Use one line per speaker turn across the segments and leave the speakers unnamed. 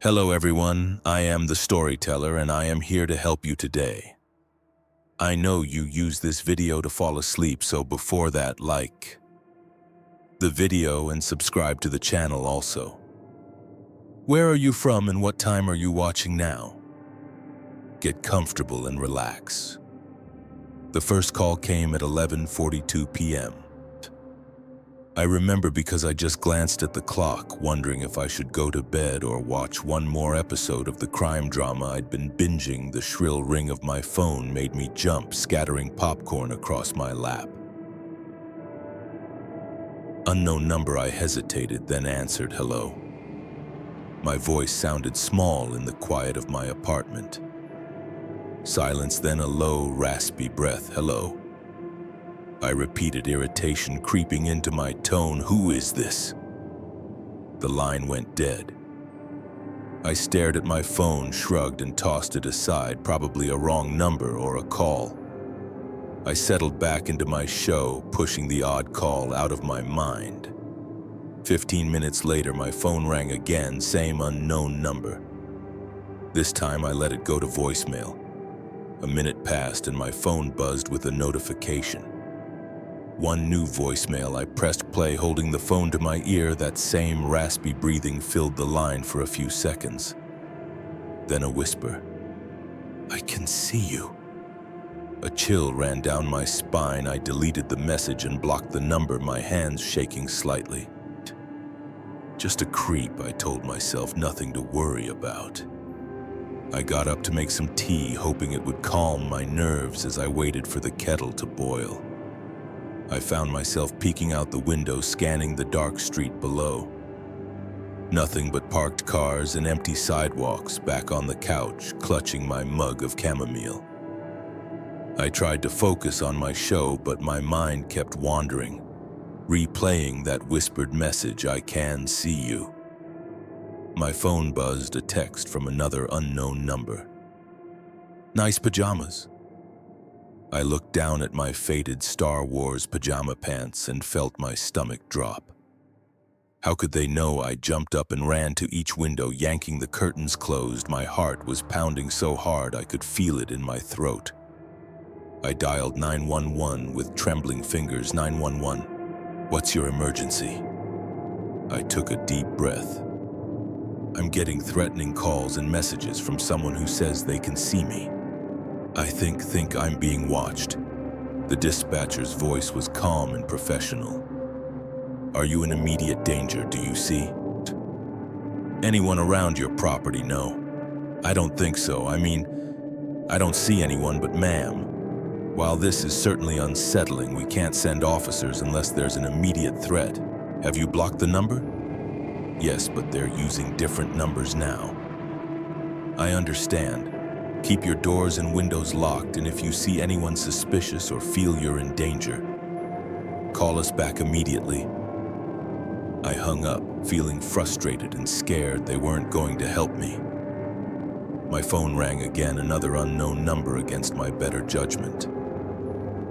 Hello everyone, I am the storyteller and I am here to help you today. I know you use this video to fall asleep, so before that, like the video and subscribe to the channel also. Where are you from and what time are you watching now? Get comfortable and relax. The first call came at 11:42 p.m. I remember because I just glanced at the clock, wondering if I should go to bed or watch one more episode of the crime drama I'd been binging. The shrill ring of my phone made me jump, scattering popcorn across my lap. Unknown number. I hesitated, then answered hello. My voice sounded small in the quiet of my apartment. Silence, then a low, raspy breath. Hello. I repeated, irritation creeping into my tone. Who is this? The line went dead. I stared at my phone, shrugged and tossed it aside, probably a wrong number or a call. I settled back into my show, pushing the odd call out of my mind. 15 minutes later, my phone rang again, same unknown number. This time I let it go to voicemail. A minute passed and my phone buzzed with a notification. One new voicemail. I pressed play, holding the phone to my ear. That same raspy breathing filled the line for a few seconds. Then a whisper. I can see you. A chill ran down my spine. I deleted the message and blocked the number, my hands shaking slightly. Just a creep, I told myself, nothing to worry about. I got up to make some tea, hoping it would calm my nerves as I waited for the kettle to boil. I found myself peeking out the window, scanning the dark street below. Nothing but parked cars and empty sidewalks. Back on the couch, clutching my mug of chamomile. I tried to focus on my show, but my mind kept wandering, replaying that whispered message, I can see you. My phone buzzed, a text from another unknown number. Nice pajamas. I looked down at my faded Star Wars pajama pants and felt my stomach drop. How could they know? I jumped up and ran to each window, yanking the curtains closed. My heart was pounding so hard I could feel it in my throat. I dialed 911 with trembling fingers. 911, what's your emergency? I took a deep breath. I'm getting threatening calls and messages from someone who says they can see me. I think I'm being watched. The dispatcher's voice was calm and professional. Are you in immediate danger? Do you see anyone around your property? No. I don't think so. I don't see anyone, but ma'am, while this is certainly unsettling, we can't send officers unless there's an immediate threat. Have you blocked the number? Yes, but they're using different numbers now. I understand. Keep your doors and windows locked, and if you see anyone suspicious or feel you're in danger, call us back immediately. I hung up, feeling frustrated and scared they weren't going to help me. My phone rang again, another unknown number against my better judgment.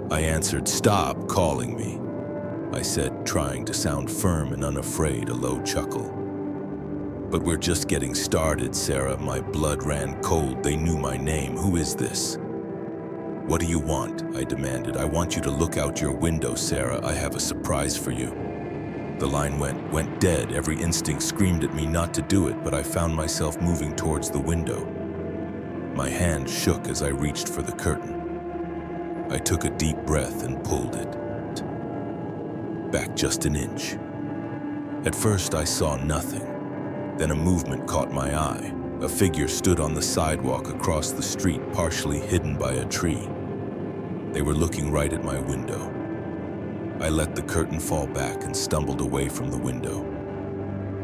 I answered. Stop calling me, I said, trying to sound firm and unafraid, a low chuckle. But we're just getting started, Sarah. My blood ran cold. They knew my name. Who is this? What do you want? I demanded. I want you to look out your window, Sarah. I have a surprise for you. The line went dead. Every instinct screamed at me not to do it, but I found myself moving towards the window. My hand shook as I reached for the curtain. I took a deep breath and pulled it back just an inch. At first, I saw nothing. Then a movement caught my eye. A figure stood on the sidewalk across the street, partially hidden by a tree. They were looking right at my window. I let the curtain fall back and stumbled away from the window.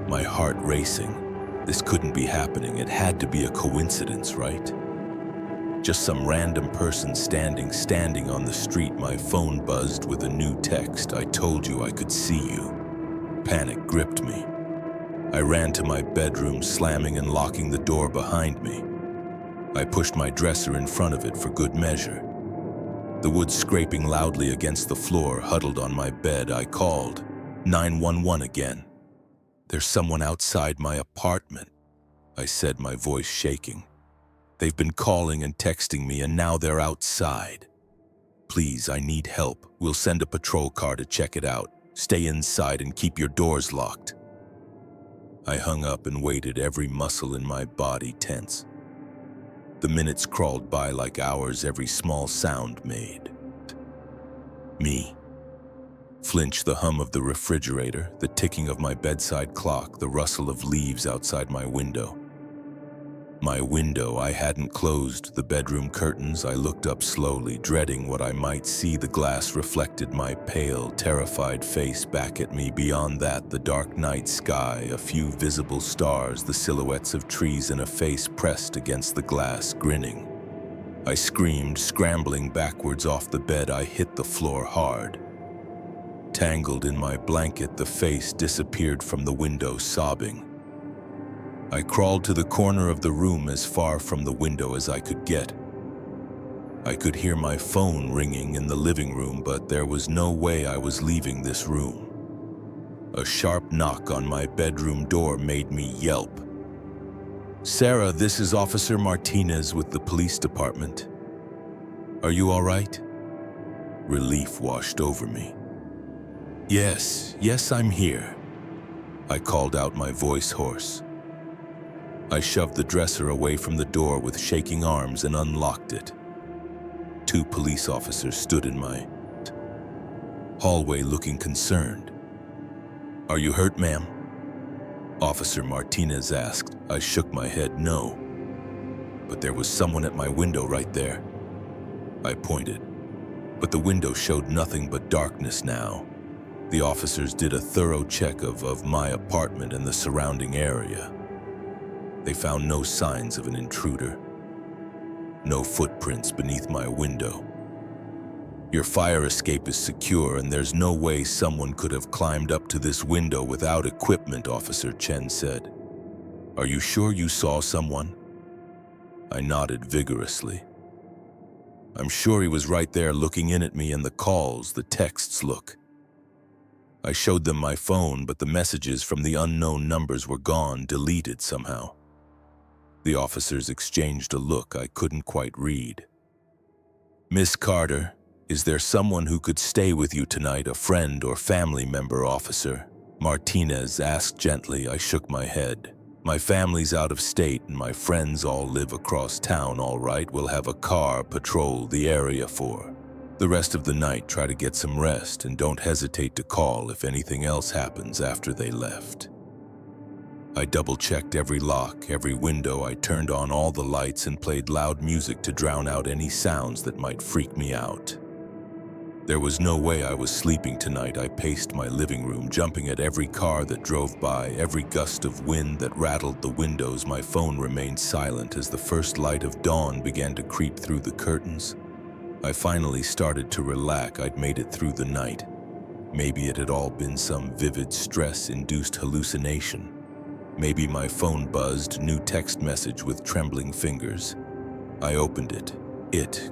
My heart racing. This couldn't be happening. It had to be a coincidence, right? Just some random person standing on the street. My phone buzzed with a new text. I told you I could see you. Panic gripped me. I ran to my bedroom, slamming and locking the door behind me. I pushed my dresser in front of it for good measure. The wood scraping loudly against the floor, huddled on my bed, I called 911 again. There's someone outside my apartment. I said, my voice shaking. "They've been calling and texting me, and now they're outside. Please, I need help. We'll send a patrol car to check it out. Stay inside and keep your doors locked." I hung up and waited, every muscle in my body tense. The minutes crawled by like hours, every small sound made me flinch. The hum of the refrigerator, the ticking of my bedside clock, the rustle of leaves outside my window. I hadn't closed the bedroom curtains. I looked up slowly, dreading what I might see. The glass reflected my pale, terrified face back at me. Beyond that, the dark night sky, a few visible stars, the silhouettes of trees, and a face pressed against the glass, grinning. I screamed, scrambling backwards off the bed. I hit the floor hard. Tangled in my blanket, the face disappeared from the window, sobbing. I crawled to the corner of the room, as far from the window as I could get. I could hear my phone ringing in the living room, but there was no way I was leaving this room. A sharp knock on my bedroom door made me yelp. "Sarah, this is Officer Martinez with the police department. Are you all right?" Relief washed over me. Yes, I'm here," I called out, my voice hoarse. I shoved the dresser away from the door with shaking arms and unlocked it. 2 police officers stood in my hallway, looking concerned. "Are you hurt, ma'am?" Officer Martinez asked. I shook my head, "No." "But there was someone at my window right there." I pointed, but the window showed nothing but darkness now. The officers did a thorough check of my apartment and the surrounding area. They found no signs of an intruder. No footprints beneath my window. "Your fire escape is secure, and there's no way someone could have climbed up to this window without equipment," Officer Chen said. "Are you sure you saw someone?" I nodded vigorously. "I'm sure he was right there looking in at me, and the calls, the texts, look." I showed them my phone, but the messages from the unknown numbers were gone, deleted somehow. The officers exchanged a look I couldn't quite read. "Miss Carter, is there someone who could stay with you tonight, a friend or family member?" Officer Martinez asked gently. I shook my head. "My family's out of state and my friends all live across town. All right, we'll have a car patrol the area for the rest of the night. Try to get some rest and don't hesitate to call if anything else happens after they left." I double-checked every lock, every window. I turned on all the lights and played loud music to drown out any sounds that might freak me out. There was no way I was sleeping tonight. I paced my living room, jumping at every car that drove by, every gust of wind that rattled the windows. My phone remained silent as the first light of dawn began to creep through the curtains. I finally started to relax. I'd made it through the night. Maybe it had all been some vivid stress-induced hallucination. Maybe my phone buzzed, new text message with trembling fingers. I opened it.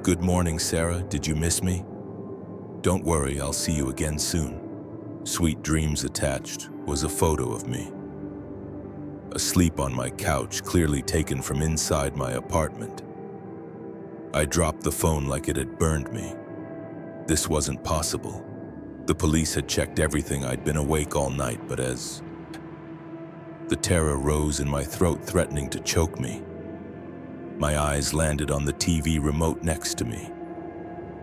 "Good morning, Sarah. Did you miss me? Don't worry, I'll see you again soon." Sweet dreams attached was a photo of me. Asleep on my couch, clearly taken from inside my apartment. I dropped the phone like it had burned me. This wasn't possible. The police had checked everything. I'd been awake all night, but as the terror rose in my throat, threatening to choke me. My eyes landed on the TV remote next to me.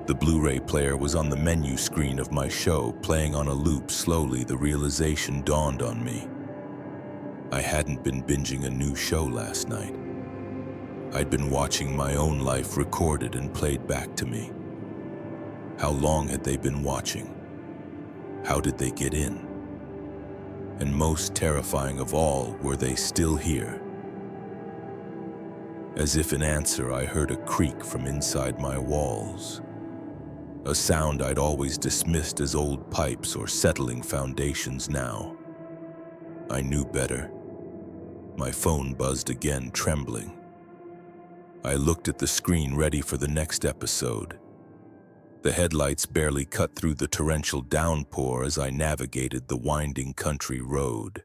The Blu-ray player was on the menu screen of my show, playing on a loop. Slowly, the realization dawned on me. I hadn't been binging a new show last night. I'd been watching my own life recorded and played back to me. How long had they been watching? How did they get in? And most terrifying of all, were they still here? As if in answer, I heard a creak from inside my walls. A sound I'd always dismissed as old pipes or settling foundations. Now I knew better. My phone buzzed again, trembling. I looked at the screen, ready for the next episode. The headlights barely cut through the torrential downpour as I navigated the winding country road.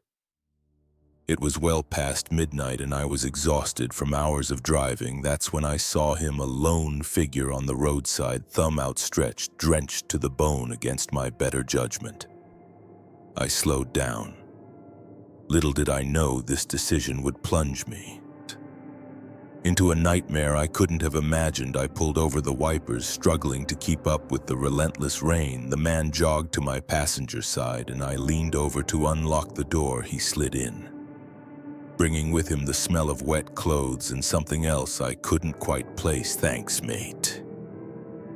It was well past midnight and I was exhausted from hours of driving. That's when I saw him, a lone figure on the roadside, thumb outstretched, drenched to the bone against my better judgment. I slowed down. Little did I know this decision would plunge me into a nightmare I couldn't have imagined. I pulled over the wipers, struggling to keep up with the relentless rain. The man jogged to my passenger side and I leaned over to unlock the door. He slid in, bringing with him the smell of wet clothes and something else I couldn't quite place. "Thanks, mate,"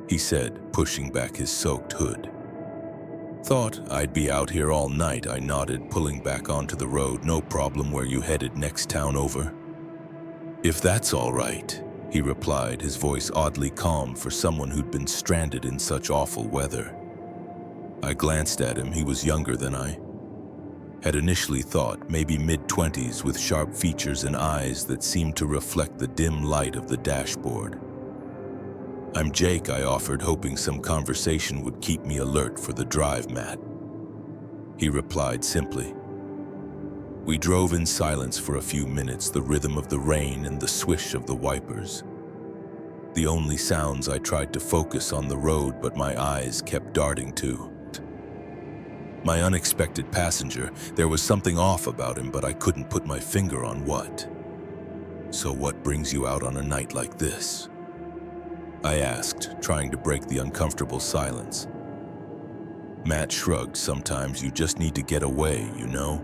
he said, pushing back his soaked hood. "Thought I'd be out here all night," I nodded, pulling back onto the road. "No problem. Where you headed? Next town over?" "If that's all right," he replied, his voice oddly calm for someone who'd been stranded in such awful weather. I glanced at him. He was younger than I had initially thought, maybe mid-20s, with sharp features and eyes that seemed to reflect the dim light of the dashboard. "I'm Jake," I offered, hoping some conversation would keep me alert for the drive, Matt. He replied simply. We drove in silence for a few minutes, the rhythm of the rain and the swish of the wipers. The only sounds. I tried to focus on the road, but my eyes kept darting to my unexpected passenger. There was something off about him, but I couldn't put my finger on what. "So what brings you out on a night like this?" I asked, trying to break the uncomfortable silence. Matt shrugged. "Sometimes you just need to get away, you know?"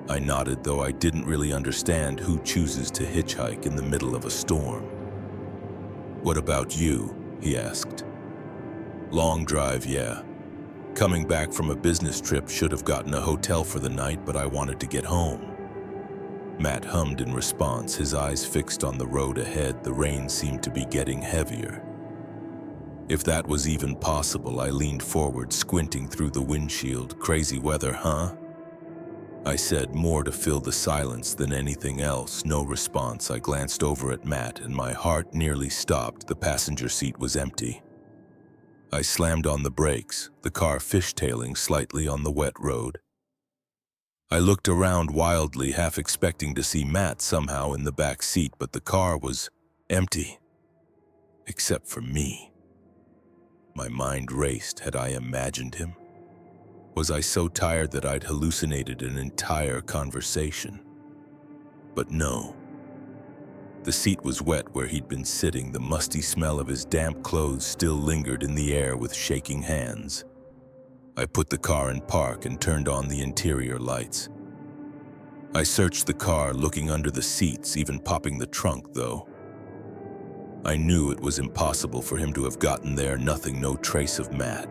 I nodded, though I didn't really understand who chooses to hitchhike in the middle of a storm. "What about you?" he asked. "Long drive, yeah. Coming back from a business trip, should have gotten a hotel for the night, but I wanted to get home." Matt hummed in response, his eyes fixed on the road ahead. The rain seemed to be getting heavier. If that was even possible, I leaned forward, squinting through the windshield. "Crazy weather, huh?" I said, more to fill the silence than anything else. No response. I glanced over at Matt and my heart nearly stopped. The passenger seat was empty. I slammed on the brakes, the car fishtailing slightly on the wet road. I looked around wildly, half expecting to see Matt somehow in the back seat, but the car was empty. Except for me. My mind raced. Had I imagined him? Was I so tired that I'd hallucinated an entire conversation? But no. The seat was wet where he'd been sitting. The musty smell of his damp clothes still lingered in the air. With shaking hands, I put the car in park and turned on the interior lights. I searched the car, looking under the seats, even popping the trunk, though. I knew it was impossible for him to have gotten there. Nothing, no trace of Matt.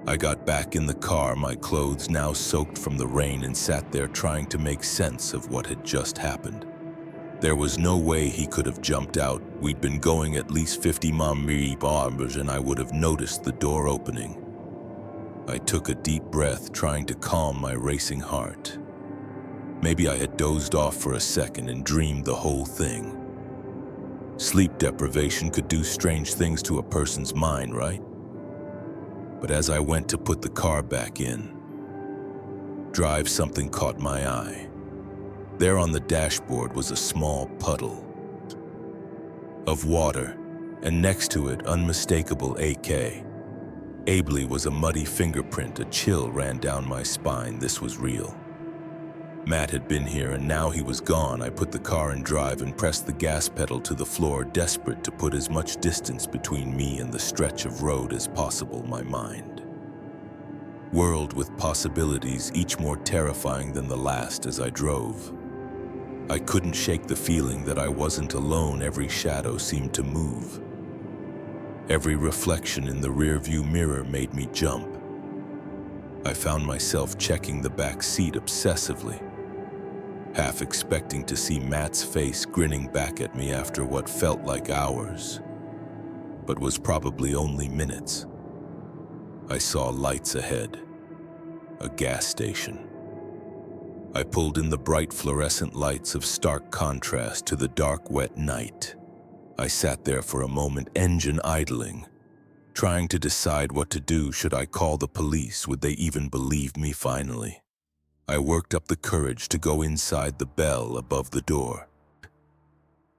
I got back in the car, my clothes now soaked from the rain, and sat there trying to make sense of what had just happened. There was no way he could have jumped out. We'd been going at least 50 miles and I would have noticed the door opening. I took a deep breath, trying to calm my racing heart. Maybe I had dozed off for a second and dreamed the whole thing. Sleep deprivation could do strange things to a person's mind, right? But as I went to put the car back in, something caught my eye. There on the dashboard was a small puddle of water, and next to it, unmistakable AK. Ably was a muddy fingerprint. A chill ran down my spine. This was real. Matt had been here, and now he was gone. I put the car in drive and pressed the gas pedal to the floor, desperate to put as much distance between me and the stretch of road as possible. My mind whirled with possibilities, each more terrifying than the last. As I drove, I couldn't shake the feeling that I wasn't alone. Every shadow seemed to move. Every reflection in the rearview mirror made me jump. I found myself checking the back seat obsessively, half expecting to see Matt's face grinning back at me after what felt like hours, but was probably only minutes. I saw lights ahead, a gas station. I pulled in the bright fluorescent lights of stark contrast to the dark, wet night. I sat there for a moment, engine idling, trying to decide what to do. Should I call the police? Would they even believe me finally? I worked up the courage to go inside. The bell above the door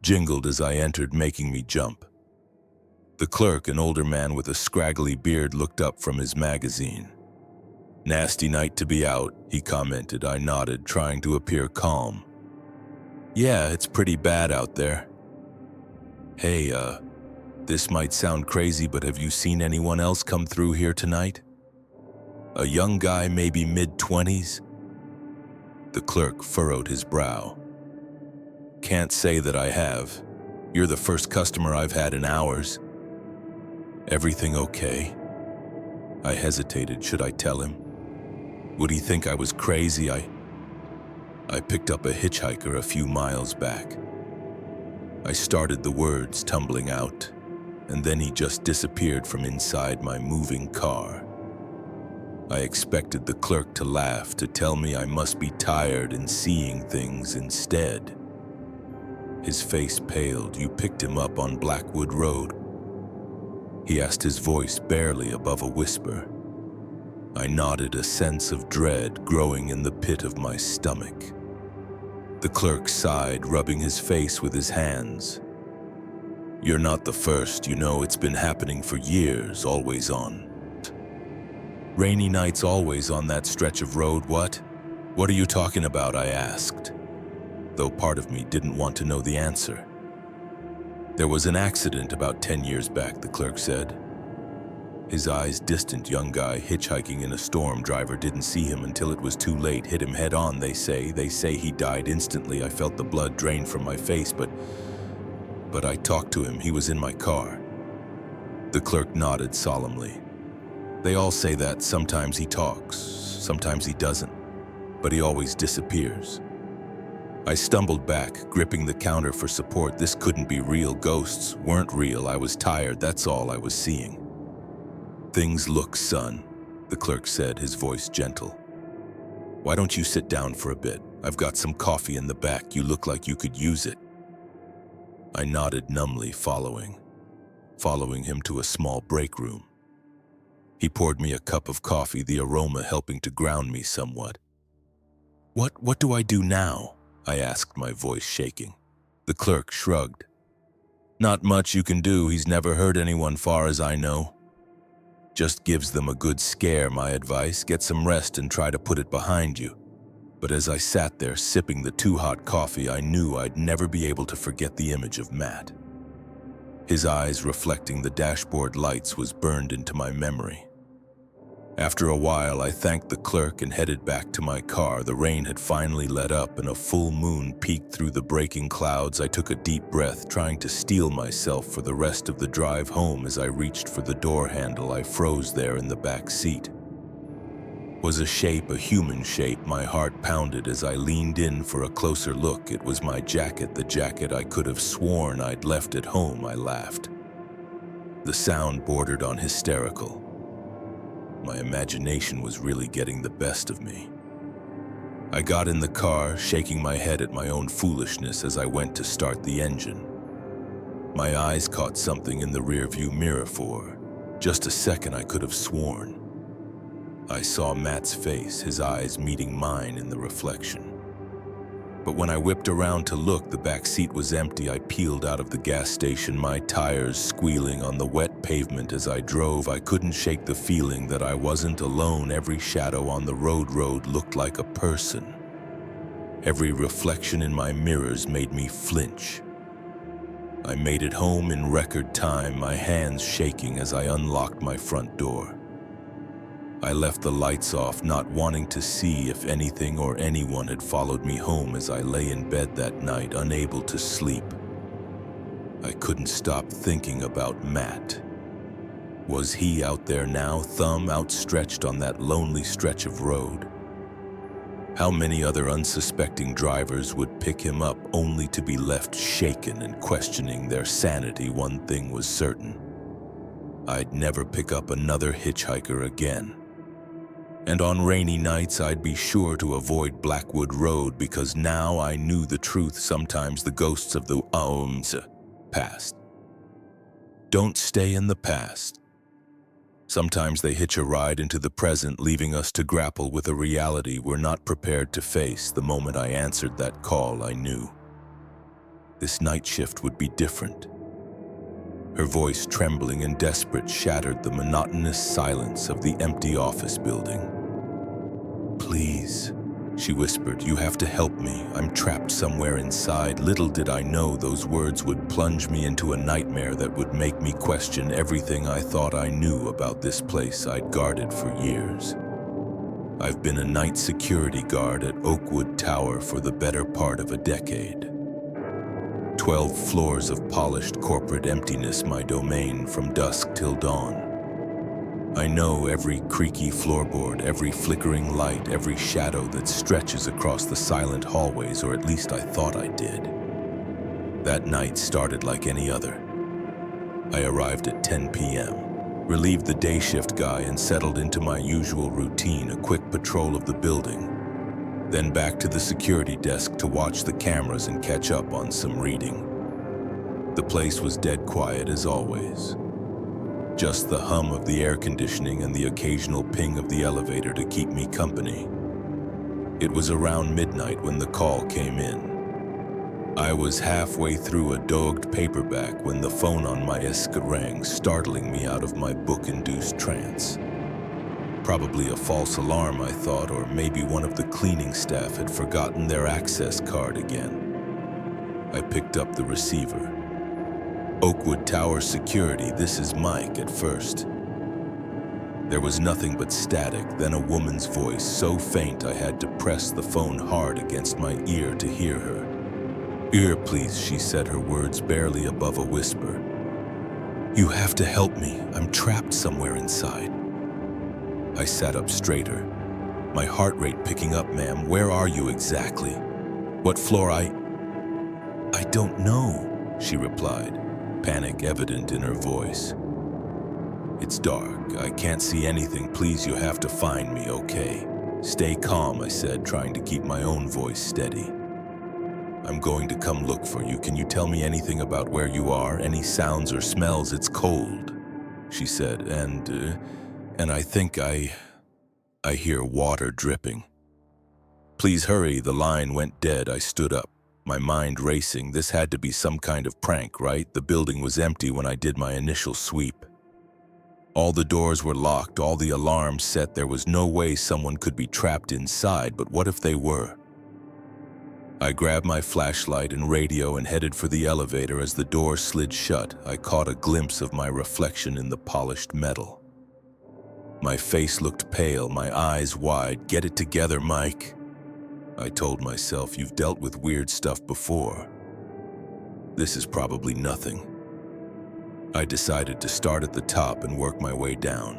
jingled as I entered, making me jump. The clerk, an older man with a scraggly beard, looked up from his magazine. "Nasty night to be out," he commented. I nodded, trying to appear calm. "Yeah, it's pretty bad out there." "Hey, this might sound crazy, but have you seen anyone else come through here tonight? A young guy, maybe mid-20s? The clerk furrowed his brow. "Can't say that I have. You're the first customer I've had in hours." "Everything okay?" I hesitated. Should I tell him? Would he think I was crazy? I picked up a hitchhiker a few miles back. I started the words tumbling out, and then he just disappeared from inside my moving car. I expected the clerk to laugh, to tell me I must be tired and seeing things instead. His face paled. "You picked him up on Blackwood Road?" he asked, his voice barely above a whisper. I nodded, a sense of dread growing in the pit of my stomach. The clerk sighed, rubbing his face with his hands. "You're not the first, you know. It's been happening for years, always on. Rainy nights, always on that stretch of road." What are you talking about?" I asked, though part of me didn't want to know the answer. "There was an accident about 10 years back," the clerk said. His eyes distant. "Young guy hitchhiking in a storm. Driver didn't see him until it was too late. Hit him head on, they say. They say he died instantly. I felt the blood drain from my face, but I talked to him. He was in my car." The clerk nodded solemnly. "They all say that. Sometimes he talks, sometimes he doesn't, but he always disappears." I stumbled back, gripping the counter for support. This couldn't be real. Ghosts weren't real. I was tired. That's all I was seeing. "Things look, son," the clerk said, his voice gentle. "Why don't you sit down for a bit? I've got some coffee in the back. You look like you could use it." I nodded numbly, following him to a small break room. He poured me a cup of coffee, the aroma helping to ground me somewhat. What do I do now?" I asked, my voice shaking. The clerk shrugged. "Not much you can do. He's never hurt anyone, far as I know. Just gives them a good scare, my advice. Get some rest and try to put it behind you." But as I sat there sipping the too-hot coffee, I knew I'd never be able to forget the image of Matt. His eyes reflecting the dashboard lights was burned into my memory. After a while, I thanked the clerk and headed back to my car. The rain had finally let up and a full moon peeked through the breaking clouds. I took a deep breath, trying to steel myself for the rest of the drive home. As I reached for the door handle, I froze there in the back seat. Was a shape, a human shape. My heart pounded as I leaned in for a closer look. It was my jacket, the jacket I could have sworn I'd left at home. I laughed. The sound bordered on hysterical. My imagination was really getting the best of me. I got in the car, shaking my head at my own foolishness as I went to start the engine. My eyes caught something in the rearview mirror for just a second. I could have sworn I saw Matt's face, his eyes meeting mine in the reflection. But when I whipped around to look, the back seat was empty. I peeled out of the gas station, my tires squealing on the wet pavement as I drove. I couldn't shake the feeling that I wasn't alone. Every shadow on the road looked like a person. Every reflection in my mirrors made me flinch. I made it home in record time, my hands shaking as I unlocked my front door. I left the lights off, not wanting to see if anything or anyone had followed me home. As I lay in bed that night, unable to sleep, I couldn't stop thinking about Matt. Was he out there now, thumb outstretched on that lonely stretch of road? How many other unsuspecting drivers would pick him up only to be left shaken and questioning their sanity? One thing was certain: I'd never pick up another hitchhiker again. And on rainy nights, I'd be sure to avoid Blackwood Road, because now I knew the truth. Sometimes the ghosts of the past don't stay in the past. Sometimes they hitch a ride into the present, leaving us to grapple with a reality we're not prepared to face. The moment I answered that call, I knew this night shift would be different. Her voice, trembling and desperate, shattered the monotonous silence of the empty office building. "Please," she whispered, "you have to help me. I'm trapped somewhere inside." Little did I know those words would plunge me into a nightmare that would make me question everything I thought I knew about this place I'd guarded for years. I've been a night security guard at Oakwood Tower for the better part of a decade. 12 floors of polished corporate emptiness, my domain from dusk till dawn. I know every creaky floorboard, every flickering light, every shadow that stretches across the silent hallways, or at least I thought I did. That night started like any other. I arrived at 10 p.m., relieved the day shift guy, and settled into my usual routine, a quick patrol of the building. Then back to the security desk to watch the cameras and catch up on some reading. The place was dead quiet as always. Just the hum of the air conditioning and the occasional ping of the elevator to keep me company. It was around midnight when the call came in. I was halfway through a dogged paperback when the phone on my desk rang, startling me out of my book-induced trance. Probably a false alarm, I thought, or maybe one of the cleaning staff had forgotten their access card again. I picked up the receiver. "Oakwood Tower Security, this is Mike." At first, there was nothing but static, then a woman's voice, so faint I had to press the phone hard against my ear to hear her. "Ear, please," she said, her words barely above a whisper. "You have to help me. I'm trapped somewhere inside." I sat up straighter, my heart rate picking up. "Ma'am, where are you exactly? What floor?" I don't know," she replied, panic evident in her voice. "It's dark. I can't see anything. Please, you have to find me, okay? Stay calm," I said, trying to keep my own voice steady. "I'm going to come look for you. Can you tell me anything about where you are? Any sounds or smells?" "It's cold," she said, and I think I hear water dripping." "Please hurry." The line went dead. I stood up, my mind racing. This had to be some kind of prank, right? The building was empty when I did my initial sweep. All the doors were locked, all the alarms set. There was no way someone could be trapped inside, but what if they were? I grabbed my flashlight and radio and headed for the elevator. As the door slid shut, I caught a glimpse of my reflection in the polished metal. My face looked pale, my eyes wide. "Get it together, Mike," I told myself. "You've dealt with weird stuff before. This is probably nothing." I decided to start at the top and work my way down.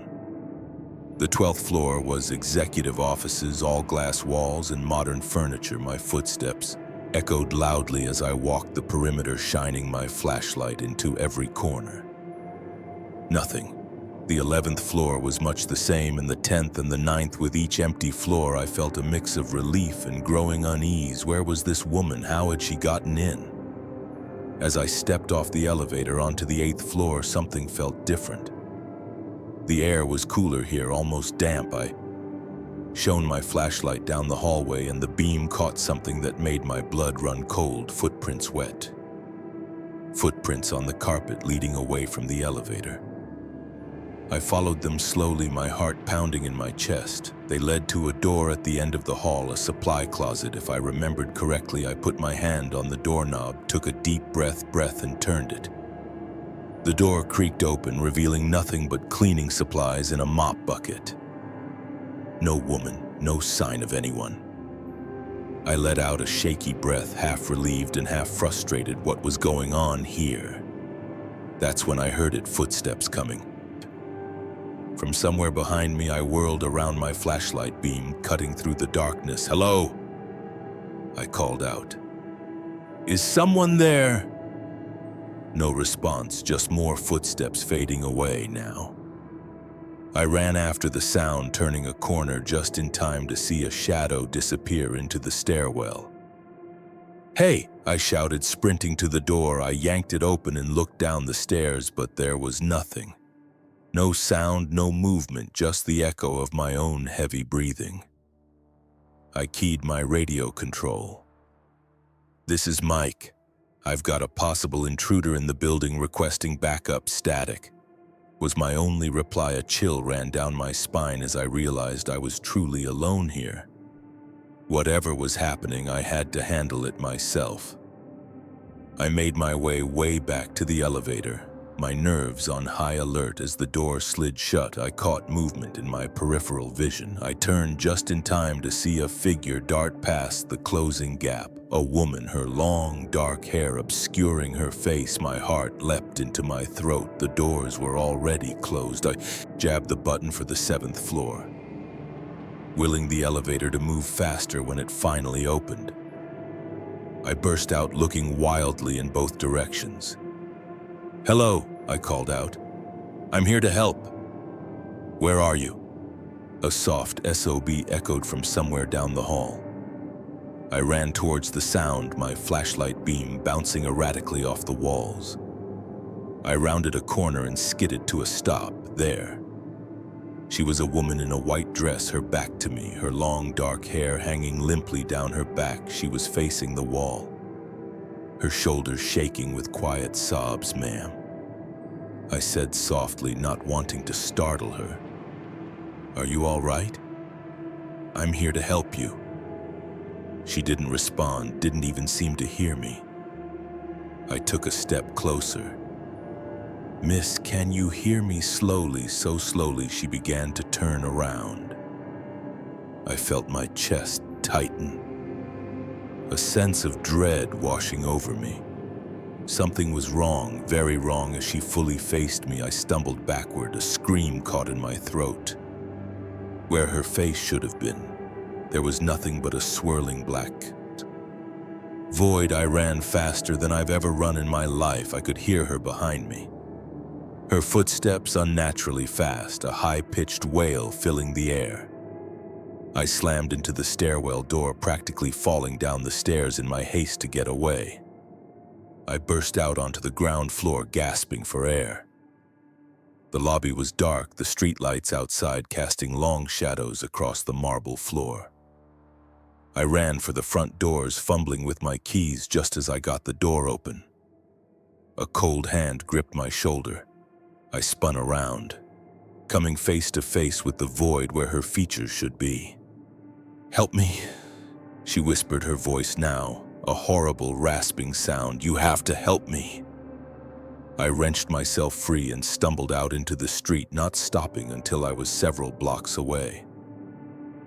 The 12th floor was executive offices, all glass walls and modern furniture. My footsteps echoed loudly as I walked the perimeter, shining my flashlight into every corner. Nothing. The 11th floor was much the same, and the 10th and the 9th. With each empty floor, I felt a mix of relief and growing unease. Where was this woman? How had she gotten in? As I stepped off the elevator onto the 8th floor, something felt different. The air was cooler here, almost damp. I shone my flashlight down the hallway, and the beam caught something that made my blood run cold. Footprints wet. Footprints on the carpet leading away from the elevator. I followed them slowly, my heart pounding in my chest. They led to a door at the end of the hall, a supply closet. If I remembered correctly, I put my hand on the doorknob, took a deep breath, and turned it. The door creaked open, revealing nothing but cleaning supplies in a mop bucket. No woman, no sign of anyone. I let out a shaky breath, half relieved and half frustrated. What was going on here? That's when I heard it, footsteps coming. From somewhere behind me, I whirled around, my flashlight beam cutting through the darkness. "Hello?" I called out. "Is someone there?" No response, just more footsteps fading away now. I ran after the sound, turning a corner just in time to see a shadow disappear into the stairwell. "Hey!" I shouted, sprinting to the door. I yanked it open and looked down the stairs, but there was nothing. No sound, no movement, just the echo of my own heavy breathing. I keyed my radio control. "This is Mike. I've got a possible intruder in the building requesting backup static," was my only reply. A chill ran down my spine as I realized I was truly alone here. Whatever was happening, I had to handle it myself. I made my way back to the elevator, my nerves on high alert. As the door slid shut, I caught movement in my peripheral vision. I turned just in time to see a figure dart past the closing gap. A woman, her long, dark hair obscuring her face. My heart leapt into my throat. The doors were already closed. I jabbed the button for the 7th floor, willing the elevator to move faster when it finally opened. I burst out, looking wildly in both directions. "Hello," I called out. "I'm here to help." "Where are you?" A soft SOB echoed from somewhere down the hall. I ran towards the sound, my flashlight beam bouncing erratically off the walls. I rounded a corner and skidded to a stop. There. She was a woman in a white dress, her back to me, her long dark hair hanging limply down her back. She was facing the wall, her shoulders shaking with quiet sobs. "Ma'am," I said softly, not wanting to startle her. "Are you all right? I'm here to help you." She didn't respond, didn't even seem to hear me. I took a step closer. "Miss, can you hear me?" Slowly, so slowly, she began to turn around. I felt my chest tighten, a sense of dread washing over me. Something was wrong, very wrong. As she fully faced me, I stumbled backward, a scream caught in my throat. Where her face should have been, there was nothing but a swirling black void. I ran faster than I've ever run in my life. I could hear her behind me, her footsteps unnaturally fast, a high-pitched wail filling the air. I slammed into the stairwell door, practically falling down the stairs in my haste to get away. I burst out onto the ground floor, gasping for air. The lobby was dark, the streetlights outside casting long shadows across the marble floor. I ran for the front doors, fumbling with my keys just as I got the door open. A cold hand gripped my shoulder. I spun around, coming face to face with the void where her features should be. "Help me," she whispered, her voice now a horrible rasping sound. "You have to help me." I wrenched myself free and stumbled out into the street, not stopping until I was several blocks away.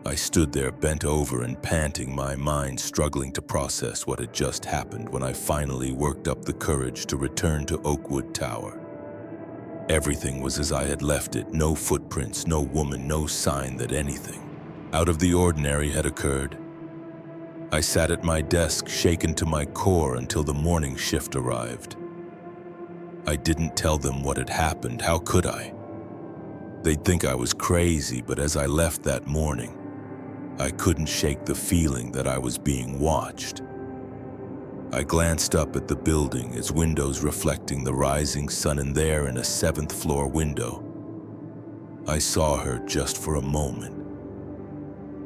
I stood there, bent over and panting, my mind struggling to process what had just happened. When I finally worked up the courage to return to Oakwood Tower, everything was as I had left it. No footprints, no woman, no sign that anything out of the ordinary had occurred. I sat at my desk, shaken to my core, until the morning shift arrived. I didn't tell them what had happened. How could I? They'd think I was crazy, but as I left that morning, I couldn't shake the feeling that I was being watched. I glanced up at the building, its windows reflecting the rising sun, and there, in a 7th floor window, I saw her just for a moment.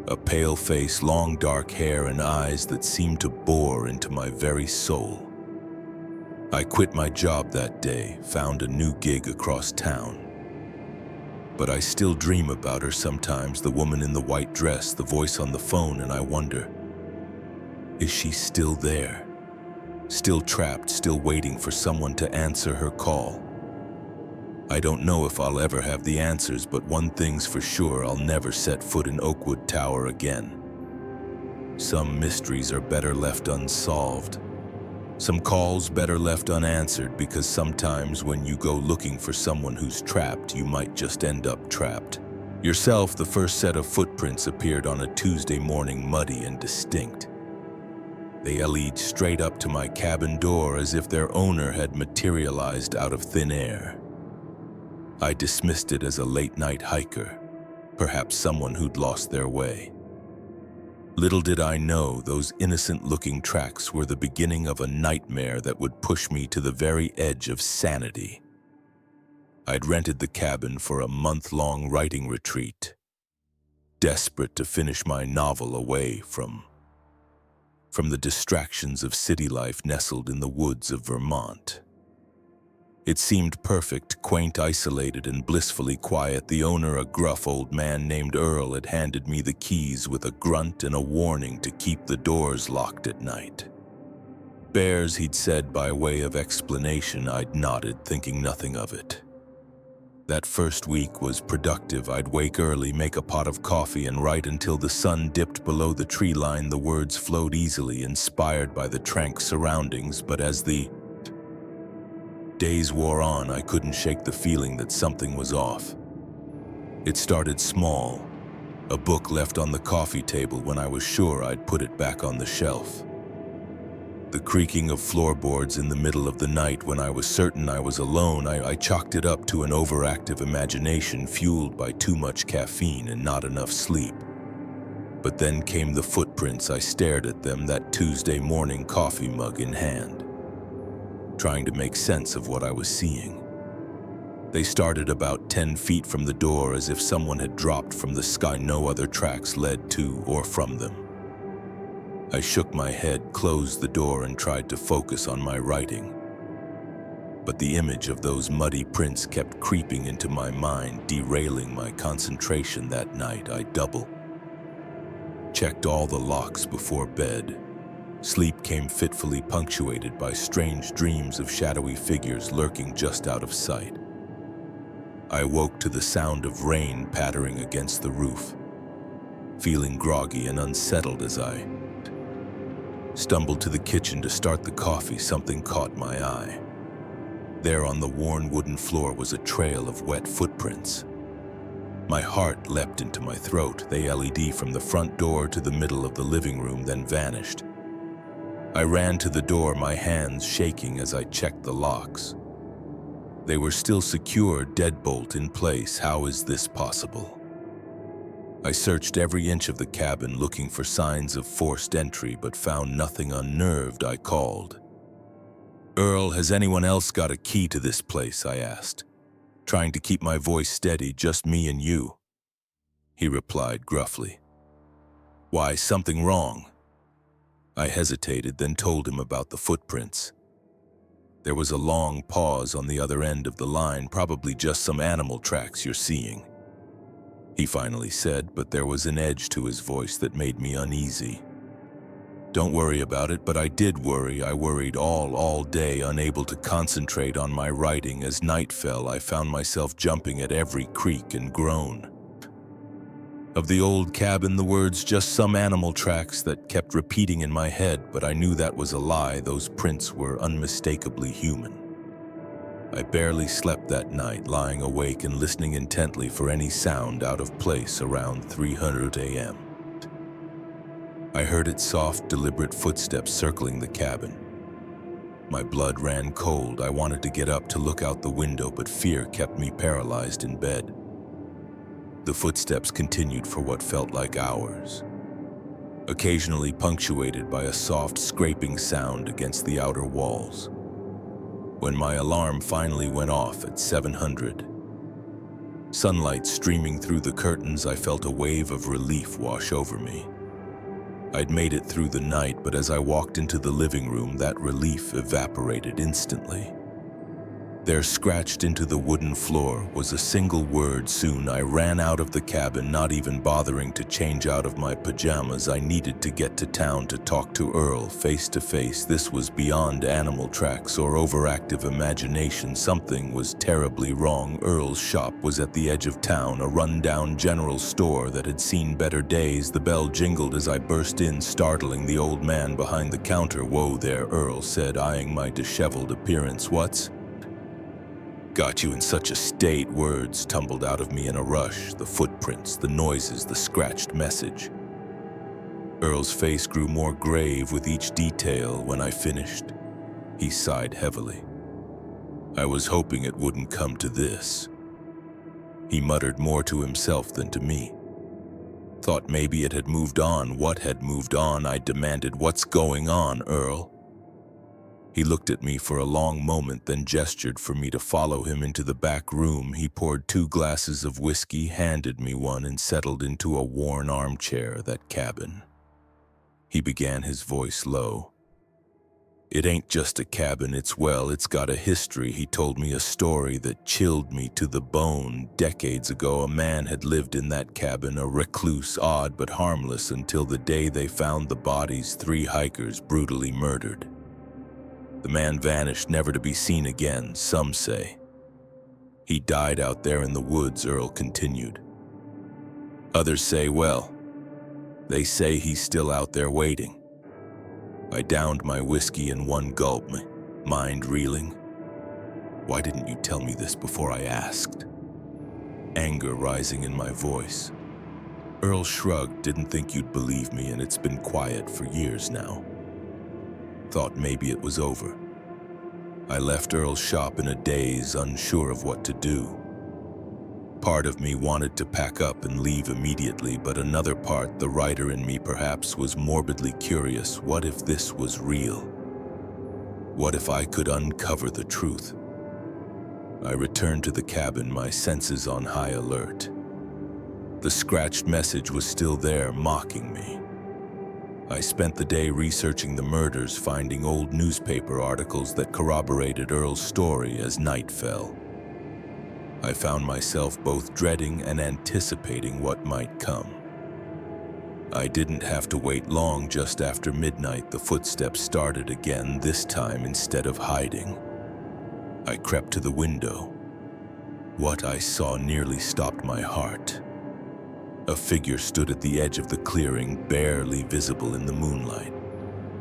A pale face, long dark hair, and eyes that seemed to bore into my very soul. I quit my job that day, found a new gig across town. But I still dream about her sometimes, the woman in the white dress, the voice on the phone, and I wonder, is she still there? Still trapped, still waiting for someone to answer her call? I don't know if I'll ever have the answers, but one thing's for sure: I'll never set foot in Oakwood Tower again. Some mysteries are better left unsolved. Some calls better left unanswered, because sometimes when you go looking for someone who's trapped, you might just end up trapped yourself. The first set of footprints appeared on a Tuesday morning, muddy and distinct. They lead straight up to my cabin door as if their owner had materialized out of thin air. I dismissed it as a late-night hiker, perhaps someone who'd lost their way. Little did I know those innocent-looking tracks were the beginning of a nightmare that would push me to the very edge of sanity. I'd rented the cabin for a month-long writing retreat, desperate to finish my novel away from the distractions of city life nestled in the woods of Vermont. It seemed perfect, quaint, isolated, and blissfully quiet. The owner, a gruff old man named Earl, had handed me the keys with a grunt and a warning to keep the doors locked at night. Bears, he'd said by way of explanation. I'd nodded, thinking nothing of it. That first week was productive. I'd wake early, make a pot of coffee, and write until the sun dipped below the tree line. The words flowed easily, inspired by the tranquil surroundings, but as the days wore on, I couldn't shake the feeling that something was off. It started small, a book left on the coffee table when I was sure I'd put it back on the shelf. The creaking of floorboards in the middle of the night when I was certain I was alone. I chalked it up to an overactive imagination fueled by too much caffeine and not enough sleep. But then came the footprints. I stared at them, that Tuesday morning, coffee mug in hand, trying to make sense of what I was seeing. They started about 10 feet from the door, as if someone had dropped from the sky. No other tracks led to or from them. I shook my head, closed the door, and tried to focus on my writing. But the image of those muddy prints kept creeping into my mind, derailing my concentration. That night, I double-checked all the locks before bed. Sleep came fitfully, punctuated by strange dreams of shadowy figures lurking just out of sight. I woke to the sound of rain pattering against the roof, feeling groggy and unsettled as I stumbled to the kitchen to start the coffee. Something caught my eye. There on the worn wooden floor was a trail of wet footprints. My heart leapt into my throat. They LED from the front door to the middle of the living room, then vanished. I ran to the door, my hands shaking as I checked the locks. They were still secure, deadbolt in place. How is this possible? I searched every inch of the cabin, looking for signs of forced entry, but found nothing. Unnerved, I called. "Earl, has anyone else got a key to this place?" I asked, trying to keep my voice steady. "Just me and you," he replied gruffly. "Why, something wrong?" I hesitated, then told him about the footprints. There was a long pause on the other end of the line. "Probably just some animal tracks you're seeing," he finally said, but there was an edge to his voice that made me uneasy. "Don't worry about it," but I did worry. I worried all day, unable to concentrate on my writing. As night fell, I found myself jumping at every creak and groan of the old cabin. The words, "just some animal tracks," that kept repeating in my head, but I knew that was a lie. Those prints were unmistakably human. I barely slept that night, lying awake and listening intently for any sound out of place. Around 3:00 a.m. I heard its soft, deliberate footsteps circling the cabin. My blood ran cold. I wanted to get up to look out the window, but fear kept me paralyzed in bed. The footsteps continued for what felt like hours, occasionally punctuated by a soft scraping sound against the outer walls. When my alarm finally went off at 700, sunlight streaming through the curtains, I felt a wave of relief wash over me. I'd made it through the night, but as I walked into the living room, that relief evaporated instantly. There, scratched into the wooden floor, was a single word. Soon I ran out of the cabin, not even bothering to change out of my pajamas. I needed to get to town to talk to Earl face to face. This was beyond animal tracks or overactive imagination. Something was terribly wrong. Earl's shop was at the edge of town, a rundown general store that had seen better days. The bell jingled as I burst in, startling the old man behind the counter. "Whoa there," Earl said, eyeing my disheveled appearance. "What's got you in such a state?" Words tumbled out of me in a rush. The footprints, the noises, the scratched message. Earl's face grew more grave with each detail. When I finished, he sighed heavily. "I was hoping it wouldn't come to this." He muttered, more to himself than to me. "Thought maybe it had moved on." "What had moved on?" I demanded. "What's going on, Earl?" He looked at me for a long moment, then gestured for me to follow him into the back room. He poured 2 glasses of whiskey, handed me one, and settled into a worn armchair. That cabin. He began, his voice low. It ain't just a cabin, it's got a history. He told me a story that chilled me to the bone. Decades ago, a man had lived in that cabin, a recluse, odd but harmless, until the day they found the bodies, 3 hikers brutally murdered. The man vanished, never to be seen again, some say. He died out there in the woods, Earl continued. Others say, well, they say he's still out there waiting. I downed my whiskey in one gulp, my mind reeling. Why didn't you tell me this before I asked? Anger rising in my voice. Earl shrugged, didn't think you'd believe me, and it's been quiet for years now. Thought maybe it was over. I left Earl's shop in a daze, unsure of what to do. Part of me wanted to pack up and leave immediately, but another part, the writer in me perhaps, was morbidly curious. What if this was real? What if I could uncover the truth? I returned to the cabin, my senses on high alert. The scratched message was still there, mocking me. I spent the day researching the murders, finding old newspaper articles that corroborated Earl's story. As night fell, I found myself both dreading and anticipating what might come. I didn't have to wait long. Just after midnight, the footsteps started again. This time, instead of hiding, I crept to the window. What I saw nearly stopped my heart. A figure stood at the edge of the clearing, barely visible in the moonlight.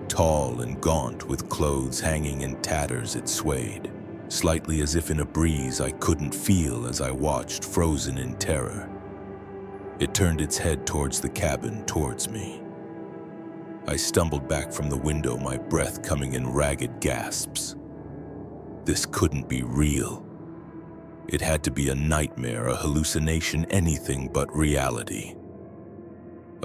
Tall and gaunt, with clothes hanging in tatters, it swayed, slightly as if in a breeze I couldn't feel as I watched, frozen in terror. It turned its head towards the cabin, towards me. I stumbled back from the window, my breath coming in ragged gasps. This couldn't be real. It had to be a nightmare, a hallucination, anything but reality.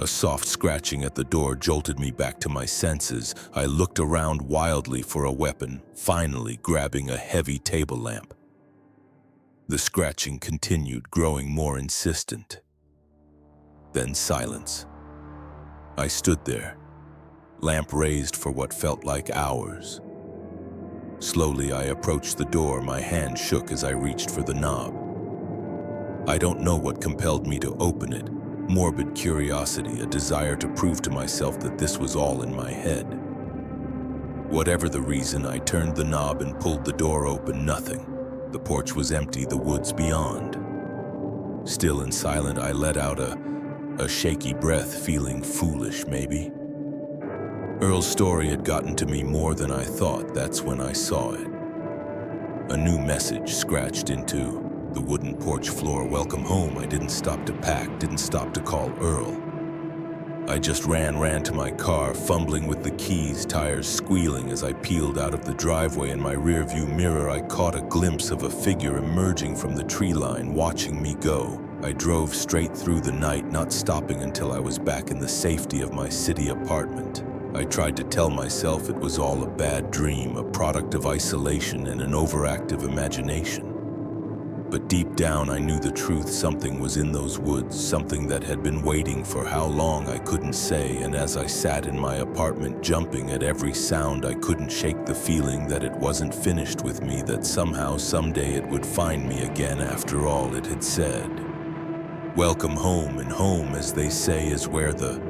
A soft scratching at the door jolted me back to my senses. I looked around wildly for a weapon, finally grabbing a heavy table lamp. The scratching continued, growing more insistent. Then silence. I stood there, lamp raised for what felt like hours. Slowly, I approached the door. My hand shook as I reached for the knob. I don't know what compelled me to open it. Morbid curiosity, a desire to prove to myself that this was all in my head. Whatever the reason, I turned the knob and pulled the door open. Nothing. The porch was empty, the woods beyond. Still and silent, I let out a shaky breath, feeling foolish, maybe. Earl's story had gotten to me more than I thought. That's when I saw it. A new message scratched into the wooden porch floor. Welcome home. I didn't stop to pack, didn't stop to call Earl. I just ran to my car, fumbling with the keys, tires squealing. As I peeled out of the driveway, in my rearview mirror, I caught a glimpse of a figure emerging from the tree line, watching me go. I drove straight through the night, not stopping until I was back in the safety of my city apartment. I tried to tell myself it was all a bad dream, a product of isolation and an overactive imagination. But deep down, I knew the truth. Something was in those woods, something that had been waiting for how long I couldn't say. And as I sat in my apartment, jumping at every sound, I couldn't shake the feeling that it wasn't finished with me, that somehow, someday it would find me again after all it had said. Welcome home, and home, as they say, is where the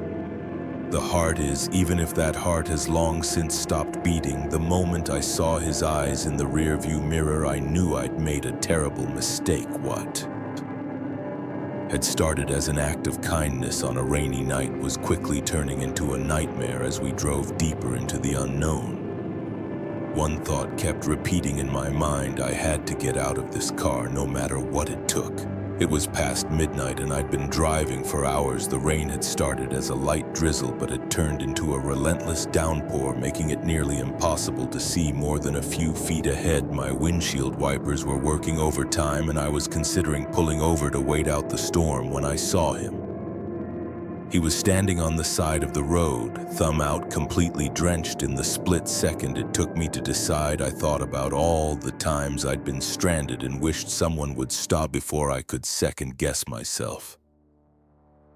heart is, even if that heart has long since stopped beating. The moment I saw his eyes in the rearview mirror, I knew I'd made a terrible mistake. What had started as an act of kindness on a rainy night was quickly turning into a nightmare as we drove deeper into the unknown. One thought kept repeating in my mind: I had to get out of this car, no matter what it took. It was past midnight and I'd been driving for hours. The rain had started as a light drizzle, but had turned into a relentless downpour, making it nearly impossible to see more than a few feet ahead. My windshield wipers were working overtime, and I was considering pulling over to wait out the storm when I saw him. He was standing on the side of the road, thumb out, completely drenched. In the split second it took me to decide, I thought about all the times I'd been stranded and wished someone would stop before I could second-guess myself.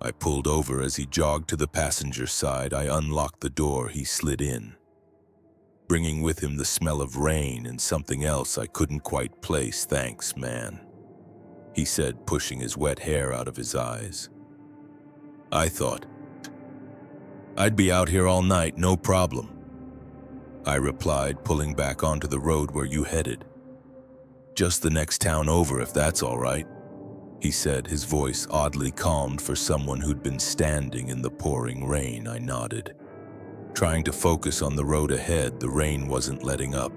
I pulled over as he jogged to the passenger side. I unlocked the door. He slid in, bringing with him the smell of rain and something else I couldn't quite place. "Thanks, man," he said, pushing his wet hair out of his eyes. I thought, "I'd be out here all night, no problem," I replied, pulling back onto the road. "Where you headed?" "Just the next town over, if that's all right," he said, his voice oddly calmed for someone who'd been standing in the pouring rain. I nodded, trying to focus on the road ahead. The rain wasn't letting up,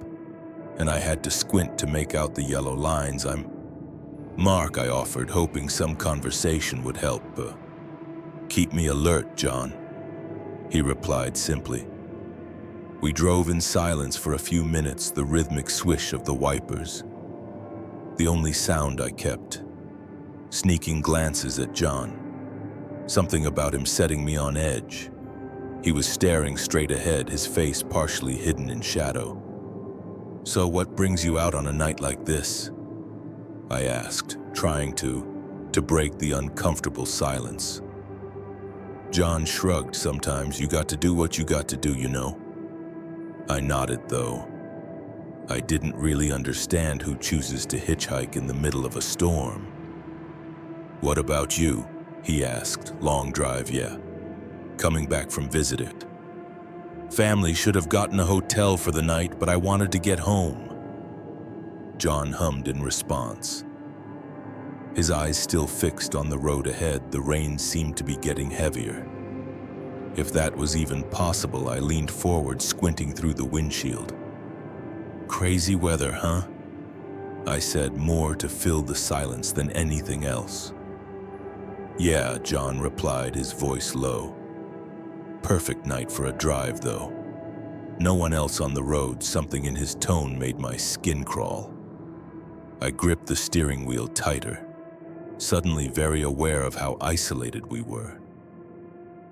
and I had to squint to make out the yellow lines. "Mark," I offered, hoping some conversation would help. "Keep me alert, John," he replied simply. We drove in silence for a few minutes, the rhythmic swish of the wipers the only sound I kept. Sneaking glances at John, something about him setting me on edge. He was staring straight ahead, his face partially hidden in shadow. "So what brings you out on a night like this?" I asked, trying to break the uncomfortable silence. John shrugged. "Sometimes you got to do what you got to do, you know." I nodded, though I didn't really understand who chooses to hitchhike in the middle of a storm. "What about you?" he asked. "Long drive, yeah. Coming back from visiting." "Family, should have gotten a hotel for the night, but I wanted to get home," John hummed in response, his eyes still fixed on the road ahead. The rain seemed to be getting heavier. If that was even possible, I leaned forward, squinting through the windshield. "Crazy weather, huh?" I said, more to fill the silence than anything else. "Yeah," John replied, his voice low. "Perfect night for a drive, though. No one else on the road." Something in his tone made my skin crawl. I gripped the steering wheel tighter, suddenly very aware of how isolated we were.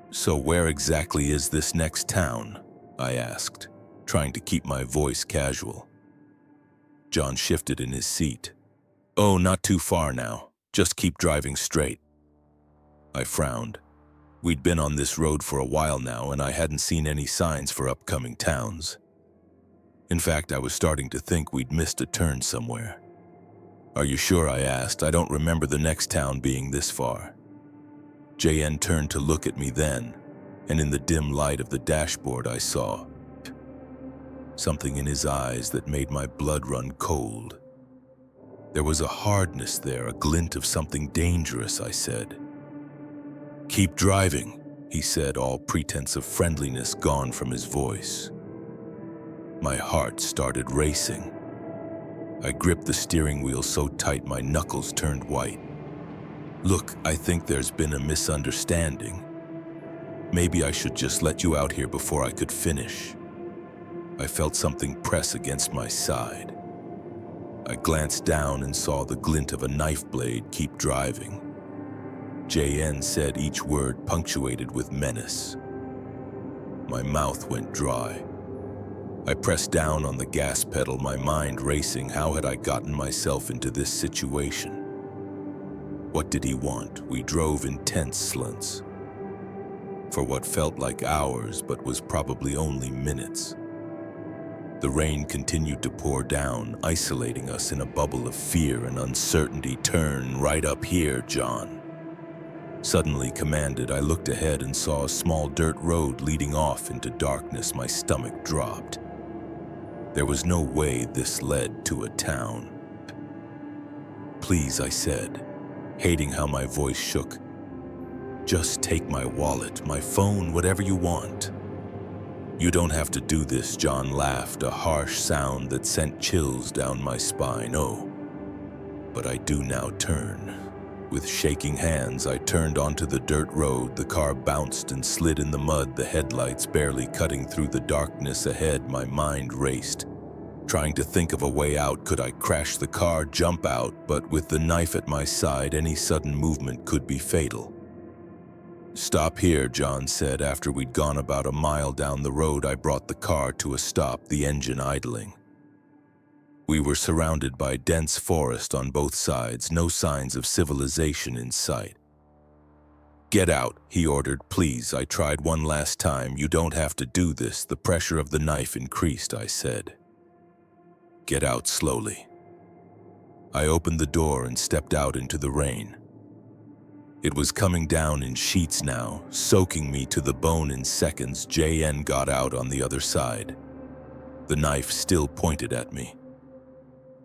"So where exactly is this next town?" I asked, trying to keep my voice casual. John shifted in his seat. "Oh, not too far now. Just keep driving straight." I frowned. We'd been on this road for a while now, and I hadn't seen any signs for upcoming towns. In fact, I was starting to think we'd missed a turn somewhere. "Are you sure?" I asked. "I don't remember the next town being this far." JN turned to look at me then, and in the dim light of the dashboard I saw something in his eyes that made my blood run cold. There was a hardness there, a glint of something dangerous. I said, "Keep driving," he said, all pretense of friendliness gone from his voice. My heart started racing. I gripped the steering wheel so tight my knuckles turned white. "Look, I think there's been a misunderstanding. Maybe I should just let you out here before I could finish." I felt something press against my side. I glanced down and saw the glint of a knife blade. "Keep driving," JN said, each word punctuated with menace. My mouth went dry. I pressed down on the gas pedal, my mind racing. How had I gotten myself into this situation? What did he want? We drove in tense slunts for what felt like hours, but was probably only minutes. The rain continued to pour down, isolating us in a bubble of fear and uncertainty. "Turn right up here, John," suddenly commanded. I looked ahead and saw a small dirt road leading off into darkness. My stomach dropped. There was no way this led to a town. "Please," I said, hating how my voice shook. "Just take my wallet, my phone, whatever you want." "You don't have to do this," John laughed, a harsh sound that sent chills down my spine. "Oh, but I do now. Turn." With shaking hands, I turned onto the dirt road. The car bounced and slid in the mud, the headlights barely cutting through the darkness ahead. My mind raced, trying to think of a way out. Could I crash the car, jump out? But with the knife at my side, any sudden movement could be fatal. "Stop here," John said. After we'd gone about a mile down the road, I brought the car to a stop, the engine idling. We were surrounded by dense forest on both sides, no signs of civilization in sight. "Get out," he ordered. "Please, I tried one last time. You don't have to do this." The pressure of the knife increased, I said. "Get out slowly." I opened the door and stepped out into the rain. It was coming down in sheets now, soaking me to the bone in seconds. JN got out on the other side. The knife still pointed at me.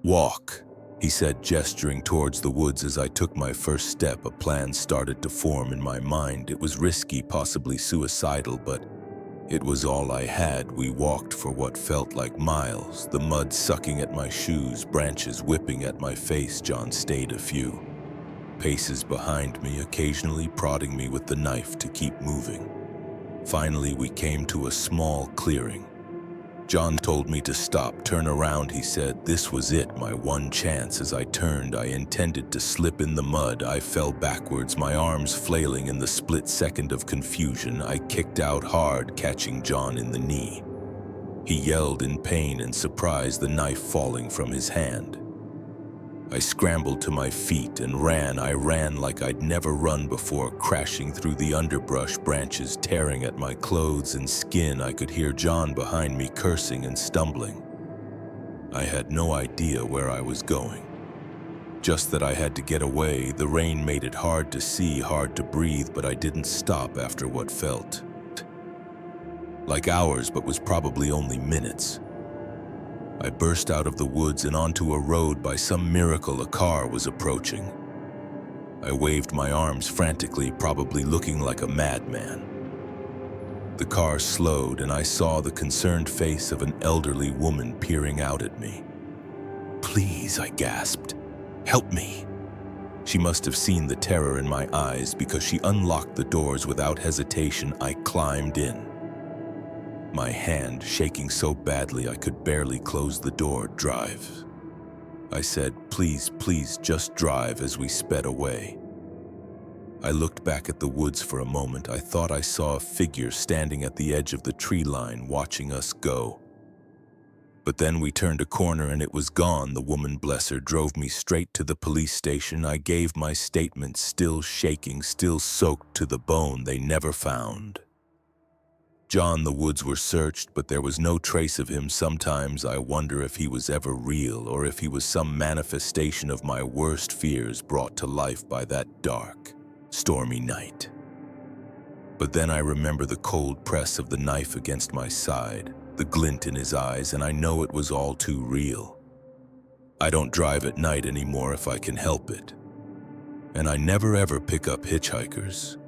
"Walk," he said, gesturing towards the woods. As I took my first step, a plan started to form in my mind. It was risky, possibly suicidal, but it was all I had. We walked for what felt like miles, the mud sucking at my shoes, branches whipping at my face. John stayed a few paces behind me, occasionally prodding me with the knife to keep moving. Finally, we came to a small clearing. John told me to stop. "Turn around," he said. This was it, my one chance. As I turned, I intended to slip in the mud. I fell backwards, my arms flailing in the split second of confusion. I kicked out hard, catching John in the knee. He yelled in pain and surprise, the knife falling from his hand. I scrambled to my feet and ran. I ran like I'd never run before, crashing through the underbrush, branches tearing at my clothes and skin. I could hear John behind me cursing and stumbling. I had no idea where I was going, just that I had to get away. The rain made it hard to see, hard to breathe, but I didn't stop after what felt like hours, but was probably only minutes. I burst out of the woods and onto a road. By some miracle, a car was approaching. I waved my arms frantically, probably looking like a madman. The car slowed, and I saw the concerned face of an elderly woman peering out at me. "Please," I gasped. "Help me." She must have seen the terror in my eyes, because she unlocked the doors without hesitation. I climbed in, my hand shaking so badly I could barely close the door. "Drive," I said. "Please, please, just drive." As we sped away, I looked back at the woods for a moment. I thought I saw a figure standing at the edge of the tree line, watching us go. But then we turned a corner and it was gone. The woman, bless her, drove me straight to the police station. I gave my statement, still shaking, still soaked to the bone. They never found John. The woods were searched, but there was no trace of him. Sometimes I wonder if he was ever real, or if he was some manifestation of my worst fears brought to life by that dark, stormy night. But then I remember the cold press of the knife against my side, the glint in his eyes, and I know it was all too real. I don't drive at night anymore if I can help it. And I never ever pick up hitchhikers.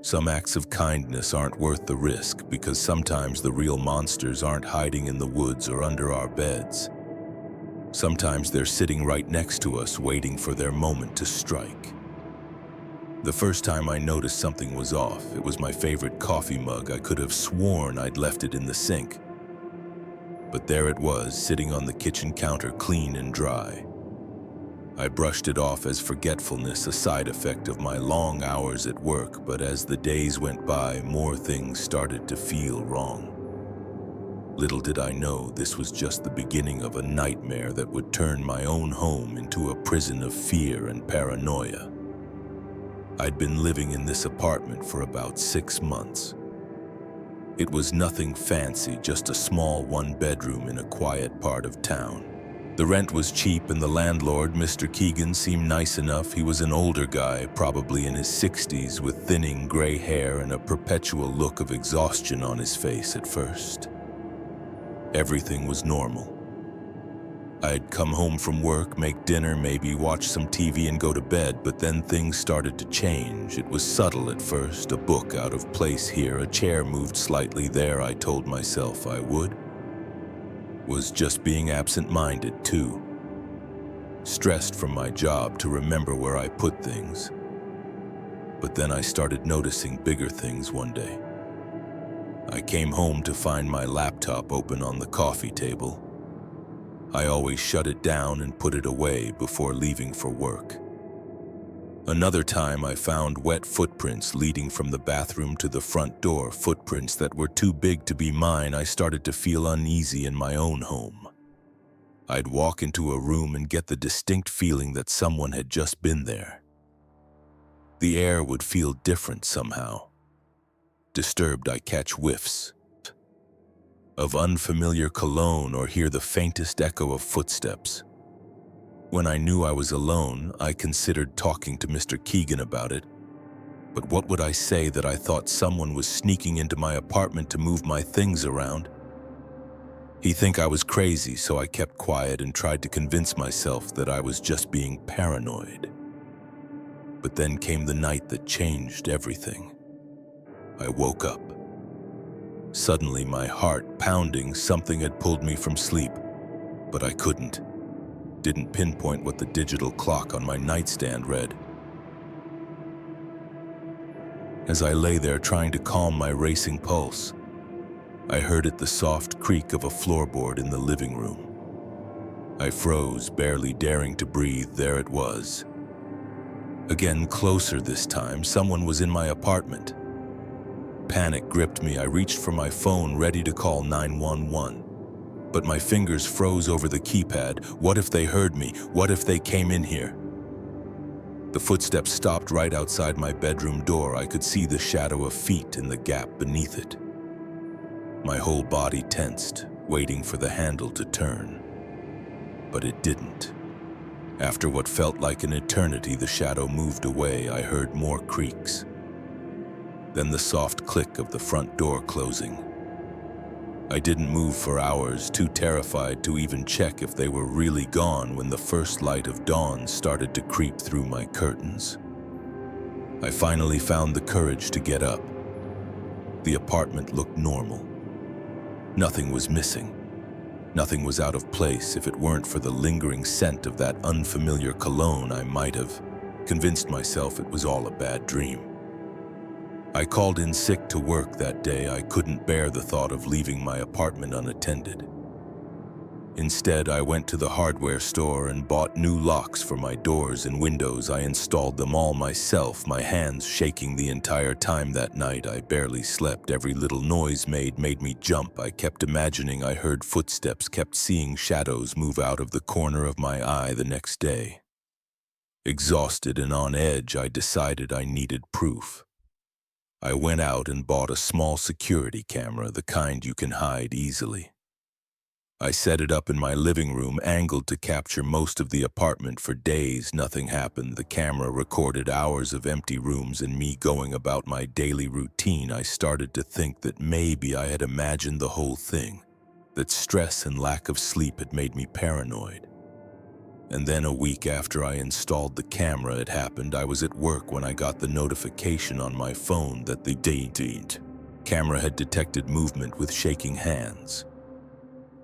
Some acts of kindness aren't worth the risk, because sometimes the real monsters aren't hiding in the woods or under our beds. Sometimes they're sitting right next to us, waiting for their moment to strike. The first time I noticed something was off, it was my favorite coffee mug. I could have sworn I'd left it in the sink. But there it was, sitting on the kitchen counter, clean and dry. I brushed it off as forgetfulness, a side effect of my long hours at work, but as the days went by, more things started to feel wrong. Little did I know this was just the beginning of a nightmare that would turn my own home into a prison of fear and paranoia. I'd been living in this apartment for about 6 months. It was nothing fancy, just a small one-bedroom in a quiet part of town. The rent was cheap, and the landlord, Mr. Keegan, seemed nice enough. He was an older guy, probably in his 60s, with thinning gray hair and a perpetual look of exhaustion on his face at first. Everything was normal. I'd come home from work, make dinner, maybe watch some TV and go to bed, but then things started to change. It was subtle at first, a book out of place here, a chair moved slightly there. I told myself I would. Was just being absent-minded too. Stressed from my job to remember where I put things. But then I started noticing bigger things one day. I came home to find my laptop open on the coffee table. I always shut it down and put it away before leaving for work. Another time I found wet footprints leading from the bathroom to the front door, footprints that were too big to be mine. I started to feel uneasy in my own home. I'd walk into a room and get the distinct feeling that someone had just been there. The air would feel different somehow. Disturbed, I catch whiffs of unfamiliar cologne or hear the faintest echo of footsteps. When I knew I was alone, I considered talking to Mr. Keegan about it. But what would I say that I thought someone was sneaking into my apartment to move my things around? He'd think I was crazy, so I kept quiet and tried to convince myself that I was just being paranoid. But then came the night that changed everything. I woke up. Suddenly, my heart pounding, something had pulled me from sleep, but I didn't pinpoint what the digital clock on my nightstand read. As I lay there trying to calm my racing pulse, I heard the soft creak of a floorboard in the living room. I froze, barely daring to breathe. There it was. Again, closer this time, someone was in my apartment. Panic gripped me. I reached for my phone, ready to call 911. But my fingers froze over the keypad. What if they heard me? What if they came in here? The footsteps stopped right outside my bedroom door. I could see the shadow of feet in the gap beneath it. My whole body tensed, waiting for the handle to turn. But it didn't. After what felt like an eternity, the shadow moved away. I heard more creaks. Then the soft click of the front door closing. I didn't move for hours, too terrified to even check if they were really gone when the first light of dawn started to creep through my curtains. I finally found the courage to get up. The apartment looked normal. Nothing was missing. Nothing was out of place. If it weren't for the lingering scent of that unfamiliar cologne, I might have convinced myself it was all a bad dream. I called in sick to work that day. I couldn't bear the thought of leaving my apartment unattended. Instead, I went to the hardware store and bought new locks for my doors and windows. I installed them all myself, my hands shaking the entire time that night. I barely slept. Every little noise made me jump. I kept imagining I heard footsteps, kept seeing shadows move out of the corner of my eye the next day. Exhausted and on edge, I decided I needed proof. I went out and bought a small security camera, the kind you can hide easily. I set it up in my living room, angled to capture most of the apartment. For days, nothing happened. The camera recorded hours of empty rooms and me going about my daily routine. I started to think that maybe I had imagined the whole thing, that stress and lack of sleep had made me paranoid. And then a week after I installed the camera, it happened. I was at work when I got the notification on my phone that the camera had detected movement with shaking hands.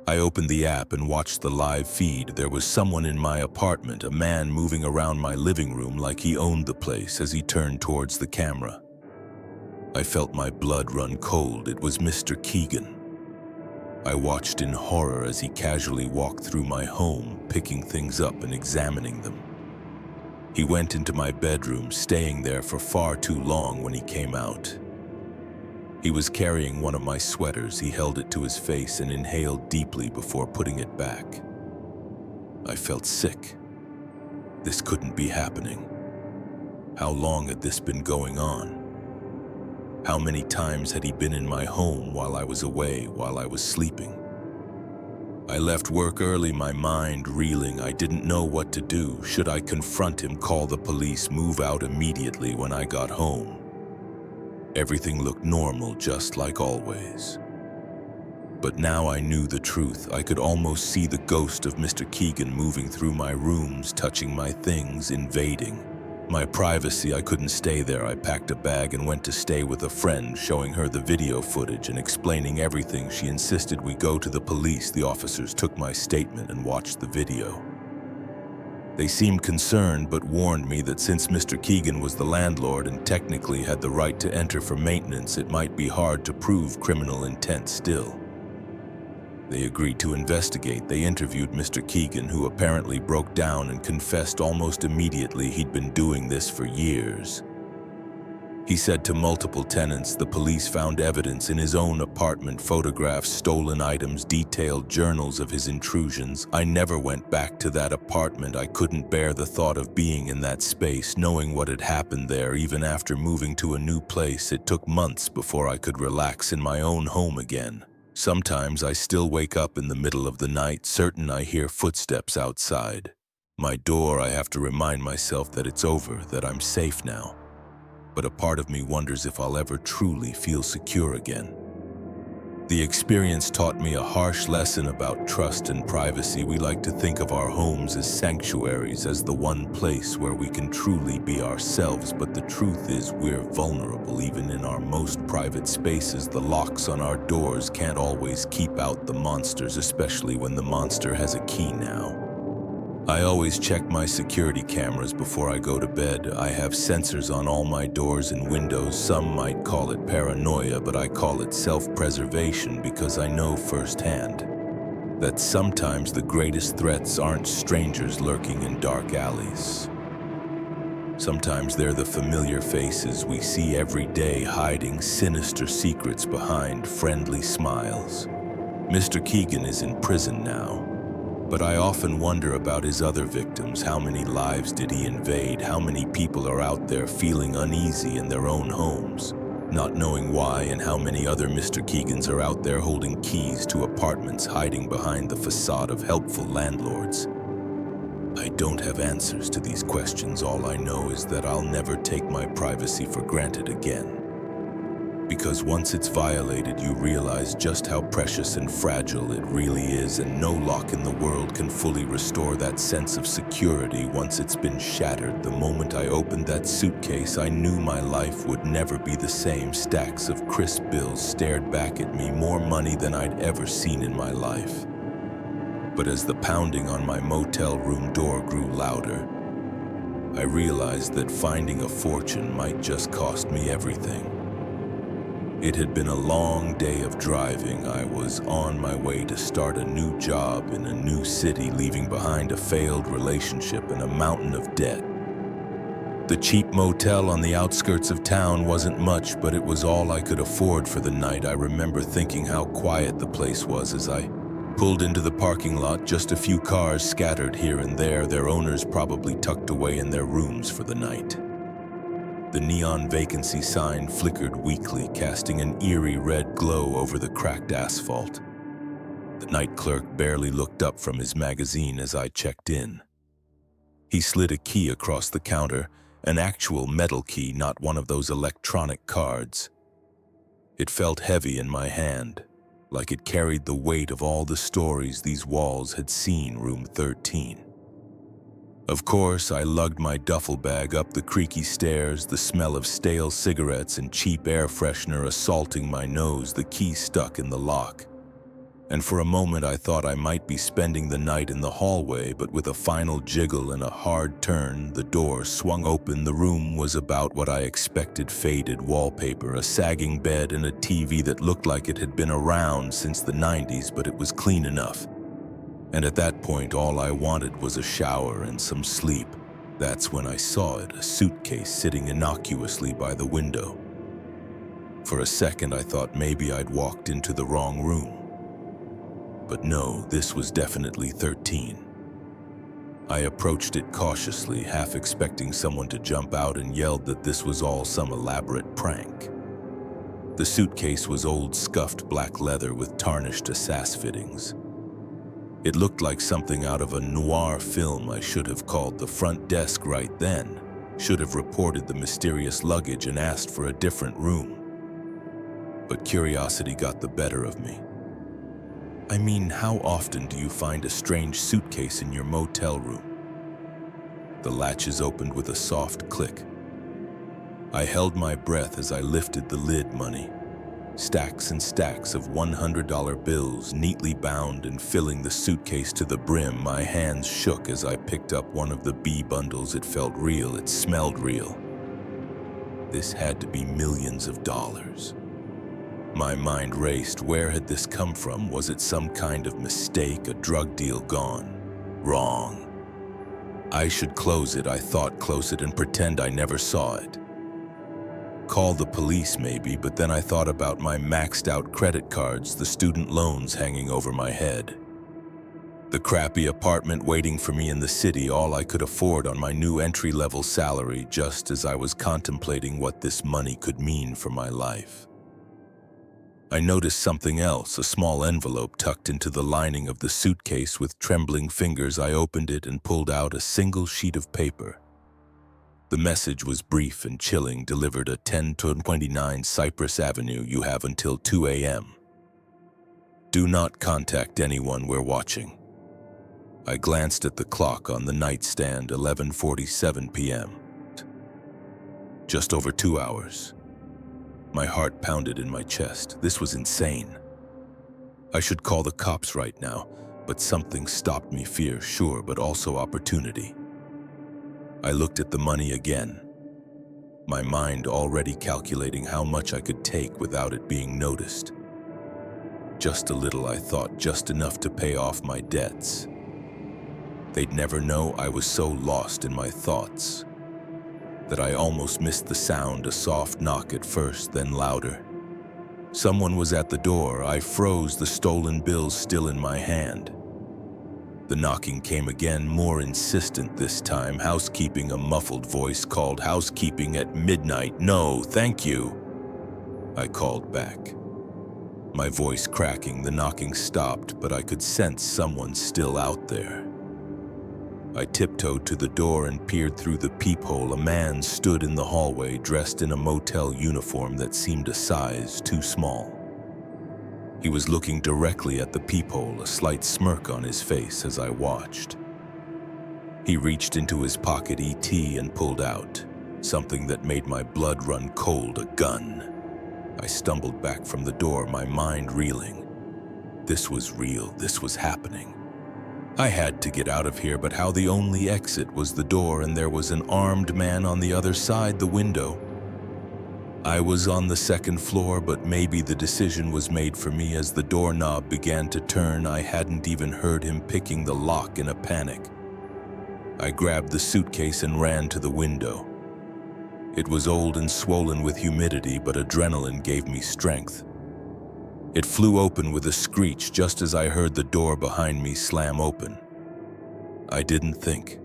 I opened the app and watched the live feed. There was someone in my apartment, a man moving around my living room like he owned the place as he turned towards the camera. I felt my blood run cold. It was Mr. Keegan. I watched in horror as he casually walked through my home, picking things up and examining them. He went into my bedroom, staying there for far too long. When he came out, he was carrying one of my sweaters. He held it to his face and inhaled deeply before putting it back. I felt sick. This couldn't be happening. How long had this been going on? How many times had he been in my home while I was away, while I was sleeping? I left work early, my mind reeling. I didn't know what to do. Should I confront him, call the police, move out immediately? When I got home, everything looked normal, just like always. But now I knew the truth. I could almost see the ghost of Mr. Keegan moving through my rooms, touching my things, invading my privacy. I couldn't stay there. I packed a bag and went to stay with a friend, showing her the video footage and explaining everything. She insisted we go to the police. The officers took my statement and watched the video. They seemed concerned but warned me that since Mr. Keegan was the landlord and technically had the right to enter for maintenance, it might be hard to prove criminal intent still. They agreed to investigate. They interviewed Mr. Keegan, who apparently broke down and confessed almost immediately he'd been doing this for years. He said to multiple tenants the police found evidence in his own apartment, photographs, stolen items, detailed journals of his intrusions. I never went back to that apartment. I couldn't bear the thought of being in that space, knowing what had happened there. Even after moving to a new place, it took months before I could relax in my own home again. Sometimes I still wake up in the middle of the night, certain I hear footsteps outside. My door, I have to remind myself that it's over, that I'm safe now. But a part of me wonders if I'll ever truly feel secure again. The experience taught me a harsh lesson about trust and privacy. We like to think of our homes as sanctuaries, as the one place where we can truly be ourselves, but the truth is we're vulnerable. Even in our most private spaces, the locks on our doors can't always keep out the monsters, especially when the monster has a key now. I always check my security cameras before I go to bed. I have sensors on all my doors and windows. Some might call it paranoia, but I call it self-preservation because I know firsthand that sometimes the greatest threats aren't strangers lurking in dark alleys. Sometimes they're the familiar faces we see every day, hiding sinister secrets behind friendly smiles. Mr. Keegan is in prison now. But I often wonder about his other victims. How many lives did he invade? How many people are out there feeling uneasy in their own homes, not knowing why? And how many other Mr. Keegans are out there holding keys to apartments, hiding behind the facade of helpful landlords? I don't have answers to these questions. All I know is that I'll never take my privacy for granted again. Because once it's violated, you realize just how precious and fragile it really is, and no lock in the world can fully restore that sense of security once it's been shattered. The moment I opened that suitcase, I knew my life would never be the same. Stacks of crisp bills stared back at me, more money than I'd ever seen in my life. But as the pounding on my motel room door grew louder, I realized that finding a fortune might just cost me everything. It had been a long day of driving. I was on my way to start a new job in a new city, leaving behind a failed relationship and a mountain of debt. The cheap motel on the outskirts of town wasn't much, but it was all I could afford for the night. I remember thinking how quiet the place was as I pulled into the parking lot. Just a few cars scattered here and there, their owners probably tucked away in their rooms for the night. The neon vacancy sign flickered weakly, casting an eerie red glow over the cracked asphalt. The night clerk barely looked up from his magazine as I checked in. He slid a key across the counter, an actual metal key, not one of those electronic cards. It felt heavy in my hand, like it carried the weight of all the stories these walls had seen. Room 13. Of course, I lugged my duffel bag up the creaky stairs, the smell of stale cigarettes and cheap air freshener assaulting my nose, the key stuck in the lock. And for a moment I thought I might be spending the night in the hallway, but with a final jiggle and a hard turn, the door swung open. The room was about what I expected: faded wallpaper, a sagging bed, and a TV that looked like it had been around since the 90s, but it was clean enough. And at that point, all I wanted was a shower and some sleep. That's when I saw it, a suitcase sitting innocuously by the window. For a second, I thought maybe I'd walked into the wrong room. But no, this was definitely 13. I approached it cautiously, half expecting someone to jump out and yell that this was all some elaborate prank. The suitcase was old, scuffed black leather with tarnished assas fittings. It looked like something out of a noir film. I should have called the front desk right then, should have reported the mysterious luggage and asked for a different room. But curiosity got the better of me. I mean, how often do you find a strange suitcase in your motel room? The latches opened with a soft click. I held my breath as I lifted the lid. Money. Stacks and stacks of $100 bills, neatly bound and filling the suitcase to the brim. My hands shook as I picked up one of the B bundles. It felt real. It smelled real. This had to be millions of dollars. My mind raced. Where had this come from? Was it some kind of mistake, a drug deal gone wrong? I should close it, I thought, close it and pretend I never saw it. Call the police maybe, but then I thought about my maxed out credit cards, the student loans hanging over my head. The crappy apartment waiting for me in the city, all I could afford on my new entry-level salary, just as I was contemplating what this money could mean for my life. I noticed something else, a small envelope tucked into the lining of the suitcase. With trembling fingers, I opened it and pulled out a single sheet of paper. The message was brief and chilling, delivered at 1029 Cypress Avenue. You have until 2 a.m. Do not contact anyone, we're watching. I glanced at the clock on the nightstand, 11:47 p.m. Just over 2 hours. My heart pounded in my chest. This was insane. I should call the cops right now, but something stopped me. Fear, sure, but also opportunity. I looked at the money again, my mind already calculating how much I could take without it being noticed. Just a little, I thought, just enough to pay off my debts. They'd never know I was so lost in my thoughts that I almost missed the sound, a soft knock at first, then louder. Someone was at the door. I froze, the stolen bills still in my hand. The knocking came again, more insistent this time. Housekeeping, a muffled voice called. Housekeeping at midnight. No, thank you. I called back, my voice cracking. The knocking stopped, but I could sense someone still out there. I tiptoed to the door and peered through the peephole. A man stood in the hallway, dressed in a motel uniform that seemed a size too small. He was looking directly at the peephole, a slight smirk on his face as I watched. He reached into his pocket ET and pulled out something that made my blood run cold, a gun. I stumbled back from the door, my mind reeling. This was real, this was happening. I had to get out of here, but how? The only exit was the door, and there was an armed man on the other side the window. I was on the second floor, but maybe the decision was made for me as the doorknob began to turn. I hadn't even heard him picking the lock in a panic. I grabbed the suitcase and ran to the window. It was old and swollen with humidity, but adrenaline gave me strength. It flew open with a screech just as I heard the door behind me slam open. I didn't think.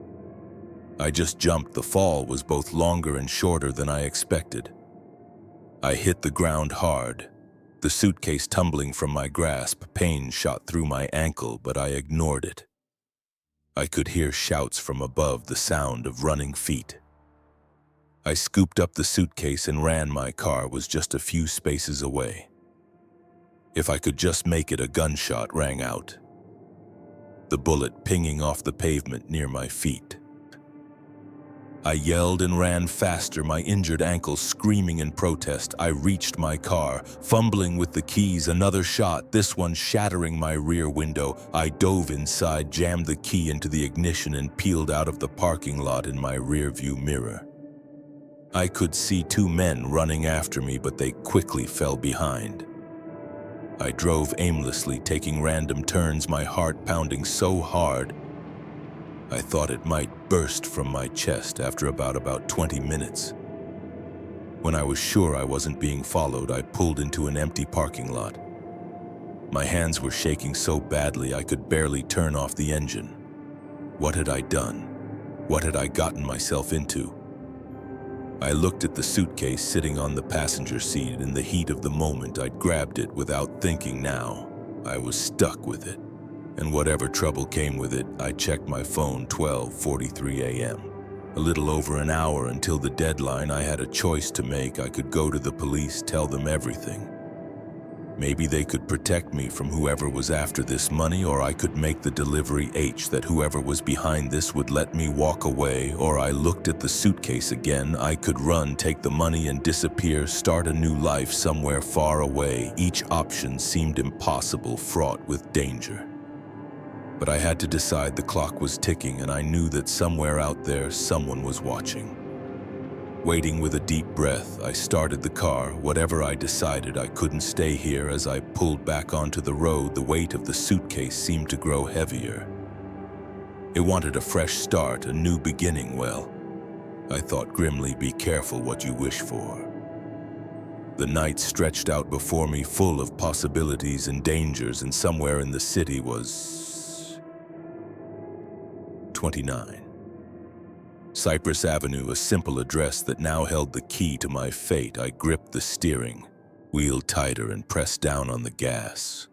I just jumped. The fall was both longer and shorter than I expected. I hit the ground hard, the suitcase tumbling from my grasp. Pain shot through my ankle, but I ignored it. I could hear shouts from above, the sound of running feet. I scooped up the suitcase and ran. My car was just a few spaces away. If I could just make it. A gunshot rang out, the bullet pinging off the pavement near my feet. I yelled and ran faster, my injured ankle screaming in protest. I reached my car, fumbling with the keys. Another shot, this one shattering my rear window. I dove inside, jammed the key into the ignition, and peeled out of the parking lot in my rearview mirror. I could see two men running after me, but they quickly fell behind. I drove aimlessly, taking random turns, my heart pounding so hard I thought it might burst from my chest after about 20 minutes. When I was sure I wasn't being followed, I pulled into an empty parking lot. My hands were shaking so badly I could barely turn off the engine. What had I done? What had I gotten myself into? I looked at the suitcase sitting on the passenger seat. In the heat of the moment, I'd grabbed it without thinking. Now I was stuck with it, and whatever trouble came with it. I checked my phone, 12:43 a.m. A little over an hour until the deadline. I had a choice to make. I could go to the police, tell them everything. Maybe they could protect me from whoever was after this money, or I could make the delivery that whoever was behind this would let me walk away. Or I looked at the suitcase again. I could run, take the money and disappear, start a new life somewhere far away. Each option seemed impossible, fraught with danger. But I had to decide. The clock was ticking, and I knew that somewhere out there someone was watching. Waiting with a deep breath, I started the car. Whatever I decided, I couldn't stay here. As I pulled back onto the road, the weight of the suitcase seemed to grow heavier. It wanted a fresh start, a new beginning. Well, I thought grimly, be careful what you wish for. The night stretched out before me, full of possibilities and dangers, and somewhere in the city was 29. Cypress Avenue, a simple address that now held the key to my fate. I gripped the steering wheel tighter and pressed down on the gas.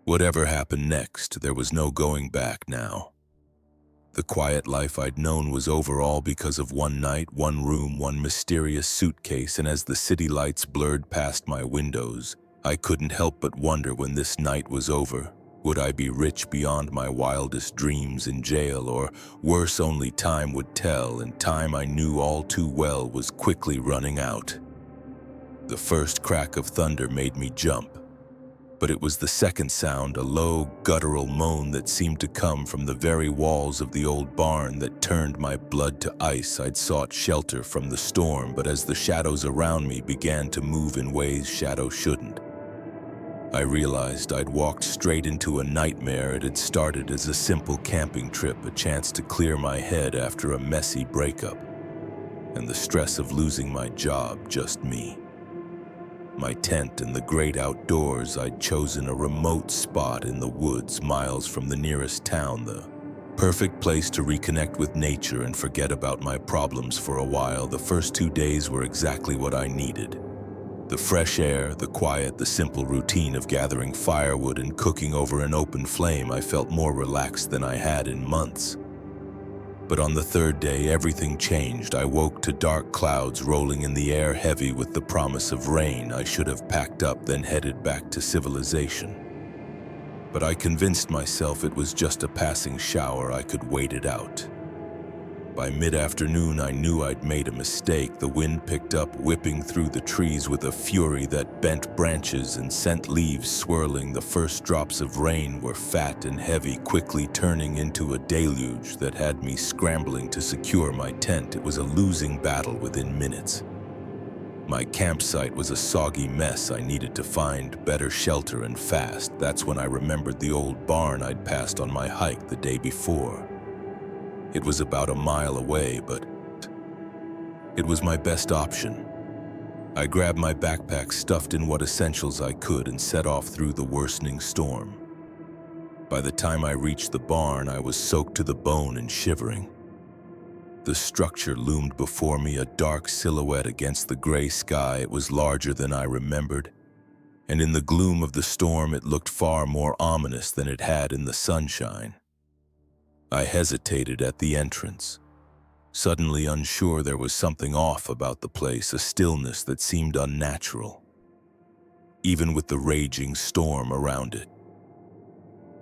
Whatever happened next, there was no going back now. The quiet life I'd known was over, all because of one night, one room, one mysterious suitcase, and as the city lights blurred past my windows, I couldn't help but wonder, when this night was over, would I be rich beyond my wildest dreams, in jail, or worse? Only time would tell, and time, I knew all too well, was quickly running out. The first crack of thunder made me jump, but it was the second sound, a low, guttural moan that seemed to come from the very walls of the old barn, that turned my blood to ice. I'd sought shelter from the storm, but as the shadows around me began to move in ways shadow shouldn't, I realized I'd walked straight into a nightmare. It had started as a simple camping trip, a chance to clear my head after a messy breakup, and the stress of losing my job, just me. My tent in the great outdoors. I'd chosen a remote spot in the woods, miles from the nearest town, the perfect place to reconnect with nature and forget about my problems for a while. The first 2 days were exactly what I needed. The fresh air, the quiet, the simple routine of gathering firewood and cooking over an open flame. I felt more relaxed than I had in months. But on the third day, everything changed. I woke to dark clouds rolling in the air, heavy with the promise of rain. I should have packed up, then headed back to civilization. But I convinced myself it was just a passing shower. I could wait it out. By mid-afternoon, I knew I'd made a mistake. The wind picked up, whipping through the trees with a fury that bent branches and sent leaves swirling. The first drops of rain were fat and heavy, quickly turning into a deluge that had me scrambling to secure my tent. It was a losing battle within minutes. My campsite was a soggy mess. I needed to find better shelter, and fast. That's when I remembered the old barn I'd passed on my hike the day before. It was about a mile away, but it was my best option. I grabbed my backpack, stuffed in what essentials I could, and set off through the worsening storm. By the time I reached the barn, I was soaked to the bone and shivering. The structure loomed before me, a dark silhouette against the gray sky. It was larger than I remembered, and in the gloom of the storm, it looked far more ominous than it had in the sunshine. I hesitated at the entrance, suddenly unsure. There was something off about the place, a stillness that seemed unnatural, even with the raging storm around it.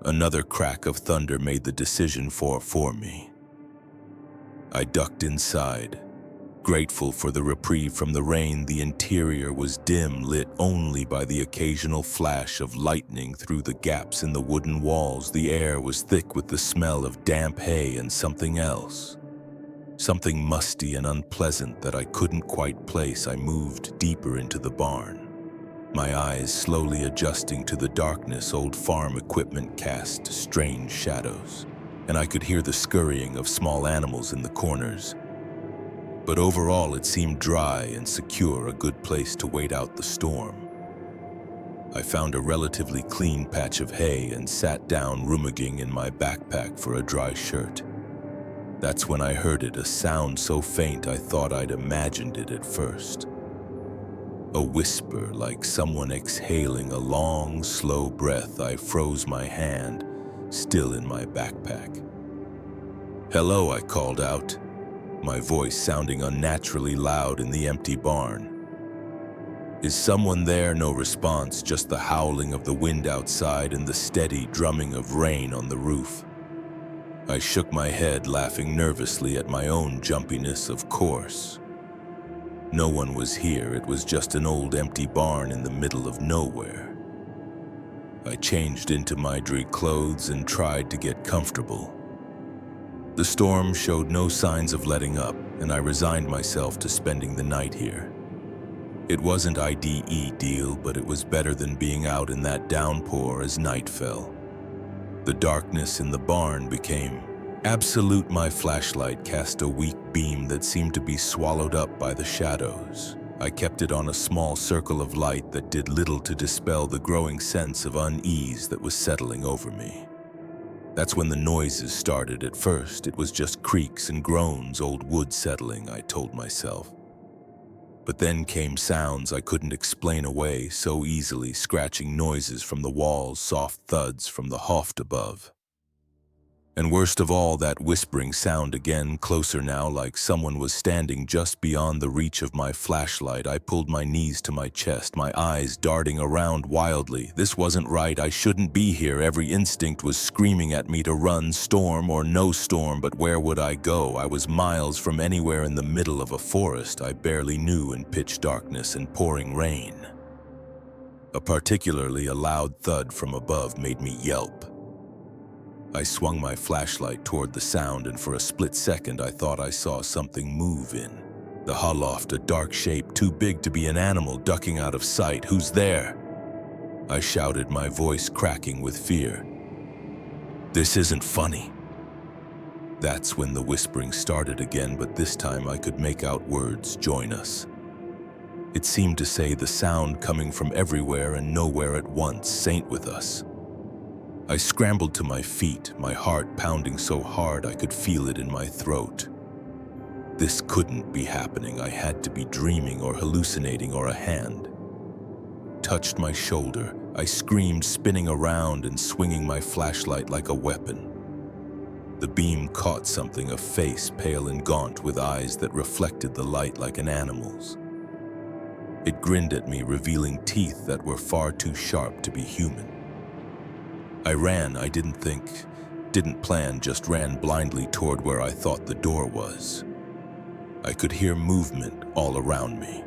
Another crack of thunder made the decision for me. I ducked inside, grateful for the reprieve from the rain. The interior was dim, lit only by the occasional flash of lightning through the gaps in the wooden walls. The air was thick with the smell of damp hay and something else, something musty and unpleasant that I couldn't quite place. I moved deeper into the barn, my eyes slowly adjusting to the darkness. Old farm equipment cast strange shadows, and I could hear the scurrying of small animals in the corners. But overall, it seemed dry and secure, a good place to wait out the storm. I found a relatively clean patch of hay and sat down, rummaging in my backpack for a dry shirt. That's when I heard it, a sound so faint I thought I'd imagined it at first. A whisper, like someone exhaling a long, slow breath. I froze, my hand still in my backpack. "Hello," I called out, my voice sounding unnaturally loud in the empty barn. "Is someone there?" No response, just the howling of the wind outside and the steady drumming of rain on the roof. I shook my head, laughing nervously at my own jumpiness. Of course, no one was here. It was just an old empty barn in the middle of nowhere. I changed into my dreary clothes and tried to get comfortable. The storm showed no signs of letting up, and I resigned myself to spending the night here. It wasn't ideal, but it was better than being out in that downpour as night fell. The darkness in the barn became absolute. My flashlight cast a weak beam that seemed to be swallowed up by the shadows. I kept it on a small circle of light that did little to dispel the growing sense of unease that was settling over me. That's when the noises started. At first, it was just creaks and groans, old wood settling, I told myself. But then came sounds I couldn't explain away so easily, scratching noises from the walls, soft thuds from the haft above. And worst of all, that whispering sound again, closer now, like someone was standing just beyond the reach of my flashlight. I pulled my knees to my chest, my eyes darting around wildly. This wasn't right. I shouldn't be here. Every instinct was screaming at me to run, storm or no storm, but where would I go? I was miles from anywhere in the middle of a forest I barely knew in pitch darkness and pouring rain. A particularly loud thud from above made me yelp. I swung my flashlight toward the sound, and for a split second I thought I saw something move in the holoft, a dark shape too big to be an animal ducking out of sight. "Who's there?" I shouted, my voice cracking with fear. "This isn't funny." That's when the whispering started again, but this time I could make out words, "Join us." It seemed to say, the sound coming from everywhere and nowhere at once, "Saint with us." I scrambled to my feet, my heart pounding so hard I could feel it in my throat. This couldn't be happening. I had to be dreaming or hallucinating, or a hand touched my shoulder. I screamed, spinning around and swinging my flashlight like a weapon. The beam caught something, a face, pale and gaunt, with eyes that reflected the light like an animal's. It grinned at me, revealing teeth that were far too sharp to be human. I ran. I didn't plan, just ran blindly toward where I thought the door was. I could hear movement all around me.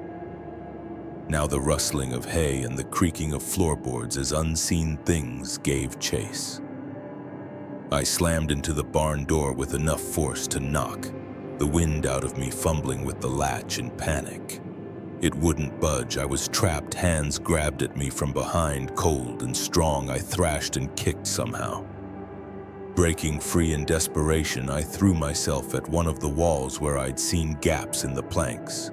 Now the rustling of hay and the creaking of floorboards as unseen things gave chase. I slammed into the barn door with enough force to knock the wind out of me, fumbling with the latch in panic. It wouldn't budge. I was trapped. Hands grabbed at me from behind, cold and strong. I thrashed and kicked somehow. Breaking free in desperation, I threw myself at one of the walls where I'd seen gaps in the planks.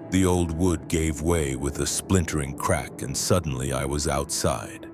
The old wood gave way with a splintering crack, and suddenly I was outside.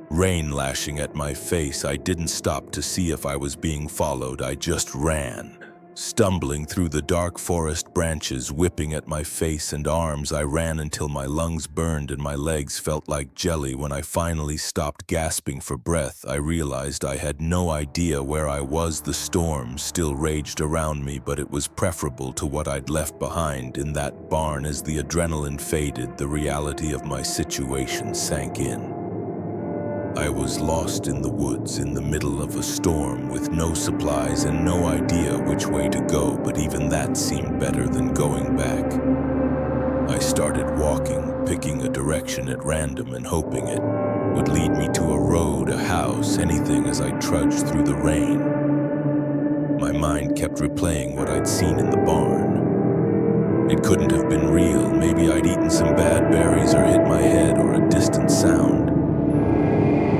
Rain lashing at my face. I didn't stop to see if I was being followed. I just ran. Stumbling through the dark forest branches, whipping at my face and arms, I ran until my lungs burned and my legs felt like jelly. When I finally stopped gasping for breath, I realized I had no idea where I was. The storm still raged around me, but it was preferable to what I'd left behind in that barn. As the adrenaline faded, the reality of my situation sank in. I was lost in the woods in the middle of a storm with no supplies and no idea which way to go, but even that seemed better than going back. I started walking, picking a direction at random and hoping it would lead me to a road, a house, anything as I trudged through the rain. My mind kept replaying what I'd seen in the barn. It couldn't have been real. Maybe I'd eaten some bad berries or hit my head, or a distant sound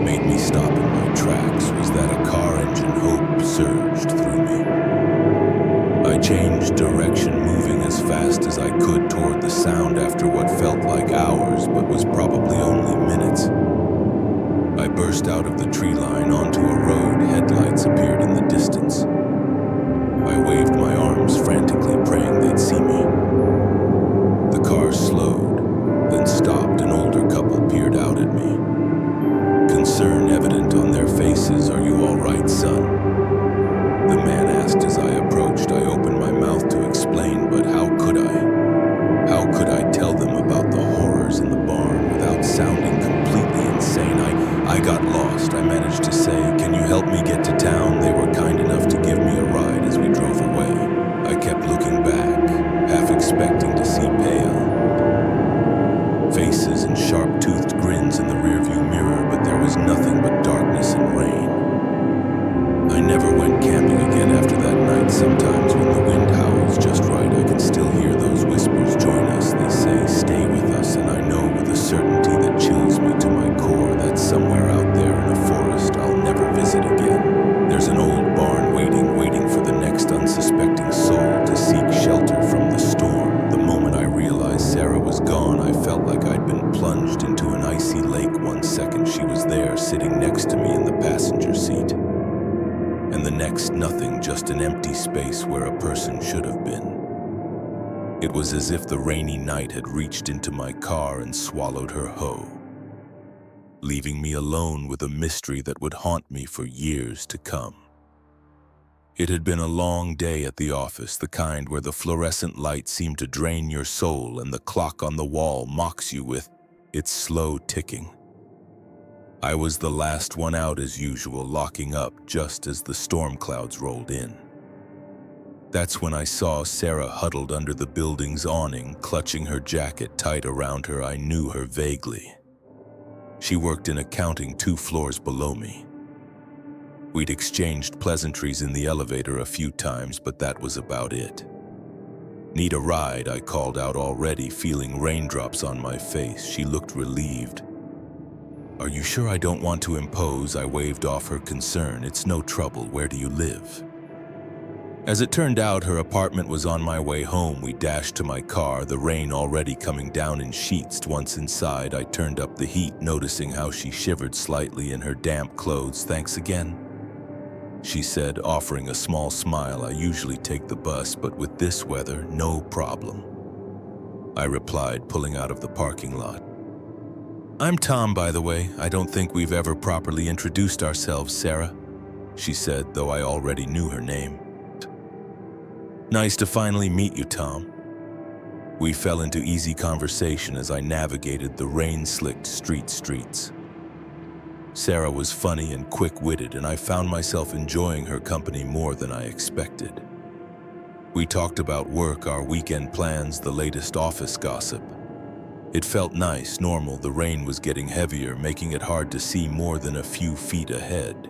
made me stop in my tracks. Was that a car engine? Hope surged through me. I changed direction, moving as fast as I could toward the sound after what felt like hours, but was probably only minutes. I burst out of the tree line onto a road. Headlights appeared in the distance. I waved my arms frantically, praying they'd see me. The car slowed, then stopped. An older couple peered out at me. Concern evident on their faces. "Are you all There's an old barn waiting for the next unsuspecting soul to seek shelter from the storm. The moment I realized Sarah was gone, I felt like I'd been plunged into an icy lake. 1 second she was there, sitting next to me in the passenger seat. And the next, nothing, just an empty space where a person should have been. It was as if the rainy night had reached into my car and swallowed her whole, leaving me alone with a mystery that would haunt me for years to come. It had been a long day at the office, the kind where the fluorescent lights seem to drain your soul and the clock on the wall mocks you with its slow ticking. I was the last one out as usual, locking up just as the storm clouds rolled in. That's when I saw Sarah huddled under the building's awning, clutching her jacket tight around her. I knew her vaguely. She worked in accounting 2 floors below me. We'd exchanged pleasantries in the elevator a few times, but that was about it. "Need a ride?" I called out, already feeling raindrops on my face. She looked relieved. "Are you sure I don't want to impose?" I waved off her concern. "It's no trouble. Where do you live?" As it turned out, her apartment was on my way home. We dashed to my car, the rain already coming down in sheets. Once inside, I turned up the heat, noticing how she shivered slightly in her damp clothes. "Thanks again," she said, offering a small smile. "I usually take the bus, but with this weather, no problem," I replied, pulling out of the parking lot. "I'm Tom, by the way. I don't think we've ever properly introduced ourselves, Sarah," she said, though I already knew her name. "Nice to finally meet you, Tom." We fell into easy conversation as I navigated the rain-slicked streets. Sarah was funny and quick-witted, and I found myself enjoying her company more than I expected. We talked about work, our weekend plans, the latest office gossip. It felt nice, normal. The rain was getting heavier, making it hard to see more than a few feet ahead.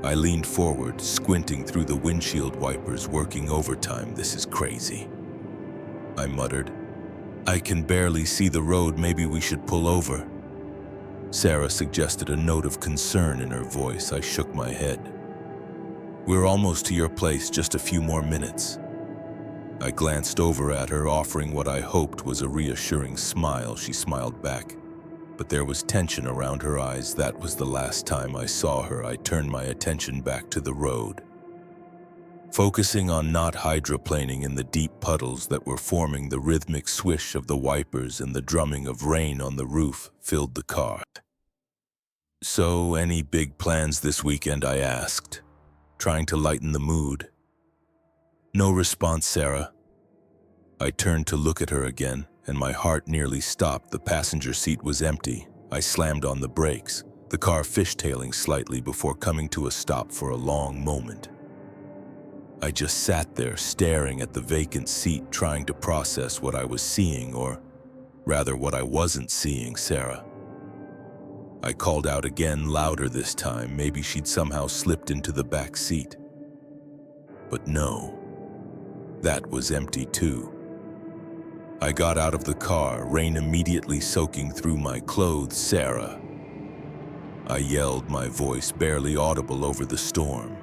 I leaned forward, squinting through the windshield wipers, working overtime. "This is crazy," I muttered. "I can barely see the road. Maybe we should pull over." Sarah suggested, a note of concern in her voice. I shook my head. "We're almost to your place, just a few more minutes." I glanced over at her, offering what I hoped was a reassuring smile. She smiled back, but there was tension around her eyes. That was the last time I saw her. I turned my attention back to the road, focusing on not hydroplaning in the deep puddles that were forming. The rhythmic swish of the wipers and the drumming of rain on the roof filled the car. "So, any big plans this weekend?" I asked, trying to lighten the mood. No response, Sarah. I turned to look at her again, and my heart nearly stopped. The passenger seat was empty. I slammed on the brakes, the car fishtailing slightly before coming to a stop for a long moment. I just sat there, staring at the vacant seat, trying to process what I was seeing, or rather what I wasn't seeing. Sarah. I called out again, louder this time. Maybe she'd somehow slipped into the back seat. But no, that was empty too. I got out of the car, rain immediately soaking through my clothes. "Sarah," I yelled, my voice barely audible over the storm.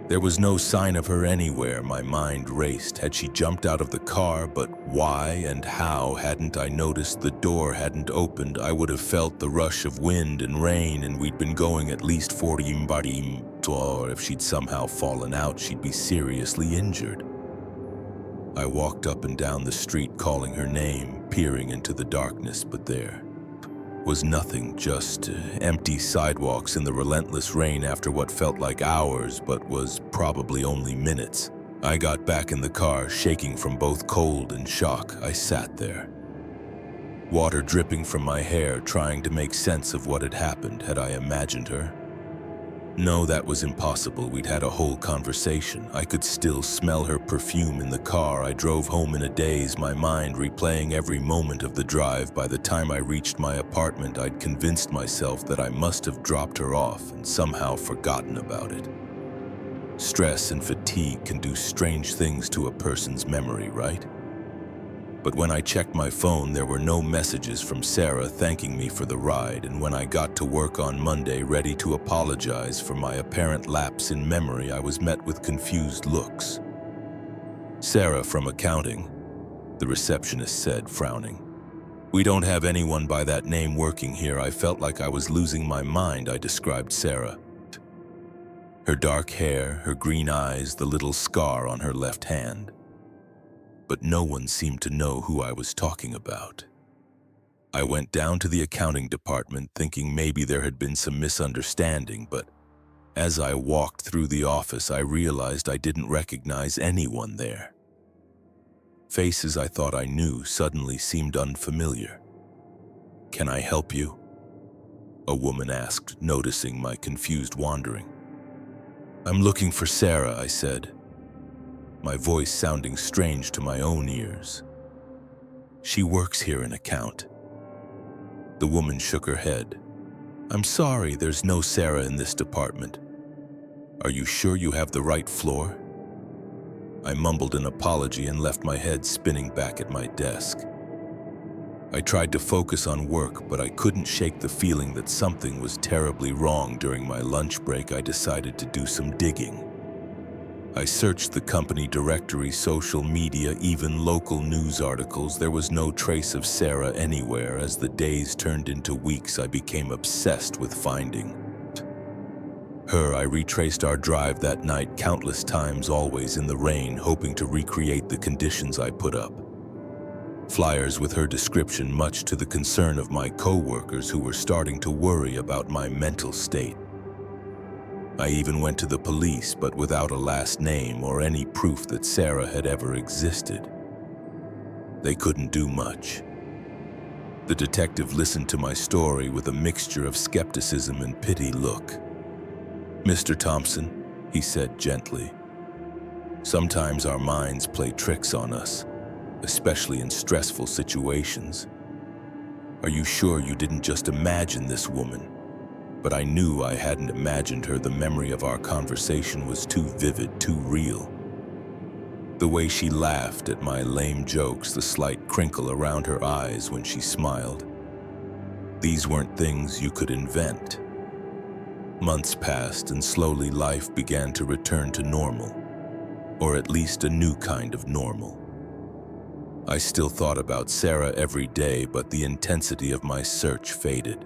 There was no sign of her anywhere. My mind raced. Had she jumped out of the car? But why and how hadn't I noticed? The door hadn't opened. I would have felt the rush of wind and rain, and we'd been going at least 40 km/h. If she'd somehow fallen out, she'd be seriously injured. I walked up and down the street, calling her name, peering into the darkness, but there was nothing, just empty sidewalks in the relentless rain after what felt like hours, but was probably only minutes. I got back in the car, shaking from both cold and shock. I sat there, water dripping from my hair, trying to make sense of what had happened. Had I imagined her? No, that was impossible. We'd had a whole conversation. I could still smell her perfume in the car. I drove home in a daze, my mind replaying every moment of the drive. By the time I reached my apartment, I'd convinced myself that I must have dropped her off and somehow forgotten about it. Stress and fatigue can do strange things to a person's memory, right? But when I checked my phone, there were no messages from Sarah thanking me for the ride, and when I got to work on Monday ready to apologize for my apparent lapse in memory, I was met with confused looks. "Sarah from accounting," the receptionist said, frowning. "We don't have anyone by that name working here." I felt like I was losing my mind. I described Sarah. Her dark hair, her green eyes, the little scar on her left hand. But no one seemed to know who I was talking about. I went down to the accounting department thinking maybe there had been some misunderstanding, but as I walked through the office, I realized I didn't recognize anyone there. Faces I thought I knew suddenly seemed unfamiliar. "Can I help you?" a woman asked, noticing my confused wandering. "I'm looking for Sarah," I said, my voice sounding strange to my own ears. "She works here in account." The woman shook her head. "I'm sorry, there's no Sarah in this department. Are you sure you have the right floor?" I mumbled an apology and left my head spinning back at my desk. I tried to focus on work, but I couldn't shake the feeling that something was terribly wrong. During my lunch break, I decided to do some digging. I searched the company directory, social media, even local news articles. There was no trace of Sarah anywhere. As the days turned into weeks, I became obsessed with finding her. I retraced our drive that night countless times, always in the rain, hoping to recreate the conditions I put up. Flyers with her description, much to the concern of my co-workers who were starting to worry about my mental state. I even went to the police, but without a last name or any proof that Sarah had ever existed. They couldn't do much. The detective listened to my story with a mixture of skepticism and pity. "Look, Mr. Thompson," he said gently, "sometimes our minds play tricks on us, especially in stressful situations. Are you sure you didn't just imagine this woman?" But I knew I hadn't imagined her. The memory of our conversation was too vivid, too real. The way she laughed at my lame jokes, the slight crinkle around her eyes when she smiled. These weren't things you could invent. Months passed, and slowly life began to return to normal, or at least a new kind of normal. I still thought about Sarah every day, but the intensity of my search faded.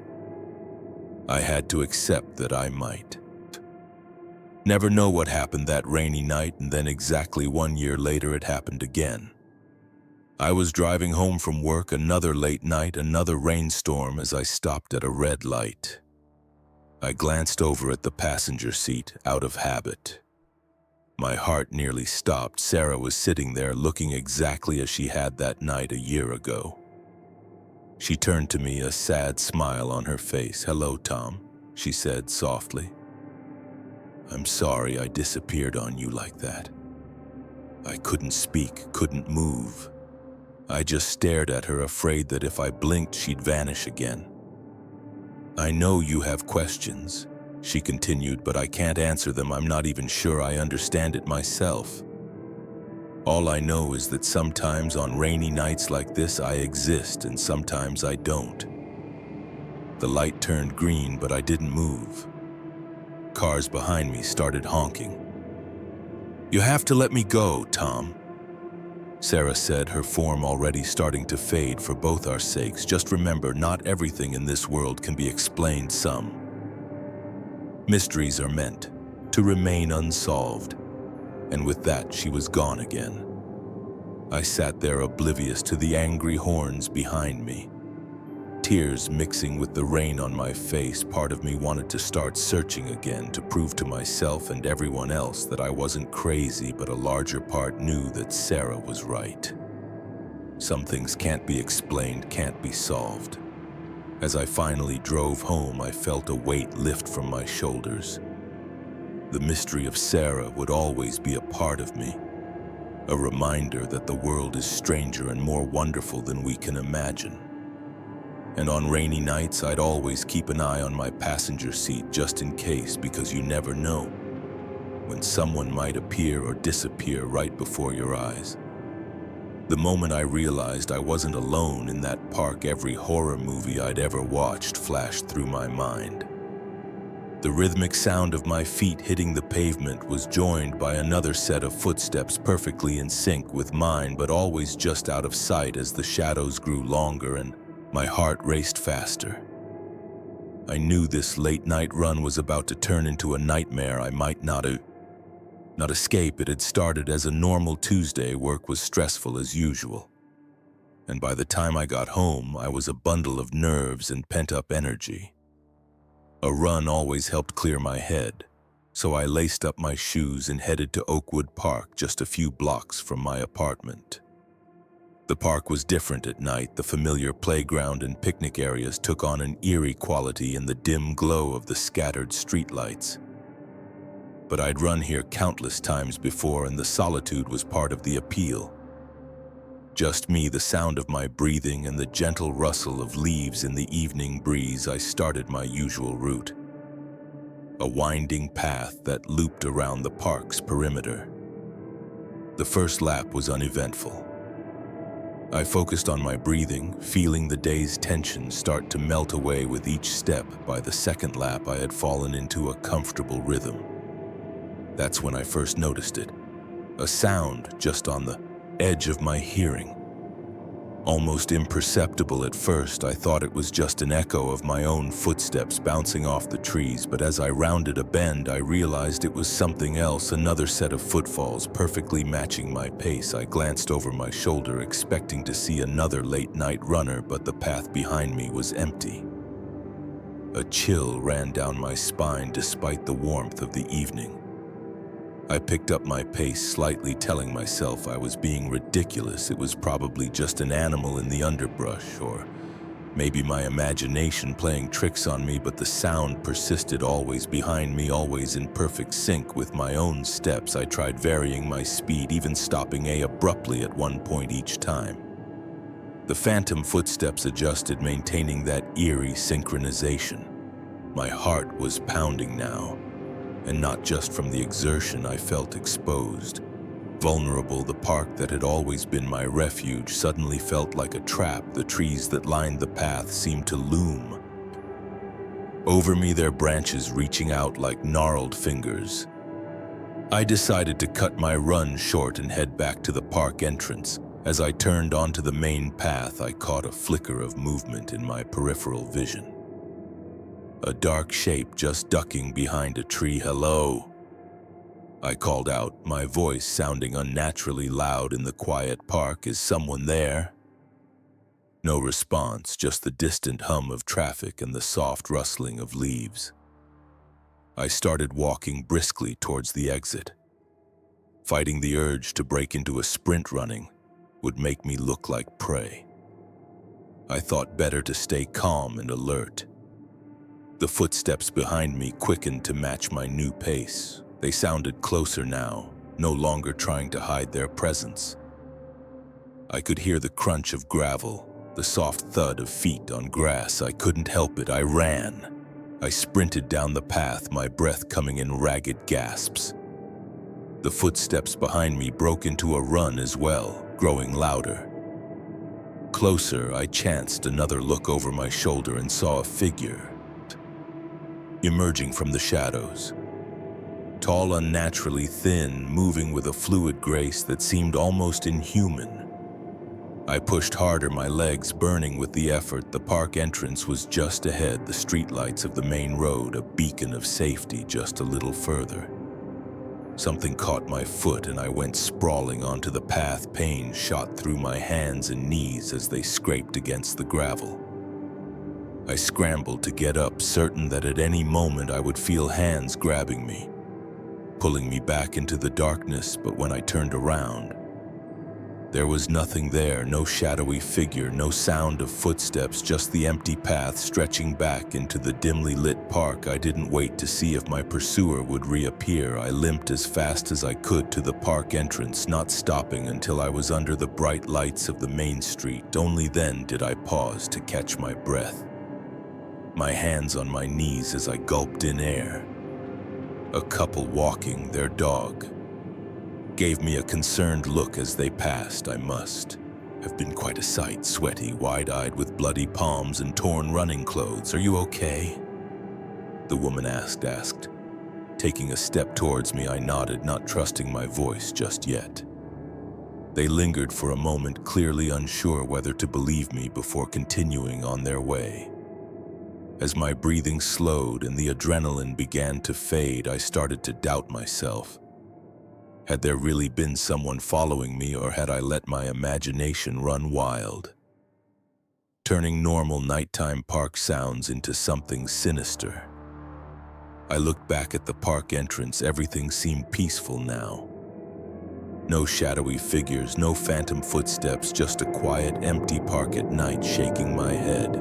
I had to accept that I might never know what happened that rainy night, and then exactly 1 year later it happened again. I was driving home from work, another late night, another rainstorm. As I stopped at a red light, I glanced over at the passenger seat, out of habit. My heart nearly stopped. Sarah was sitting there, looking exactly as she had that night a year ago. She turned to me, a sad smile on her face. "Hello, Tom," she said softly. "I'm sorry I disappeared on you like that." I couldn't speak, couldn't move. I just stared at her, afraid that if I blinked, she'd vanish again. "I know you have questions," she continued, "but I can't answer them. I'm not even sure I understand it myself. All I know is that sometimes on rainy nights like this I exist, and sometimes I don't." The light turned green, but I didn't move. Cars behind me started honking. "You have to let me go, Tom," Sarah said, her form already starting to fade. "For both our sakes, just remember, not everything in this world can be explained. Some mysteries are meant to remain unsolved." And with that, she was gone again. I sat there oblivious to the angry horns behind me. Tears mixing with the rain on my face, part of me wanted to start searching again, to prove to myself and everyone else that I wasn't crazy, but a larger part knew that Sarah was right. Some things can't be explained, can't be solved. As I finally drove home, I felt a weight lift from my shoulders. The mystery of Sarah would always be a part of me, a reminder that the world is stranger and more wonderful than we can imagine. And on rainy nights, I'd always keep an eye on my passenger seat just in case, because you never know when someone might appear or disappear right before your eyes. The moment I realized I wasn't alone in that park, every horror movie I'd ever watched flashed through my mind. The rhythmic sound of my feet hitting the pavement was joined by another set of footsteps perfectly in sync with mine, but always just out of sight as the shadows grew longer and my heart raced faster. I knew this late-night run was about to turn into a nightmare I might not escape. It had started as a normal Tuesday. Work was stressful as usual. And by the time I got home, I was a bundle of nerves and pent-up energy. A run always helped clear my head, so I laced up my shoes and headed to Oakwood Park, just a few blocks from my apartment. The park was different at night. The familiar playground and picnic areas took on an eerie quality in the dim glow of the scattered streetlights. But I'd run here countless times before, and the solitude was part of the appeal. Just me, the sound of my breathing, and the gentle rustle of leaves in the evening breeze. I started my usual route, a winding path that looped around the park's perimeter. The first lap was uneventful. I focused on my breathing, feeling the day's tension start to melt away with each step. By the second lap, I had fallen into a comfortable rhythm. That's when I first noticed it, a sound just on the edge of my hearing. Almost imperceptible at first, I thought it was just an echo of my own footsteps bouncing off the trees, but as I rounded a bend, I realized it was something else, another set of footfalls perfectly matching my pace. I glanced over my shoulder, expecting to see another late-night runner, but the path behind me was empty. A chill ran down my spine despite the warmth of the evening. I picked up my pace slightly, telling myself I was being ridiculous. It was probably just an animal in the underbrush, or maybe my imagination playing tricks on me, but the sound persisted, always behind me, always in perfect sync with my own steps. I tried varying my speed, even stopping abruptly at one point each time. The phantom footsteps adjusted, maintaining that eerie synchronization. My heart was pounding now. And not just from the exertion. I felt exposed, vulnerable. The park that had always been my refuge suddenly felt like a trap. The trees that lined the path seemed to loom over me, their branches reaching out like gnarled fingers. I decided to cut my run short and head back to the park entrance. As I turned onto the main path, I caught a flicker of movement in my peripheral vision. A dark shape just ducking behind a tree. "Hello," I called out, my voice sounding unnaturally loud in the quiet park. "Is someone there?" No response, just the distant hum of traffic and the soft rustling of leaves. I started walking briskly towards the exit. Fighting the urge to break into a sprint running would make me look like prey. I thought better to stay calm and alert. The footsteps behind me quickened to match my new pace. They sounded closer now, no longer trying to hide their presence. I could hear the crunch of gravel, the soft thud of feet on grass. I couldn't help it. I ran. I sprinted down the path, my breath coming in ragged gasps. The footsteps behind me broke into a run as well, growing louder. Closer, I chanced another look over my shoulder and saw a figure emerging from the shadows. Tall, unnaturally thin, moving with a fluid grace that seemed almost inhuman. I pushed harder, my legs burning with the effort. The park entrance was just ahead, the streetlights of the main road, a beacon of safety just a little further. Something caught my foot and I went sprawling onto the path. Pain shot through my hands and knees as they scraped against the gravel. I scrambled to get up, certain that at any moment I would feel hands grabbing me, pulling me back into the darkness. But when I turned around, there was nothing there, no shadowy figure, no sound of footsteps, just the empty path stretching back into the dimly lit park. I didn't wait to see if my pursuer would reappear. I limped as fast as I could to the park entrance, not stopping until I was under the bright lights of the main street. Only then did I pause to catch my breath, my hands on my knees as I gulped in air. A couple walking their dog. gave me a concerned look as they passed. I must have been quite a sight, sweaty, wide-eyed with bloody palms and torn running clothes. "Are you okay?" the woman asked. Taking a step towards me, I nodded, not trusting my voice just yet. They lingered for a moment, clearly unsure whether to believe me before continuing on their way. As my breathing slowed and the adrenaline began to fade, I started to doubt myself. Had there really been someone following me, or had I let my imagination run wild, turning normal nighttime park sounds into something sinister? I looked back at the park entrance. Everything seemed peaceful now. No shadowy figures, no phantom footsteps, just a quiet, empty park at night. Shaking my head,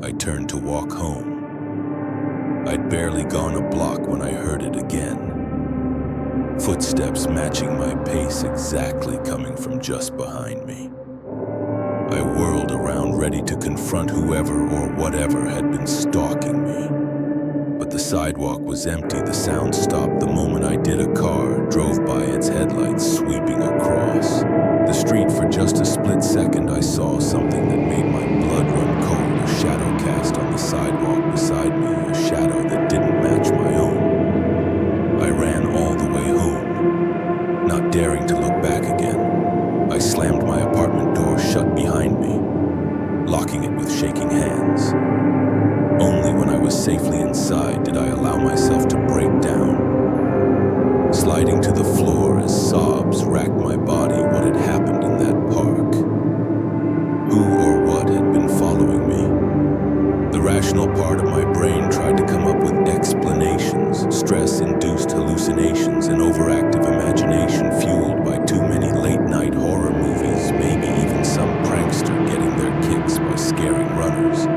I turned to walk home. I'd barely gone a block when I heard it again. Footsteps matching my pace exactly, coming from just behind me. I whirled around, ready to confront whoever or whatever had been stalking me. But the sidewalk was empty. The sound stopped the moment I did. A car drove by, its headlights sweeping across the street. For just a split second, I saw something that made my blood run cold. A shadow cast on the sidewalk beside me, a shadow that didn't match my own. I ran all the way home, not daring to look back again. I slammed my apartment door shut behind me, locking it with shaking hands. Only when I was safely inside did I allow myself to break down, sliding to the floor as sobs racked my body. What had happened in that park? Who or what had been following me? The rational part of my brain tried to come up with explanations. Stress-induced hallucinations, an overactive imagination fueled by too many late-night horror movies, maybe even some prankster getting their kicks by scaring runners.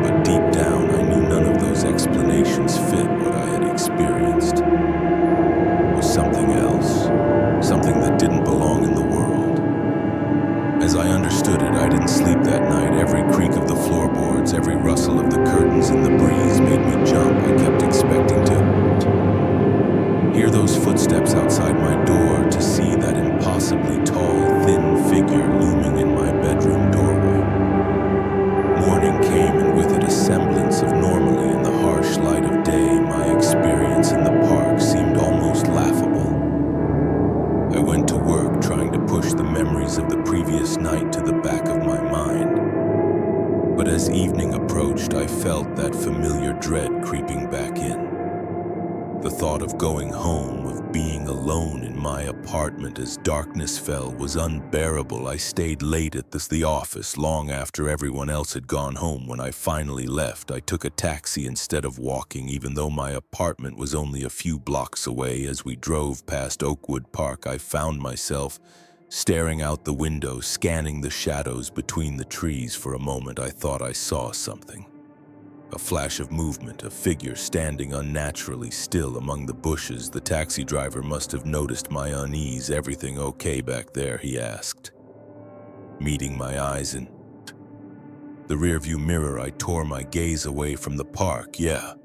But deep down, I knew none of those explanations fit what I had experienced. It was something else, something that didn't belong in the world. As I understood it, I didn't sleep that night. Every creak of the floorboards, every rustle of the curtains in the breeze made me jump. I kept expecting to hear those footsteps outside my door, to see that impossibly tall, thin figure looming in my bedroom doorway. Morning came, and with it a semblance of normalcy. In the harsh light of day, my experience in the park seemed almost laughable. I went to work, trying to push the memories of the previous night to the back of my mind. But as evening approached, I felt that familiar dread creeping back in. The thought of going home, of being alone in my apartment as darkness fell, was unbearable. I stayed late at the office long after everyone else had gone home. When I finally left, I took a taxi instead of walking, even though my apartment was only a few blocks away. As we drove past Oakwood Park, I found myself staring out the window, scanning the shadows between the trees. For a moment, I thought I saw something. A flash of movement, a figure standing unnaturally still among the bushes. The taxi driver must have noticed my unease. "Everything okay back there?" he asked. Meeting my eyes in the rearview mirror, I tore my gaze away from the park. "Yeah,"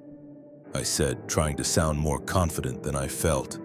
I said, trying to sound more confident than I felt.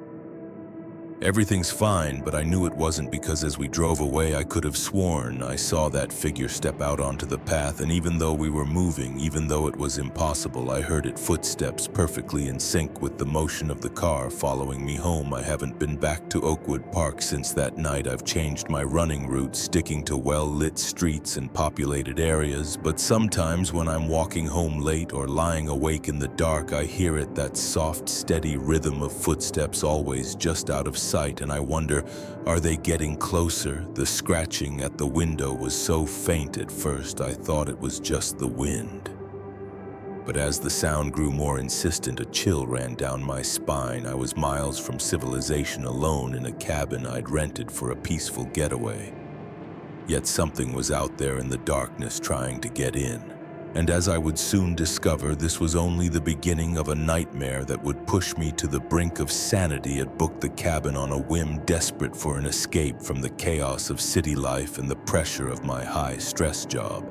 "Everything's fine," but I knew it wasn't, because as we drove away, I could have sworn I saw that figure step out onto the path. And even though we were moving, even though it was impossible, I heard its footsteps perfectly in sync with the motion of the car following me home. I haven't been back to Oakwood Park since that night. I've changed my running route, sticking to well-lit streets and populated areas. But sometimes when I'm walking home late or lying awake in the dark, I hear it, that soft, steady rhythm of footsteps, always just out of sight, and I wonder, are they getting closer? The scratching at the window was so faint at first I thought it was just the wind. But as the sound grew more insistent, a chill ran down my spine. I was miles from civilization, alone in a cabin I'd rented for a peaceful getaway. Yet something was out there in the darkness trying to get in. And as I would soon discover, this was only the beginning of a nightmare that would push me to the brink of sanity. I'd booked the cabin on a whim, desperate for an escape from the chaos of city life and the pressure of my high-stress job.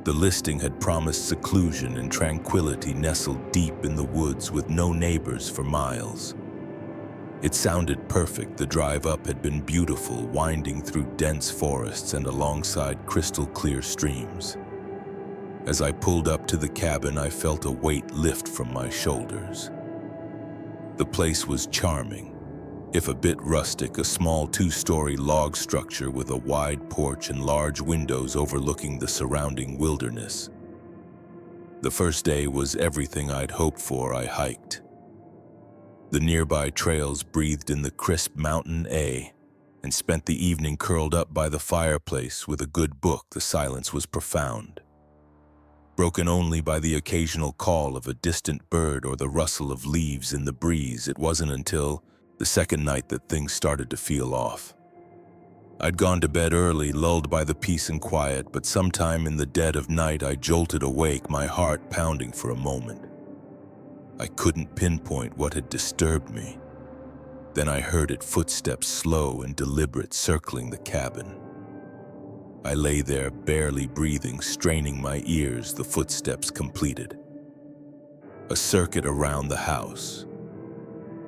The listing had promised seclusion and tranquility, nestled deep in the woods with no neighbors for miles. It sounded perfect. The drive up had been beautiful, winding through dense forests and alongside crystal-clear streams. As I pulled up to the cabin, I felt a weight lift from my shoulders. The place was charming, if a bit rustic, a small two-story log structure with a wide porch and large windows overlooking the surrounding wilderness. The first day was everything I'd hoped for. I hiked. The nearby trails breathed in the crisp mountain air, and spent the evening curled up by the fireplace with a good book. The silence was profound, broken only by the occasional call of a distant bird or the rustle of leaves in the breeze. It wasn't until the second night that things started to feel off. I'd gone to bed early, lulled by the peace and quiet, but sometime in the dead of night I jolted awake, my heart pounding for a moment. I couldn't pinpoint what had disturbed me. Then I heard it, footsteps slow and deliberate circling the cabin. I lay there, barely breathing, straining my ears. The footsteps completed a circuit around the house,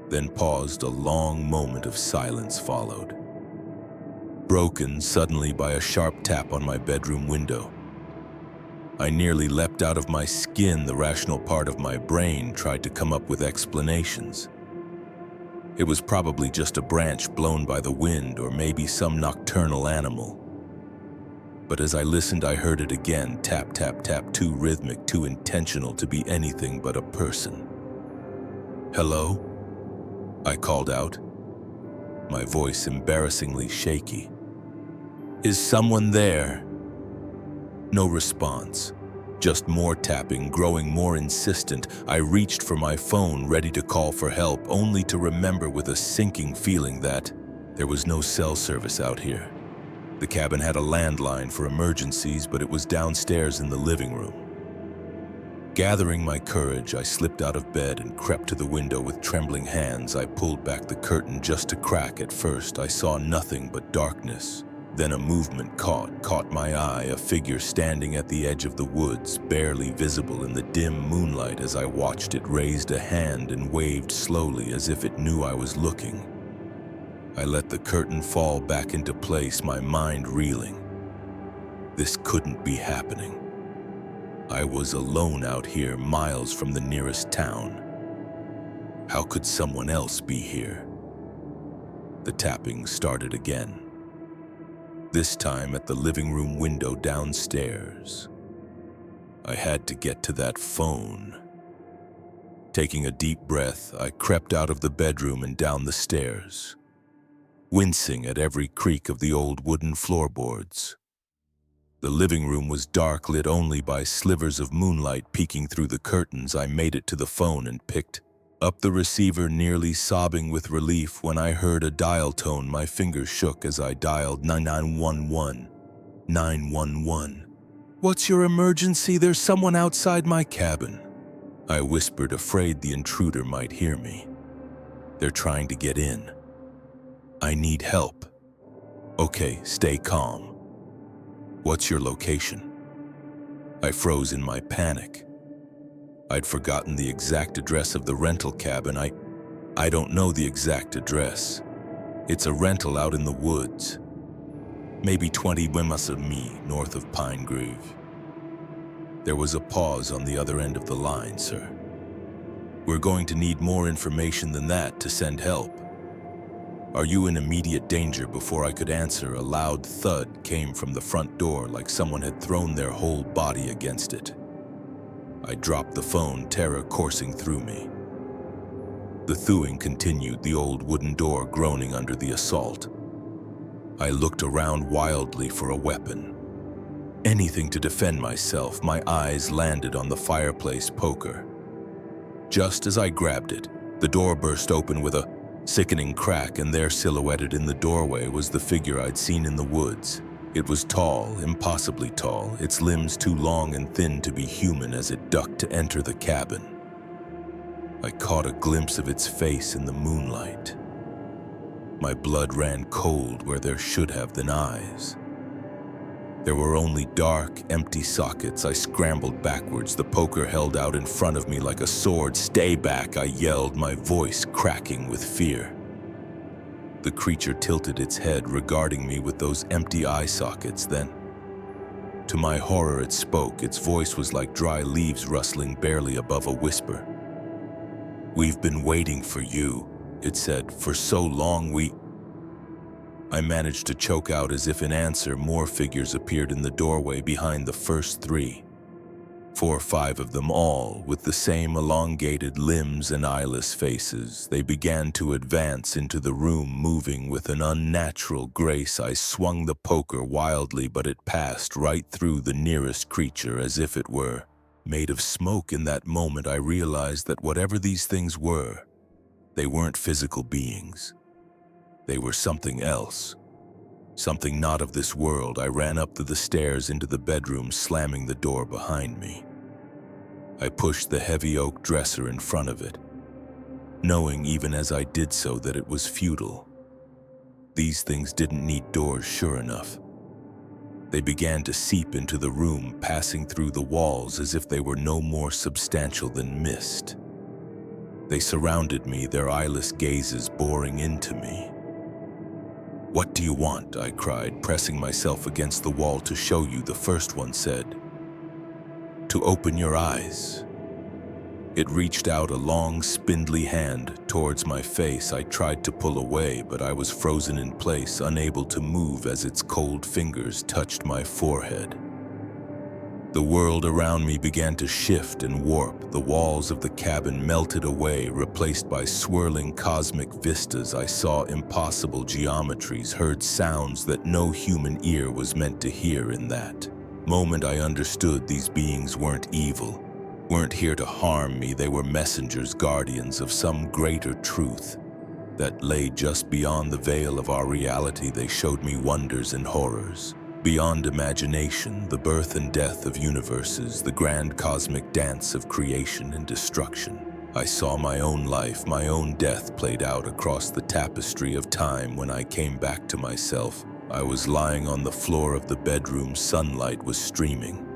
then paused. A long moment of silence followed, broken suddenly by a sharp tap on my bedroom window. I nearly leapt out of my skin. The rational part of my brain tried to come up with explanations. It was probably just a branch blown by the wind, or maybe some nocturnal animal. But as I listened, I heard it again, tap, tap, tap, too rhythmic, too intentional to be anything but a person. "Hello?" I called out, my voice embarrassingly shaky. "Is someone there?" No response, just more tapping, growing more insistent. I reached for my phone, ready to call for help, only to remember with a sinking feeling that there was no cell service out here. The cabin had a landline for emergencies, but it was downstairs in the living room. Gathering my courage, I slipped out of bed and crept to the window with trembling hands. I pulled back the curtain just a crack. At first, I saw nothing but darkness. Then a movement caught my eye, a figure standing at the edge of the woods, barely visible in the dim moonlight. As I watched, it raised a hand and waved slowly as if it knew I was looking. I let the curtain fall back into place, my mind reeling. This couldn't be happening. I was alone out here, miles from the nearest town. How could someone else be here? The tapping started again, this time at the living room window downstairs. I had to get to that phone. Taking a deep breath, I crept out of the bedroom and down the stairs, wincing at every creak of the old wooden floorboards. The living room was dark, lit only by slivers of moonlight peeking through the curtains. I made it to the phone and picked up the receiver, nearly sobbing with relief when I heard a dial tone. My fingers shook as I dialed 911. 911. "What's your emergency? There's someone outside my cabin," I whispered, afraid the intruder might hear me. "They're trying to get in. I need help." "Okay, stay calm. What's your location?" I froze in my panic. I'd forgotten the exact address of the rental cabin. I don't know the exact address. It's a rental out in the woods. Maybe 20 miles of me, north of Pine Grove. There was a pause on the other end of the line. "Sir, we're going to need more information than that to send help. Are you in immediate danger?" Before I could answer, a loud thud came from the front door, like someone had thrown their whole body against it. I dropped the phone, terror coursing through me. The thewing continued, the old wooden door groaning under the assault. I looked around wildly for a weapon, anything to defend myself. My eyes landed on the fireplace poker. Just as I grabbed it, the door burst open with a sickening crack, and there, silhouetted in the doorway, was the figure I'd seen in the woods. It was tall, impossibly tall, its limbs too long and thin to be human as it ducked to enter the cabin. I caught a glimpse of its face in the moonlight. My blood ran cold where there should have been eyes. There were only dark, empty sockets. I scrambled backwards, the poker held out in front of me like a sword. "Stay back," I yelled, my voice cracking with fear. The creature tilted its head, regarding me with those empty eye sockets. Then, to my horror, it spoke. Its voice was like dry leaves rustling barely above a whisper. "We've been waiting for you," it said. "For so long I managed to choke out as if in answer. More figures appeared in the doorway behind the first three. 4 or 5 of them, all with the same elongated limbs and eyeless faces. They began to advance into the room, moving with an unnatural grace. I swung the poker wildly, but it passed right through the nearest creature as if it were made of smoke. In that moment, I realized that whatever these things were, they weren't physical beings. They were something else. Something not of this world. I ran up the stairs into the bedroom, slamming the door behind me. I pushed the heavy oak dresser in front of it, knowing even as I did so that it was futile. These things didn't need doors, sure enough. They began to seep into the room, passing through the walls as if they were no more substantial than mist. They surrounded me, their eyeless gazes boring into me. "What do you want?" I cried, pressing myself against the wall. "To show you," the first one said. "To open your eyes." It reached out a long, spindly hand towards my face. I tried to pull away, but I was frozen in place, unable to move as its cold fingers touched my forehead. The world around me began to shift and warp. The walls of the cabin melted away, replaced by swirling cosmic vistas. I saw impossible geometries, heard sounds that no human ear was meant to hear. In that moment, I understood these beings weren't evil, weren't here to harm me. They were messengers, guardians of some greater truth that lay just beyond the veil of our reality. They showed me wonders and horrors beyond imagination, the birth and death of universes, the grand cosmic dance of creation and destruction. I saw my own life, my own death played out across the tapestry of time. When I came back to myself, I was lying on the floor of the bedroom. Sunlight was streaming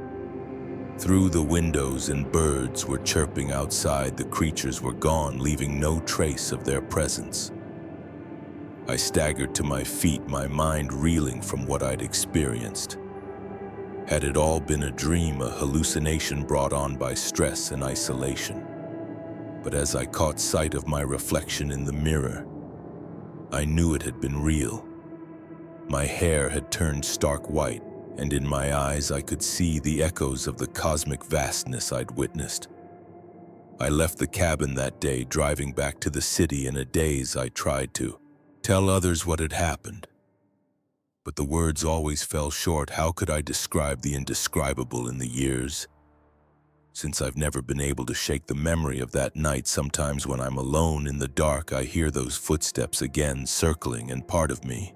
through the windows and birds were chirping outside. The creatures were gone, leaving no trace of their presence. I staggered to my feet, my mind reeling from what I'd experienced. Had it all been a dream, a hallucination brought on by stress and isolation? But as I caught sight of my reflection in the mirror, I knew it had been real. My hair had turned stark white, and in my eyes I could see the echoes of the cosmic vastness I'd witnessed. I left the cabin that day, driving back to the city. In a daze, I tried to tell others what had happened, but the words always fell short. How could I describe the indescribable in the years since I've never been able to shake the memory of that night? Sometimes when I'm alone in the dark, I hear those footsteps again circling, and part of me,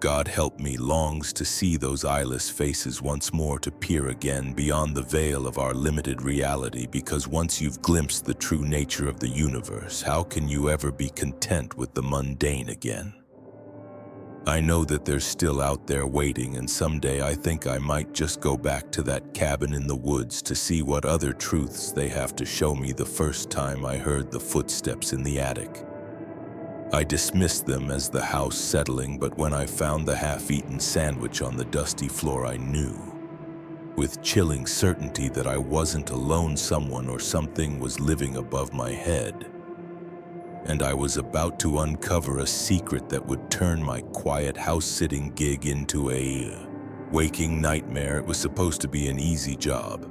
God help me, longs to see those eyeless faces once more, to peer again beyond the veil of our limited reality. Because once you've glimpsed the true nature of the universe, how can you ever be content with the mundane again? I know that they're still out there waiting, and someday I think I might just go back to that cabin in the woods to see what other truths they have to show me. The first time I heard the footsteps in the attic, I dismissed them as the house settling, but when I found the half-eaten sandwich on the dusty floor, I knew with chilling certainty that I wasn't alone. Someone or something was living above my head, and I was about to uncover a secret that would turn my quiet house-sitting gig into a waking nightmare. It was supposed to be an easy job.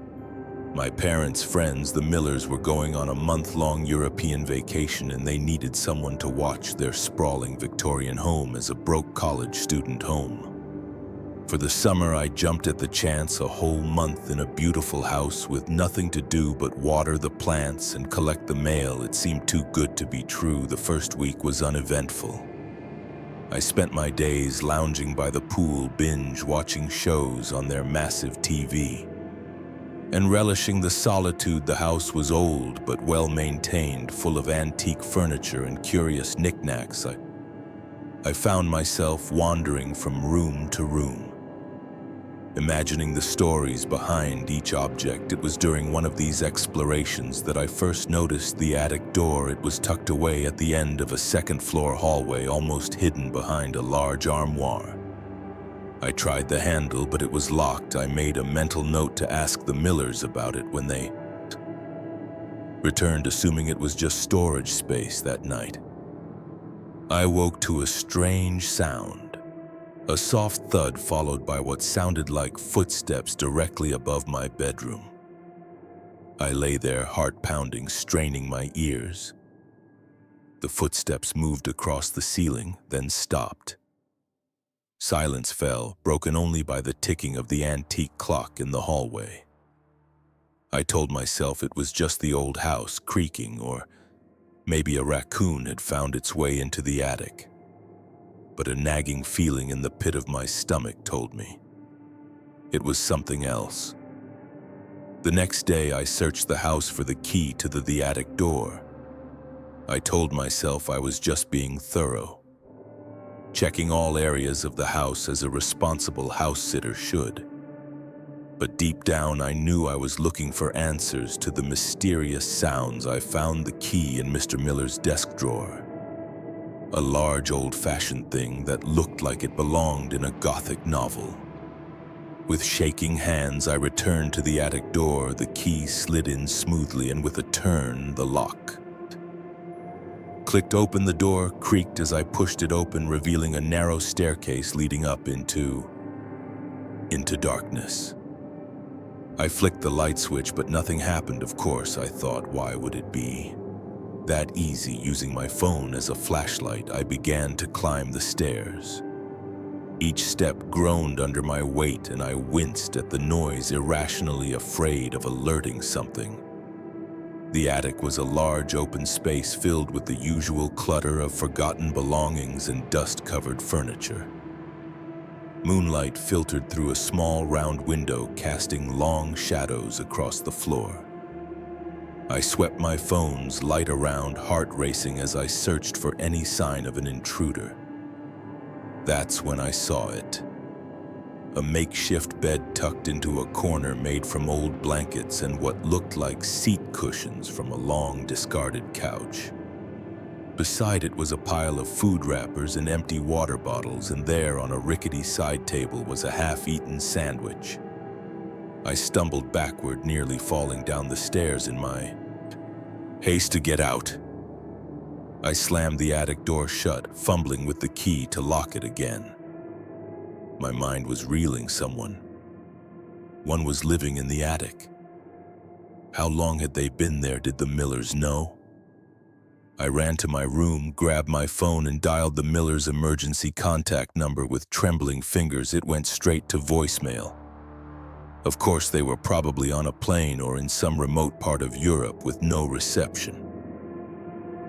My parents' friends, the Millers, were going on a month-long European vacation, and they needed someone to watch their sprawling Victorian home as a broke college student home. For the summer, I jumped at the chance. A whole month in a beautiful house with nothing to do but water the plants and collect the mail. It seemed too good to be true. The first week was uneventful. I spent my days lounging by the pool, binge watching shows on their massive TV, and relishing the solitude. The house was old but well-maintained, full of antique furniture and curious knickknacks. I found myself wandering from room to room, Imagining the stories behind each object, it was during one of these explorations that I first noticed the attic door. It was tucked away at the end of a second-floor hallway, almost hidden behind a large armoire. I tried the handle, but it was locked. I made a mental note to ask the Millers about it when they returned, assuming it was just storage space that night. I woke to a strange sound, a soft thud followed by what sounded like footsteps directly above my bedroom. I lay there, heart pounding, straining my ears. The footsteps moved across the ceiling, then stopped. Silence fell, broken only by the ticking of the antique clock in the hallway. I told myself it was just the old house creaking, or maybe a raccoon had found its way into the attic. But a nagging feeling in the pit of my stomach told me it was something else. The next day, I searched the house for the key to the attic door. I told myself I was just being thorough, checking all areas of the house as a responsible house sitter should. But deep down, I knew I was looking for answers to the mysterious sounds. I found the key in Mr. Miller's desk drawer, a large old-fashioned thing that looked like it belonged in a Gothic novel. With shaking hands, I returned to the attic door. The key slid in smoothly, and with a turn, the lock clicked open. The door creaked as I pushed it open, revealing a narrow staircase leading up into darkness. I flicked the light switch, but nothing happened. Of course, I thought, why would it be that easy? Using my phone as a flashlight, I began to climb the stairs. Each step groaned under my weight, and I winced at the noise, irrationally afraid of alerting something. The attic was a large open space filled with the usual clutter of forgotten belongings and dust-covered furniture. Moonlight filtered through a small round window, casting long shadows across the floor. I swept my phone's light around, heart racing as I searched for any sign of an intruder. That's when I saw it. A makeshift bed tucked into a corner made from old blankets and what looked like seat cushions from a long discarded couch. Beside it was a pile of food wrappers and empty water bottles, and there on a rickety side table was a half-eaten sandwich. I stumbled backward, nearly falling down the stairs in my haste to get out. I slammed the attic door shut, fumbling with the key to lock it again. My mind was reeling. One was living in the attic. How long had they been there? Did the Millers know? I ran to my room, grabbed my phone, and dialed the Millers' emergency contact number. With trembling fingers, it went straight to voicemail. Of course, they were probably on a plane or in some remote part of Europe with no reception.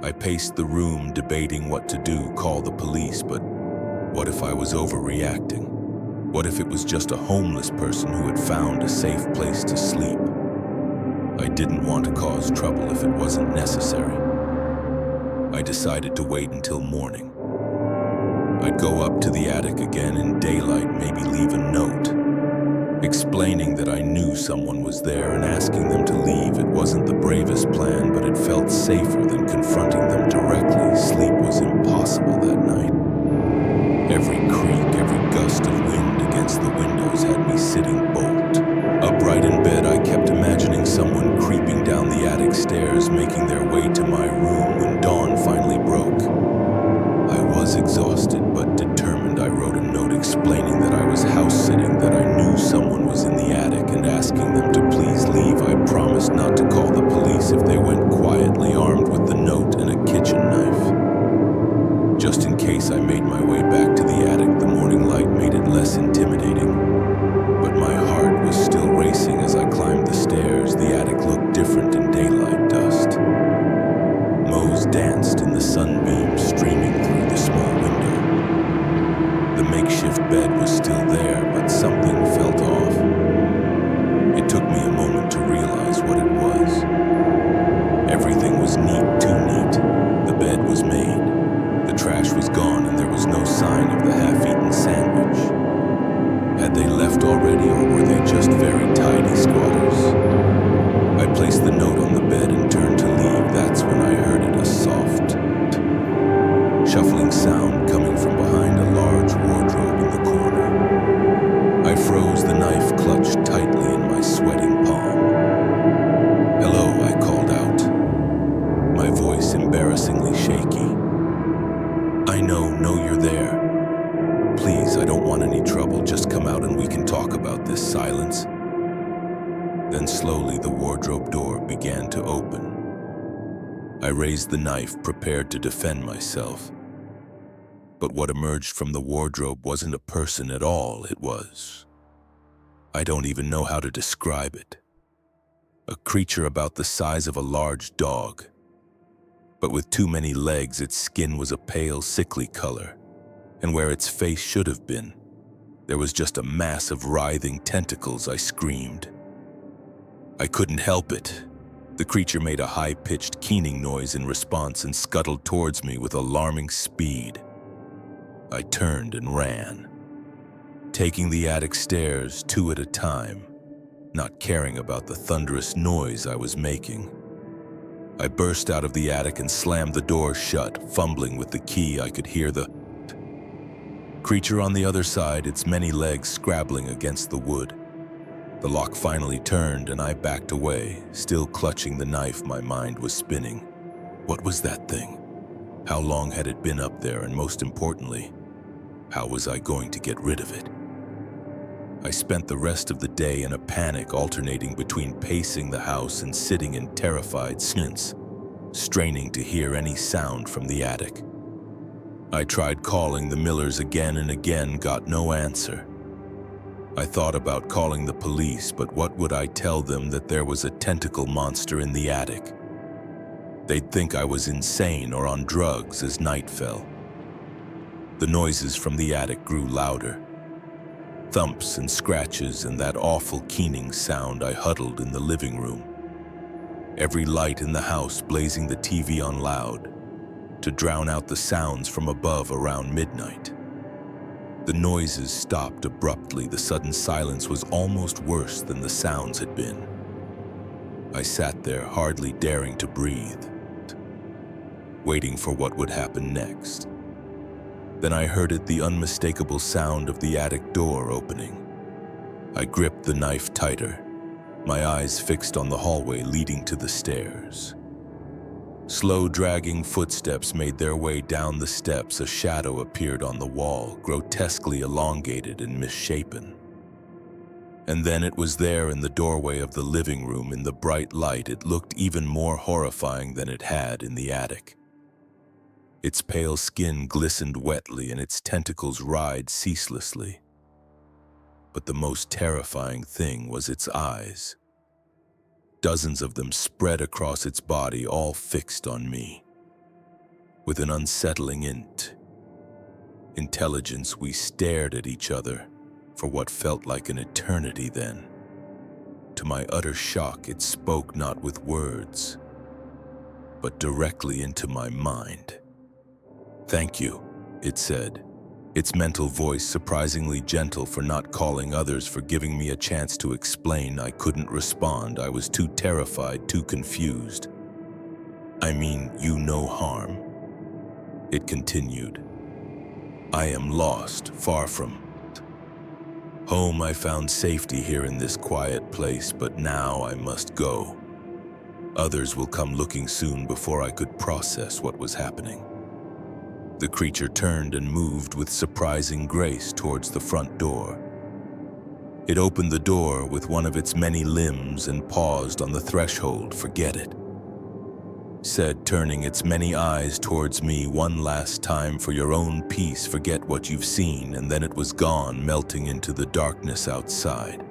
I paced the room, debating what to do. Call the police, but what if I was overreacting? What if it was just a homeless person who had found a safe place to sleep? I didn't want to cause trouble if it wasn't necessary. I decided to wait until morning. I'd go up to the attic again in daylight, maybe leave a note, explaining that I knew someone was there and asking them to leave. It wasn't the bravest plan, but it felt safer than confronting them directly. Sleep was impossible that night. Every creak, every gust of wind against the windows had me sitting bolt upright in bed. I kept imagining someone creeping down the attic stairs, making their way to my room. When dawn finally broke, I was exhausted but determined. I wrote a note explaining that I was house-sitting, that I knew someone was in the attic, and asking them to please leave. I promised not to call the police if they went quietly, armed with the note and a kitchen knife. Just in case I made my way back to the attic, the morning light made it less intimidating. But my heart was still racing as I climbed the stairs. The attic looked different in daylight. Dust mows danced in the sunbeams streaming through the small window. The makeshift bed was still there, but something felt off. It took me a moment to realize what it was. Everything was neat, too neat. The bed was made. The trash was gone, and there was no sign of the half-eaten sandwich. Had they left already, or voice embarrassingly shaky. "I know you're there. Please, I don't want any trouble. Just come out and we can talk about this." Silence. Then slowly the wardrobe door began to open. I raised the knife, prepared to defend myself. But what emerged from the wardrobe wasn't a person at all. It was... I don't even know how to describe it. A creature about the size of a large dog. But with too many legs, its skin was a pale, sickly color. And where its face should have been, there was just a mass of writhing tentacles. I screamed. I couldn't help it. The creature made a high-pitched keening noise in response and scuttled towards me with alarming speed. I turned and ran, taking the attic stairs 2 at a time, not caring about the thunderous noise I was making. I burst out of the attic and slammed the door shut, fumbling with the key. I could hear the creature on the other side, its many legs scrabbling against the wood. The lock finally turned and I backed away, still clutching the knife. My mind was spinning. What was that thing? How long had it been up there? And most importantly, how was I going to get rid of it? I spent the rest of the day in a panic, alternating between pacing the house and sitting in terrified silence, straining to hear any sound from the attic. I tried calling the Millers again and again, got no answer. I thought about calling the police, but what would I tell them? That there was a tentacle monster in the attic? They'd think I was insane or on drugs. As night fell, the noises from the attic grew louder. Thumps and scratches and that awful keening sound. I huddled in the living room, every light in the house blazing, the TV on loud, to drown out the sounds from above. Around midnight, the noises stopped abruptly. The sudden silence was almost worse than the sounds had been. I sat there, hardly daring to breathe, waiting for what would happen next. Then I heard it, the unmistakable sound of the attic door opening. I gripped the knife tighter, my eyes fixed on the hallway leading to the stairs. Slow, dragging footsteps made their way down the steps. A shadow appeared on the wall, grotesquely elongated and misshapen. And then it was there in the doorway of the living room. In the bright light, it looked even more horrifying than it had in the attic. Its pale skin glistened wetly and its tentacles writhed ceaselessly. But the most terrifying thing was its eyes. Dozens of them spread across its body, all fixed on me. With an unsettling intelligence, we stared at each other for what felt like an eternity. Then, to my utter shock, it spoke not with words, but directly into my mind. "Thank you," it said, its mental voice surprisingly gentle, "for not calling others, for giving me a chance to explain." I couldn't respond. I was too terrified, too confused. "I mean you no harm," it continued. "I am lost, far from home. I found safety here in this quiet place, but now I must go. Others will come looking soon." Before I could process what was happening, the creature turned and moved with surprising grace towards the front door. It opened the door with one of its many limbs and paused on the threshold. "Forget it," said, turning its many eyes towards me. "One last time, for your own peace, forget what you've seen." And then it was gone, melting into the darkness outside.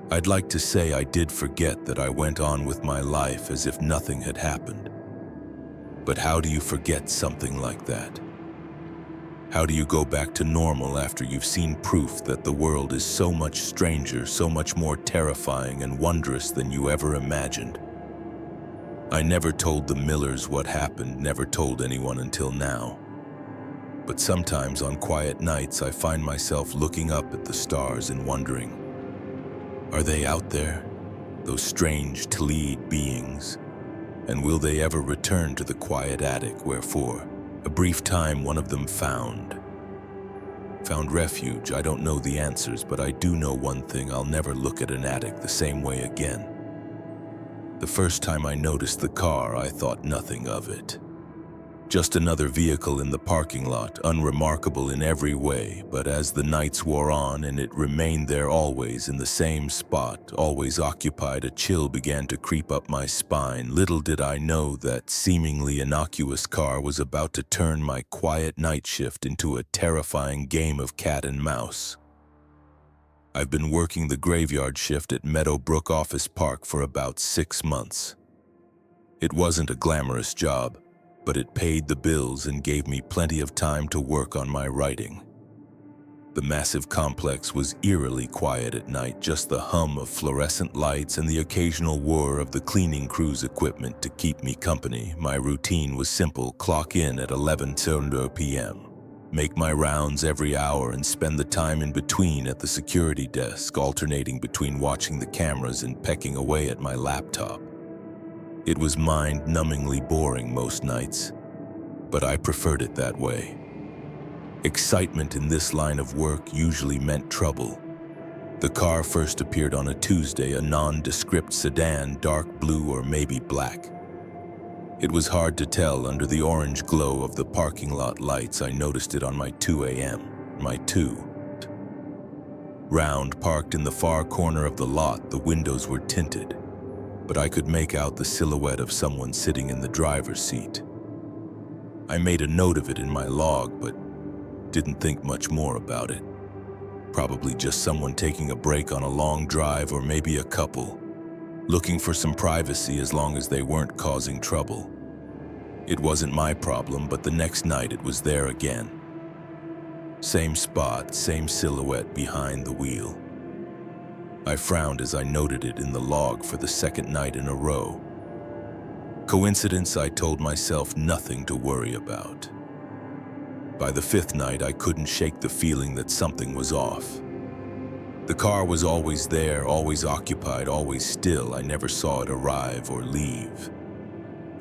I'd like to say I did forget, that I went on with my life as if nothing had happened. But how do you forget something like that? How do you go back to normal after you've seen proof that the world is so much stranger, so much more terrifying and wondrous than you ever imagined? I never told the Millers what happened, never told anyone until now. But sometimes on quiet nights I find myself looking up at the stars and wondering, are they out there, those strange Tleed beings? And will they ever return to the quiet attic where for a brief time one of them found refuge? I don't know the answers, but I do know one thing: I'll never look at an attic the same way again. The first time I noticed the car, I thought nothing of it. Just another vehicle in the parking lot, unremarkable in every way, but as the nights wore on and it remained there always in the same spot, always occupied, a chill began to creep up my spine. Little did I know that seemingly innocuous car was about to turn my quiet night shift into a terrifying game of cat and mouse. I've been working the graveyard shift at Meadowbrook Office Park for about 6 months. It wasn't a glamorous job, but it paid the bills and gave me plenty of time to work on my writing. The massive complex was eerily quiet at night, just the hum of fluorescent lights and the occasional whir of the cleaning crew's equipment to keep me company. My routine was simple: clock in at 11:00 p.m., make my rounds every hour, and spend the time in between at the security desk, alternating between watching the cameras and pecking away at my laptop. It was mind-numbingly boring most nights, but I preferred it that way. Excitement in this line of work usually meant trouble. The car first appeared on a Tuesday, a nondescript sedan, dark blue or maybe black. It was hard to tell under the orange glow of the parking lot lights. I noticed it on my 2 a.m. My 2. Round, parked in the far corner of the lot. The windows were tinted, but I could make out the silhouette of someone sitting in the driver's seat. I made a note of it in my log, but didn't think much more about it. Probably just someone taking a break on a long drive, or maybe a couple looking for some privacy, as long as they weren't causing trouble. It wasn't my problem, but the next night it was there again. Same spot, same silhouette behind the wheel. I frowned as I noted it in the log for the second night in a row. Coincidence? I told myself, nothing to worry about. By the 5th night, I couldn't shake the feeling that something was off. The car was always there, always occupied, always still. I never saw it arrive or leave.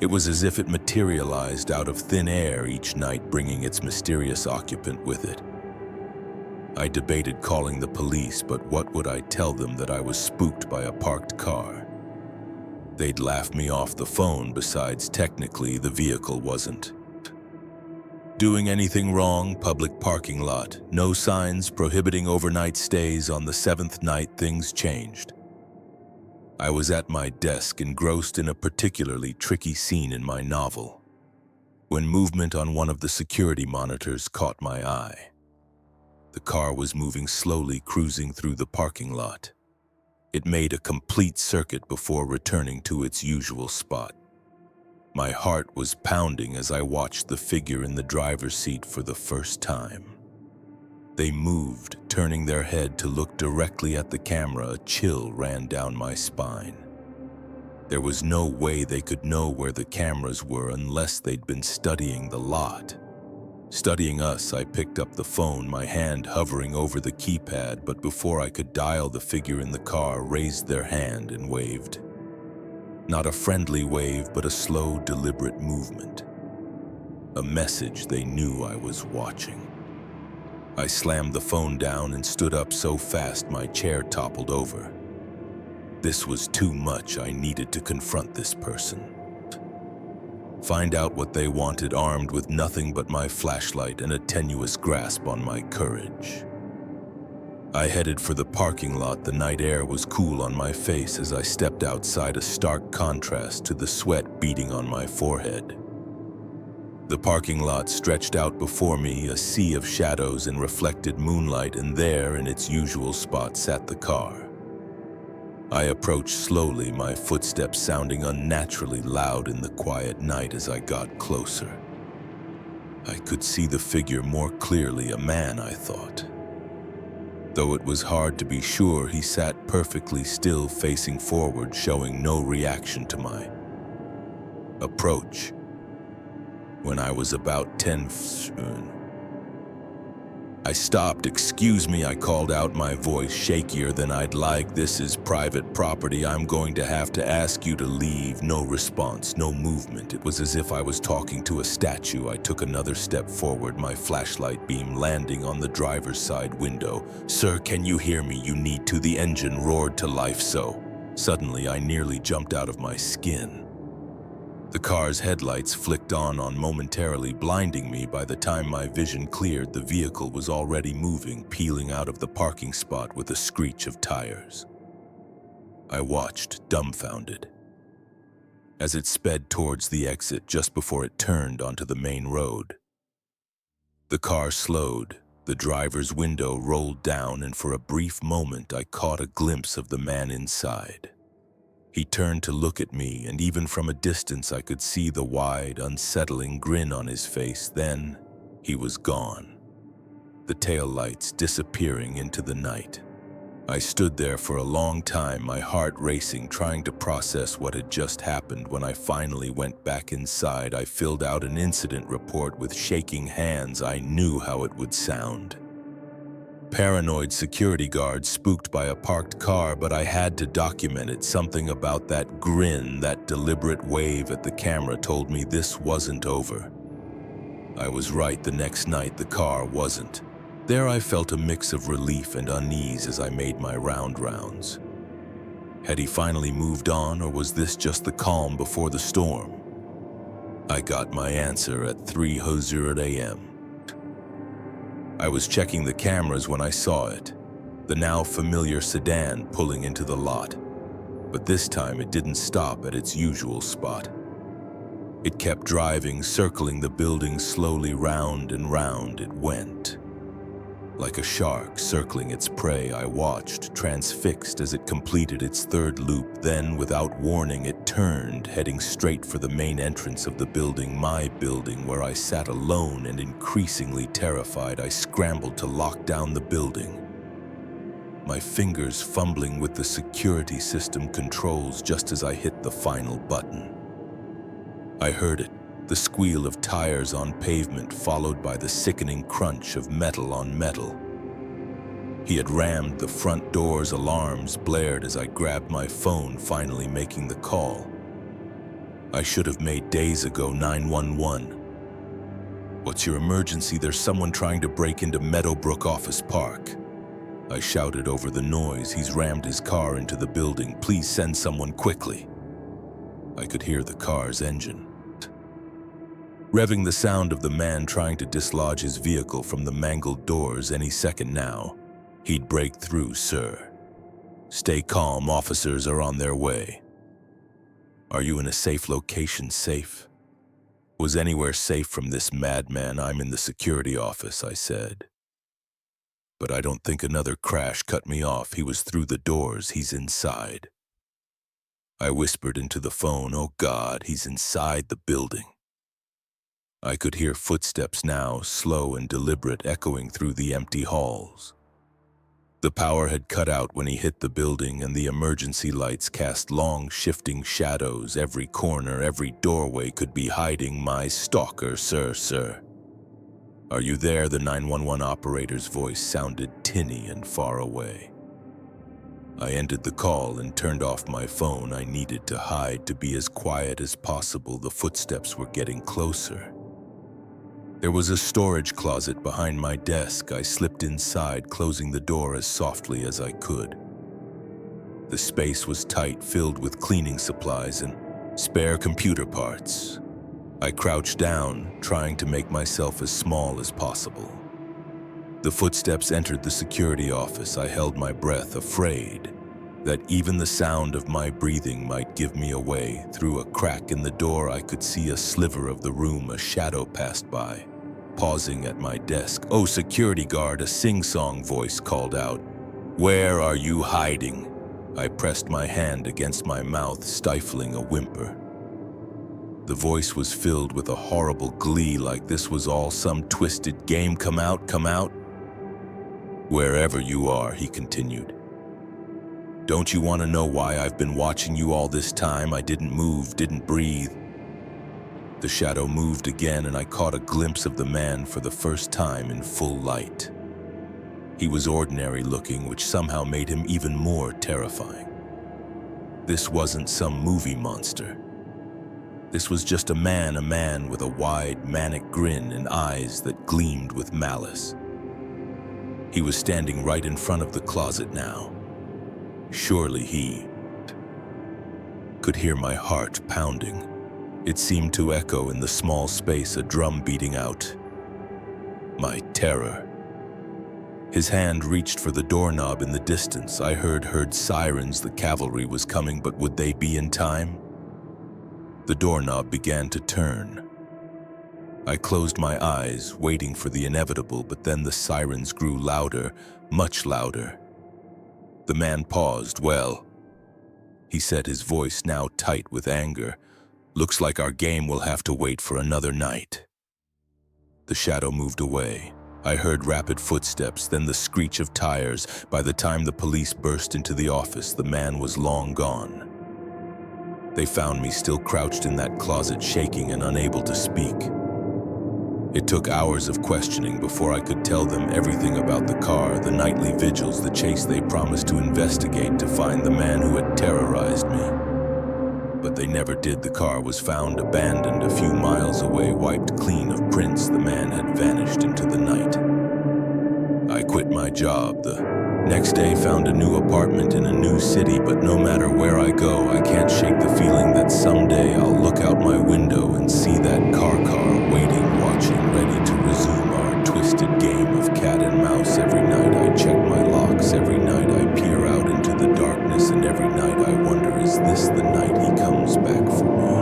It was as if it materialized out of thin air each night, bringing its mysterious occupant with it. I debated calling the police, but what would I tell them? That I was spooked by a parked car? They'd laugh me off the phone. Besides, technically, the vehicle wasn't doing anything wrong. Public parking lot, no signs prohibiting overnight stays. On the 7th night, things changed. I was at my desk, engrossed in a particularly tricky scene in my novel, when movement on one of the security monitors caught my eye. The car was moving slowly, cruising through the parking lot. It made a complete circuit before returning to its usual spot. My heart was pounding as I watched the figure in the driver's seat for the first time. They moved, turning their head to look directly at the camera. A chill ran down my spine. There was no way they could know where the cameras were unless they'd been studying the lot. Studying us. I picked up the phone, my hand hovering over the keypad, but before I could dial, the figure in the car raised their hand and waved. Not a friendly wave, but a slow, deliberate movement. A message they knew I was watching. I slammed the phone down and stood up so fast my chair toppled over. This was too much. I needed to confront this person. Find out what they wanted, armed with nothing but my flashlight and a tenuous grasp on my courage. I headed for the parking lot. The night air was cool on my face as I stepped outside, a stark contrast to the sweat beading on my forehead. The parking lot stretched out before me, a sea of shadows and reflected moonlight, and there, in its usual spot, sat the car. I approached slowly, my footsteps sounding unnaturally loud in the quiet night. As I got closer, I could see the figure more clearly. A man, I thought. Though it was hard to be sure, he sat perfectly still, facing forward, showing no reaction to my approach. When I was about 10 feet, I stopped. "Excuse me," I called out, my voice shakier than I'd like. "This is private property. I'm going to have to ask you to leave." No response, no movement. It was as if I was talking to a statue. I took another step forward, my flashlight beam landing on the driver's side window. "Sir, can you hear me? You need to." The engine roared to life. "So, Suddenly, I nearly jumped out of my skin. The car's headlights flicked on momentarily, blinding me. By the time my vision cleared, the vehicle was already moving, peeling out of the parking spot with a screech of tires. I watched, dumbfounded, as it sped towards the exit just before it turned onto the main road. The car slowed, the driver's window rolled down, and for a brief moment I caught a glimpse of the man inside. He turned to look at me, and even from a distance I could see the wide, unsettling grin on his face. Then he was gone, the taillights disappearing into the night. I stood there for a long time, my heart racing, trying to process what had just happened. When I finally went back inside, I filled out an incident report with shaking hands. I knew how it would sound. Paranoid security guard spooked by a parked car, but I had to document it. Something about that grin, that deliberate wave at the camera told me this wasn't over. I was right. The next night, the car wasn't. There I felt a mix of relief and unease as I made my rounds. Had he finally moved on, or was this just the calm before the storm? I got my answer at 3:00 a.m. I was checking the cameras when I saw it, the now familiar sedan pulling into the lot. But this time it didn't stop at its usual spot. It kept driving, circling the building slowly. Round and round it went. Like a shark circling its prey, I watched, transfixed, as it completed its third loop. Then, without warning, it turned, heading straight for the main entrance of the building, my building, where I sat alone and increasingly terrified. I scrambled to lock down the building, my fingers fumbling with the security system controls just as I hit the final button. I heard it. The squeal of tires on pavement, followed by the sickening crunch of metal on metal. He had rammed the front doors. Alarms blared as I grabbed my phone, finally making the call I should have made days ago. 911. What's your emergency? There's someone trying to break into Meadowbrook Office Park. I shouted over the noise. He's rammed his car into the building. Please send someone quickly. I could hear the car's engine revving, the sound of the man trying to dislodge his vehicle from the mangled doors. Any second now, he'd break through. Sir, stay calm. Officers are on their way. Are you in a safe location? Safe? Was anywhere safe from this madman? I'm in the security office, I said. But I don't think another crash cut me off. He was through the doors. He's inside. I whispered into the phone, oh God, he's inside the building. I could hear footsteps now, slow and deliberate, echoing through the empty halls. The power had cut out when he hit the building, and the emergency lights cast long, shifting shadows. Every corner, every doorway could be hiding my stalker. Sir. Are you there? The 911 operator's voice sounded tinny and far away. I ended the call and turned off my phone. I needed to hide, to be as quiet as possible. The footsteps were getting closer. There was a storage closet behind my desk. I slipped inside, closing the door as softly as I could. The space was tight, filled with cleaning supplies and spare computer parts. I crouched down, trying to make myself as small as possible. The footsteps entered the security office. I held my breath, afraid that even the sound of my breathing might give me away. Through a crack in the door, I could see a sliver of the room. A shadow passed by, pausing at my desk. Oh, security guard, a sing-song voice called out. Where are you hiding? I pressed my hand against my mouth, stifling a whimper. The voice was filled with a horrible glee, like this was all some twisted game. Come out, come out. Wherever you are, he continued. Don't you want to know why I've been watching you all this time? I didn't move, didn't breathe. The shadow moved again, and I caught a glimpse of the man for the first time in full light. He was ordinary looking, which somehow made him even more terrifying. This wasn't some movie monster. This was just a man with a wide, manic grin and eyes that gleamed with malice. He was standing right in front of the closet now. Surely he could hear my heart pounding. It seemed to echo in the small space, a drum beating out my terror. His hand reached for the doorknob in the distance. I heard sirens. The cavalry was coming, but would they be in time? The doorknob began to turn. I closed my eyes, waiting for the inevitable, but then the sirens grew louder, much louder. The man paused. "Well," he said, his voice now tight with anger, "looks like our game will have to wait for another night." The shadow moved away. I heard rapid footsteps, then the screech of tires. By the time the police burst into the office, the man was long gone. They found me still crouched in that closet, shaking and unable to speak. It took hours of questioning before I could tell them everything about the car, the nightly vigils, the chase they promised to investigate to find the man who had terrorized me. But they never did. The car was found abandoned a few miles away, wiped clean of prints. The man had vanished into the night. I quit my job. The next day found a new apartment in a new city, but no matter where I go, I can't shake the feeling that someday I'll look out my window and see that car waiting, watching, ready to resume our twisted game of cat and mouse. Every night I check my locks, every night I peer out into the darkness, and every night I wonder, is this the night he comes back for me?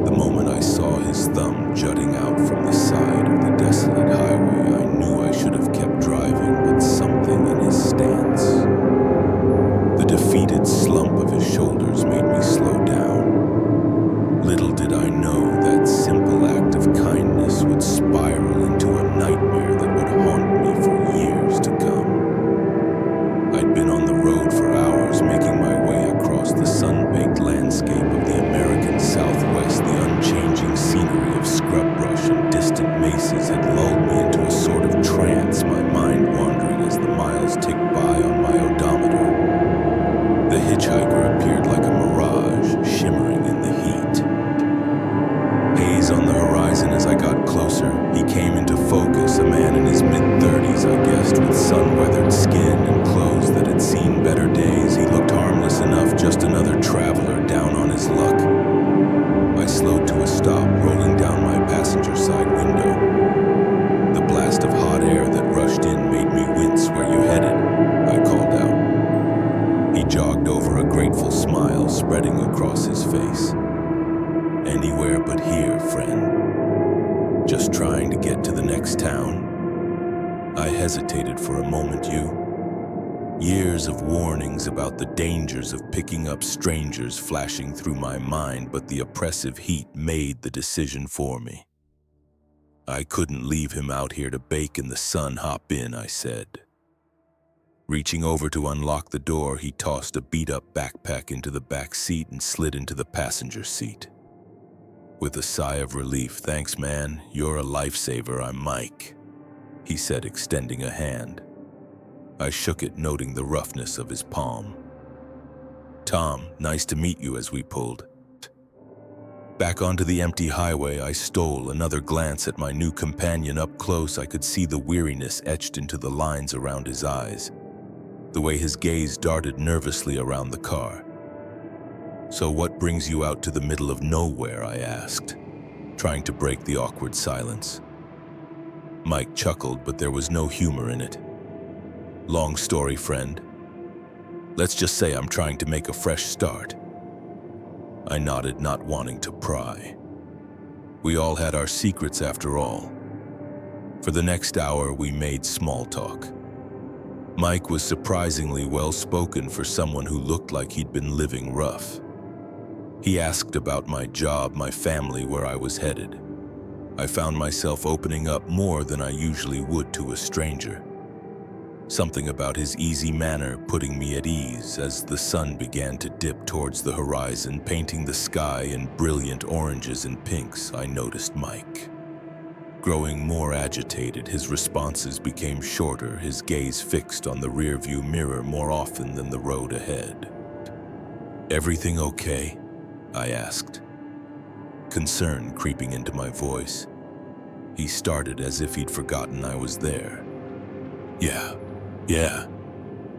The moment I saw his thumb jutting out from the side of the desolate highway, I knew I should have kept driving, but something in his stance, the defeated slump of his shoulders, made me slow down. Little did I know that simple act of kindness would spiral into a nightmare that would haunt me for years to come. I'd been on the road for hours, making my way across the sun-baked landscape of the American Southwest. The unchanging scenery of scrub brush and distant mesas had lulled me into a sort of trance, my mind wandering as the miles ticked by on my odometer. The hitchhiker appeared like a mirage, shimmering in the heat. Haze on the horizon as I got closer. He came into focus, a man in his mid-30s, I guessed, with sun-weathered skin and clothes that had seen better days. He looked harmless enough, just another traveler down on his luck. I slowed to a stop, rolling down my passenger side window. The blast of hot air that rushed in made me wince. "Where you headed?" I called out. He jogged over, a grateful smile spreading across his face. "Anywhere but here, friend. Just trying to get to the next town." I hesitated for a moment. Years of warnings about the dangers of picking up strangers flashing through my mind, but the oppressive heat made the decision for me. "I couldn't leave him out here to bake in the sun. Hop in," I said. Reaching over to unlock the door, he tossed a beat-up backpack into the back seat and slid into the passenger seat. With a sigh of relief, "Thanks, man. You're a lifesaver. I'm Mike," he said, extending a hand. I shook it, noting the roughness of his palm. "Tom, nice to meet you," as we pulled back onto the empty highway. I stole another glance at my new companion. Up close, I could see the weariness etched into the lines around his eyes, the way his gaze darted nervously around the car. "So what brings you out to the middle of nowhere?" I asked, trying to break the awkward silence. Mike chuckled, but there was no humor in it. "Long story, friend. Let's just say I'm trying to make a fresh start." I nodded, not wanting to pry. We all had our secrets after all. For the next hour, we made small talk. Mike was surprisingly well-spoken for someone who looked like he'd been living rough. He asked about my job, my family, where I was headed. I found myself opening up more than I usually would to a stranger. Something about his easy manner putting me at ease as the sun began to dip towards the horizon, painting the sky in brilliant oranges and pinks. I noticed Mike growing more agitated. His responses became shorter, his gaze fixed on the rearview mirror more often than the road ahead. "Everything okay?" I asked, concern creeping into my voice. He started as if he'd forgotten I was there. Yeah.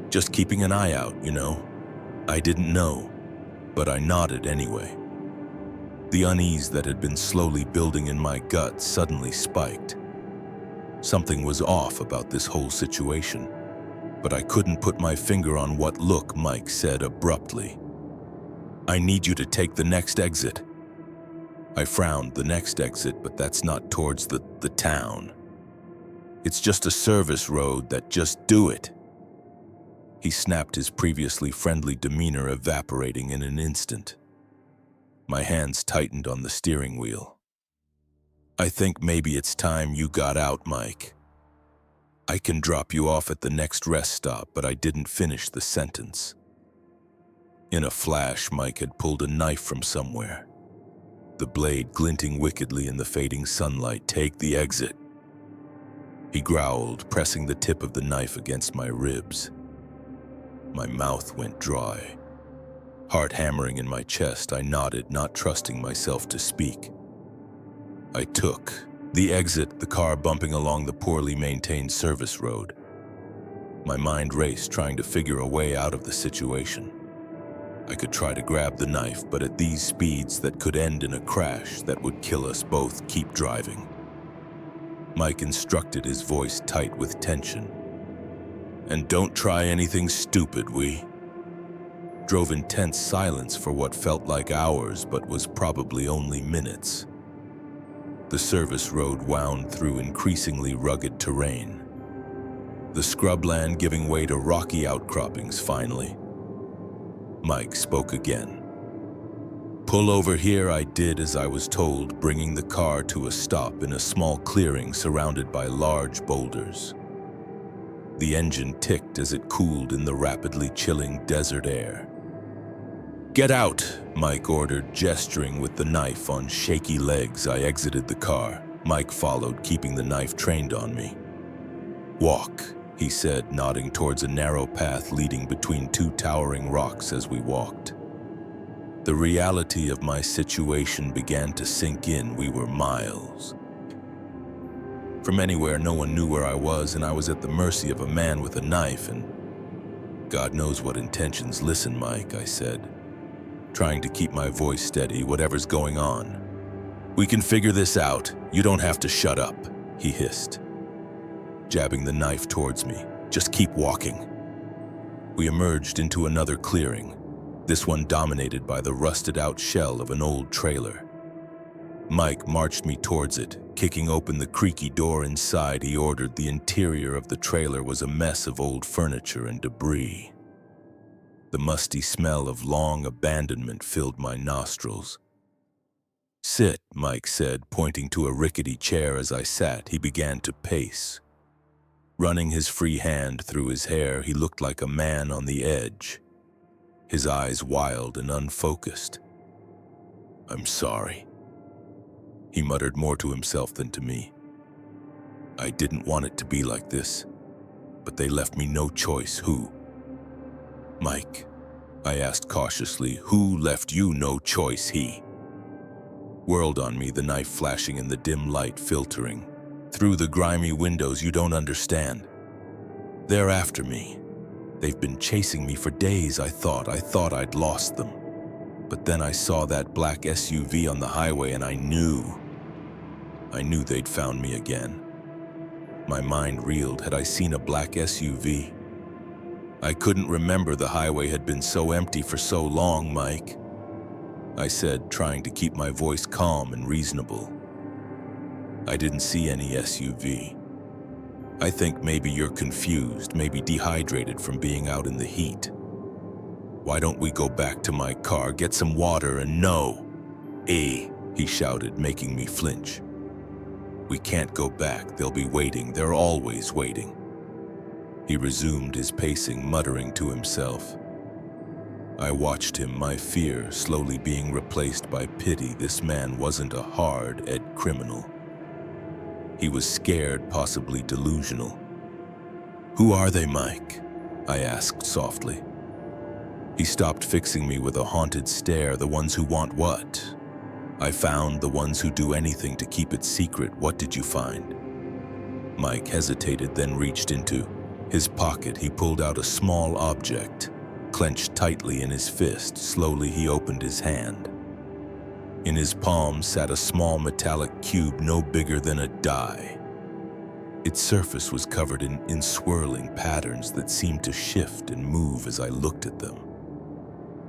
Just keeping an eye out, you know. I didn't know. but I nodded anyway. The unease that had been slowly building in my gut suddenly spiked. Something was off about this whole situation, but I couldn't put my finger on what. "Look," Mike said abruptly. "I need you to take the next exit." I frowned. "The next exit, but that's not towards the town. It's just a service road that just do it." He snapped, his previously friendly demeanor evaporating in an instant. My hands tightened on the steering wheel. "I think maybe it's time you got out, Mike. I can drop you off at the next rest stop," but I didn't finish the sentence. In a flash, Mike had pulled a knife from somewhere, the blade glinting wickedly in the fading sunlight. "Take the exit," he growled, pressing the tip of the knife against my ribs. My mouth went dry. Heart hammering in my chest, I nodded, not trusting myself to speak. I took the exit, the car bumping along the poorly maintained service road. My mind raced, trying to figure a way out of the situation. I could try to grab the knife, but at these speeds that could end in a crash that would kill us both. "Keep driving," Mike instructed, his voice tight with tension. "And don't try anything stupid." We drove in tense silence for what felt like hours but was probably only minutes. The service road wound through increasingly rugged terrain, the scrubland giving way to rocky outcroppings. Finally, Mike spoke again. "Pull over here." I did as I was told, bringing the car to a stop in a small clearing surrounded by large boulders. The engine ticked as it cooled in the rapidly chilling desert air. "Get out," Mike ordered, gesturing with the knife on shaky legs. I exited the car. Mike followed, keeping the knife trained on me. "Walk," he said, nodding towards a narrow path leading between two towering rocks as we walked. The reality of my situation began to sink in. We were miles from anywhere. No one knew where I was, and I was at the mercy of a man with a knife, and God knows what intentions. "Listen, Mike," I said, trying to keep my voice steady. "Whatever's going on, we can figure this out. You don't have to shut up," he hissed, jabbing the knife towards me. "Just keep walking." We emerged into another clearing, this one dominated by the rusted-out shell of an old trailer. Mike marched me towards it, kicking open the creaky door. Inside, he ordered. The interior of the trailer was a mess of old furniture and debris. The musty smell of long abandonment filled my nostrils. "Sit," Mike said, pointing to a rickety chair. As I sat, he began to pace. Running his free hand through his hair, he looked like a man on the edge, his eyes wild and unfocused. "I'm sorry," he muttered, more to himself than to me. "I didn't want it to be like this, but they left me no choice." "Who?" "Mike," I asked cautiously. "Who left you no choice?" He whirled on me, the knife flashing in the dim light filtering through the grimy windows. "You don't understand. They're after me. They've been chasing me for days. I thought I'd lost them. But then I saw that black SUV on the highway, and I knew they'd found me again." My mind reeled. Had I seen a black SUV? I couldn't remember. The highway had been so empty for so long. "Mike," I said, trying to keep my voice calm and reasonable, "I didn't see any SUV. I think maybe you're confused, maybe dehydrated from being out in the heat. Why don't we go back to my car, get some water, and no." "Eh," he shouted, making me flinch. "We can't go back. They'll be waiting. They're always waiting." He resumed his pacing, muttering to himself. I watched him, my fear slowly being replaced by pity. This man wasn't a hard-ed criminal. He was scared, possibly delusional. "Who are they, Mike?" I asked softly. He stopped, fixing me with a haunted stare. "The ones who want what?" I found. "The ones who do anything to keep it secret." "What did you find?" Mike hesitated, then reached into his pocket. He pulled out a small object, clenched tightly in his fist. Slowly he opened his hand. In his palm sat a small metallic cube no bigger than a die. Its surface was covered in swirling patterns that seemed to shift and move as I looked at them.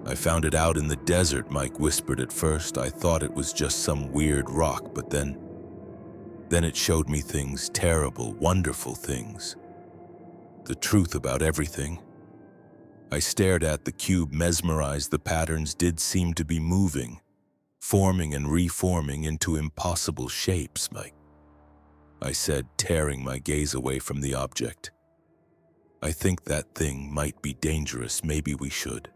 "I found it out in the desert," Mike whispered at first. "I thought it was just some weird rock, but then it showed me things, terrible, wonderful things. The truth about everything." I stared at the cube, mesmerized. The patterns did seem to be moving, forming and reforming into impossible shapes, Mike. I said, tearing my gaze away from the object. "I think that thing might be dangerous. Maybe we should."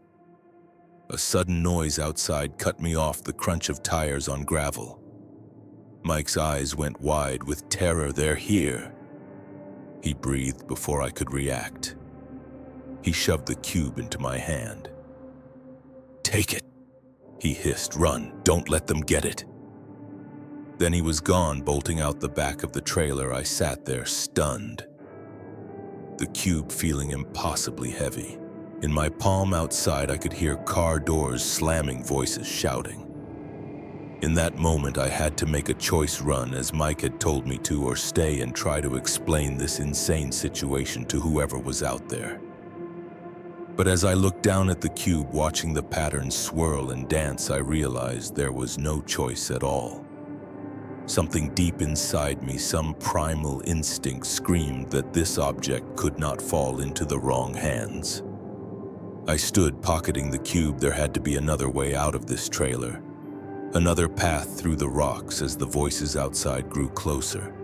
A sudden noise outside cut me off, the crunch of tires on gravel. Mike's eyes went wide with terror. "They're here," he breathed before I could react. He shoved the cube into my hand. "Take it," he hissed. "Run, don't let them get it." Then he was gone, bolting out the back of the trailer. I sat there, stunned, the cube feeling impossibly heavy. In my palm outside, I could hear car doors slamming, voices shouting. In that moment, I had to make a choice: run, as Mike had told me to, or stay and try to explain this insane situation to whoever was out there. But as I looked down at the cube, watching the patterns swirl and dance, I realized there was no choice at all. Something deep inside me, some primal instinct, screamed that this object could not fall into the wrong hands. I stood, pocketing the cube. There had to be another way out of this trailer, another path through the rocks. As the voices outside grew closer,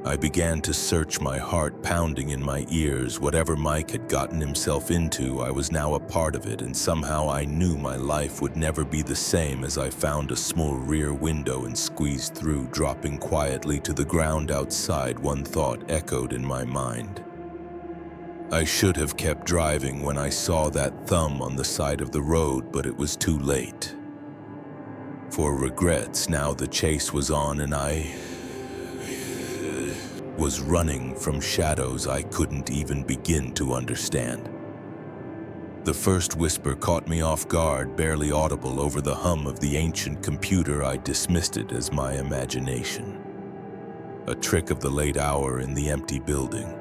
I began to search, my heart pounding in my ears. Whatever Mike had gotten himself into, I was now a part of it, and somehow I knew my life would never be the same. As I found a small rear window and squeezed through, dropping quietly to the ground outside, one thought echoed in my mind. I should have kept driving when I saw that thumb on the side of the road, but it was too late for regrets. Now the chase was on, and I was running from shadows I couldn't even begin to understand. The first whisper caught me off guard, barely audible over the hum of the ancient computer. I dismissed it as my imagination, a trick of the late hour in the empty building.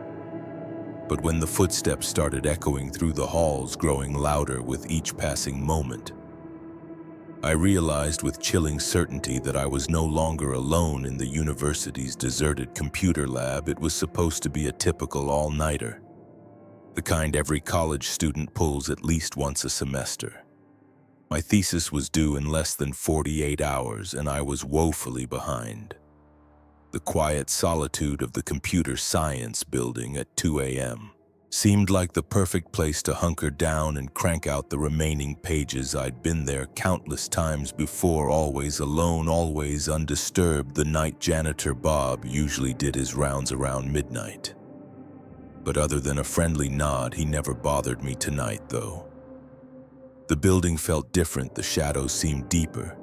But when the footsteps started echoing through the halls, growing louder with each passing moment, I realized with chilling certainty that I was no longer alone in the university's deserted computer lab. It was supposed to be a typical all-nighter, the kind every college student pulls at least once a semester. My thesis was due in less than 48 hours, and I was woefully behind. The quiet solitude of the computer science building at 2 a.m. seemed like the perfect place to hunker down and crank out the remaining pages. I'd been there countless times before, always alone, always undisturbed. The night janitor Bob usually did his rounds around midnight, but other than a friendly nod, he never bothered me tonight, though. The building felt different. The shadows seemed deeper,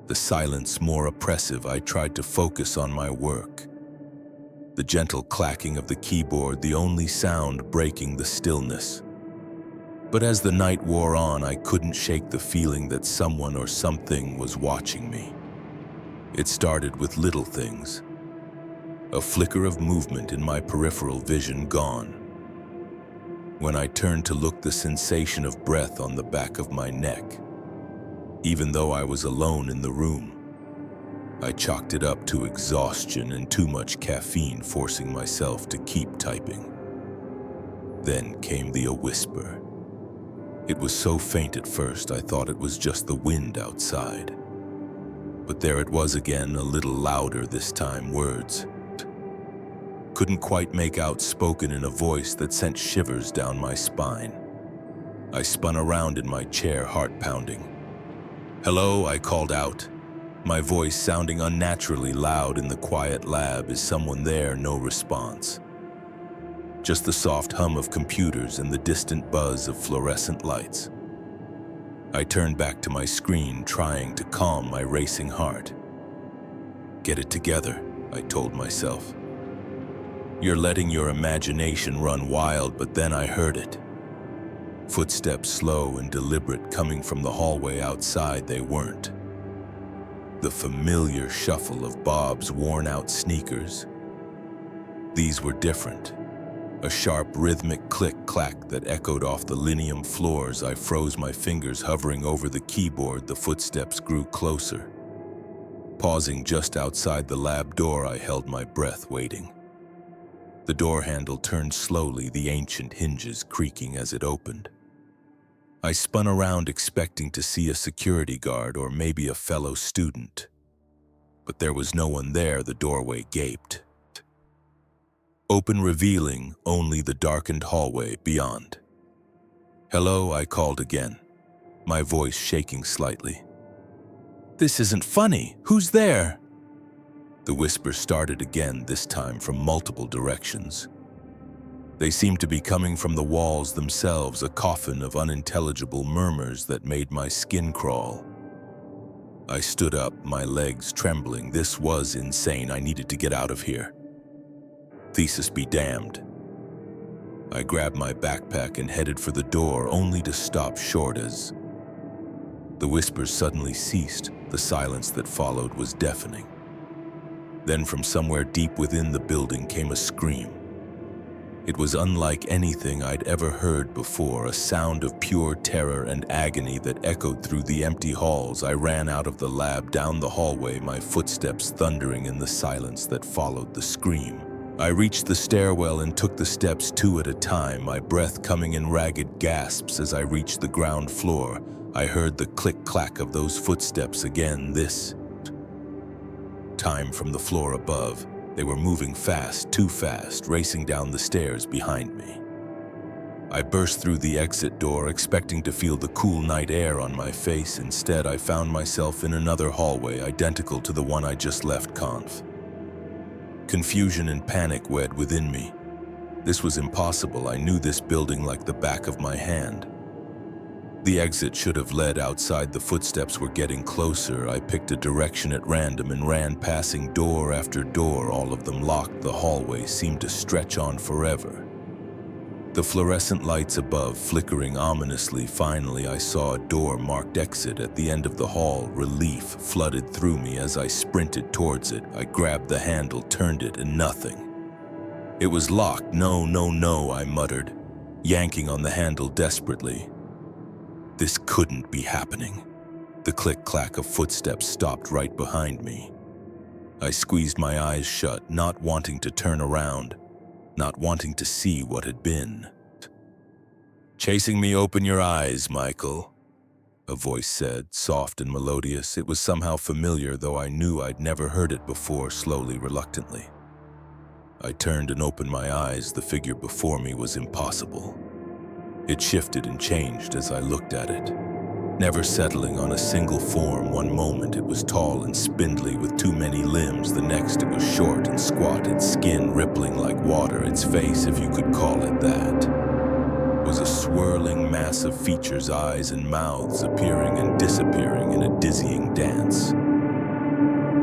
the silence more oppressive. I tried to focus on my work, the gentle clacking of the keyboard, the only sound breaking the stillness. But as the night wore on, I couldn't shake the feeling that someone or something was watching me. It started with little things. A flicker of movement in my peripheral vision, gone. When I turned to look, the sensation of breath on the back of my neck. Even though I was alone in the room, I chalked it up to exhaustion and too much caffeine, forcing myself to keep typing. Then came a whisper. It was so faint at first I thought it was just the wind outside. But there it was again, a little louder this time. Words couldn't quite make out, spoken in a voice that sent shivers down my spine. I spun around in my chair, heart pounding. "Hello," I called out, my voice sounding unnaturally loud in the quiet lab. "Is someone there?" No response. Just the soft hum of computers and the distant buzz of fluorescent lights. I turned back to my screen, trying to calm my racing heart. "Get it together," I told myself. "You're letting your imagination run wild." But then I heard it. Footsteps slow and deliberate coming from the hallway outside. They weren't. The familiar shuffle of Bob's worn-out sneakers. These were different. A sharp rhythmic click-clack that echoed off the linoleum floors. I froze, my fingers hovering over the keyboard. The footsteps grew closer. Pausing just outside the lab door, I held my breath, waiting. The door handle turned slowly, the ancient hinges creaking as it opened. I spun around, expecting to see a security guard or maybe a fellow student. But there was no one there. The doorway gaped, open, revealing only the darkened hallway beyond. "Hello," I called again, my voice shaking slightly. "This isn't funny. Who's there?" The whisper started again, this time from multiple directions. They seemed to be coming from the walls themselves, a coffin of unintelligible murmurs that made my skin crawl. I stood up, my legs trembling. This was insane. I needed to get out of here. Thesis be damned. I grabbed my backpack and headed for the door, only to stop short as the whispers suddenly ceased. The silence that followed was deafening. Then from somewhere deep within the building came a scream. It was unlike anything I'd ever heard before, a sound of pure terror and agony that echoed through the empty halls. I ran out of the lab, down the hallway, my footsteps thundering in the silence that followed the scream. I reached the stairwell and took the steps 2 at a time, my breath coming in ragged gasps. As I reached the ground floor, I heard the click-clack of those footsteps again, this time from the floor above. They were moving fast, too fast, racing down the stairs behind me. I burst through the exit door, expecting to feel the cool night air on my face. Instead, I found myself in another hallway, identical to the one I just left. Confusion and panic wed within me. This was impossible. I knew this building like the back of my hand. The exit should have led outside. The footsteps were getting closer. I picked a direction at random and ran, passing door after door, all of them locked. The hallway seemed to stretch on forever. The fluorescent lights above flickering ominously. Finally, I saw a door marked exit at the end of the hall. Relief flooded through me as I sprinted towards it. I grabbed the handle, turned it, and nothing. It was locked. No, no, no, I muttered, yanking on the handle desperately. This couldn't be happening. The click-clack of footsteps stopped right behind me. I squeezed my eyes shut, not wanting to turn around, not wanting to see what had been. "Chasing me? Open your eyes, Michael," a voice said, soft and melodious. It was somehow familiar, though I knew I'd never heard it before. Slowly, reluctantly, I turned and opened my eyes. The figure before me was impossible. It shifted and changed as I looked at it, never settling on a single form. One moment it was tall and spindly with too many limbs. The next it was short and squat, its skin rippling like water. Its face, if you could call it that, was a swirling mass of features, eyes and mouths appearing and disappearing in a dizzying dance.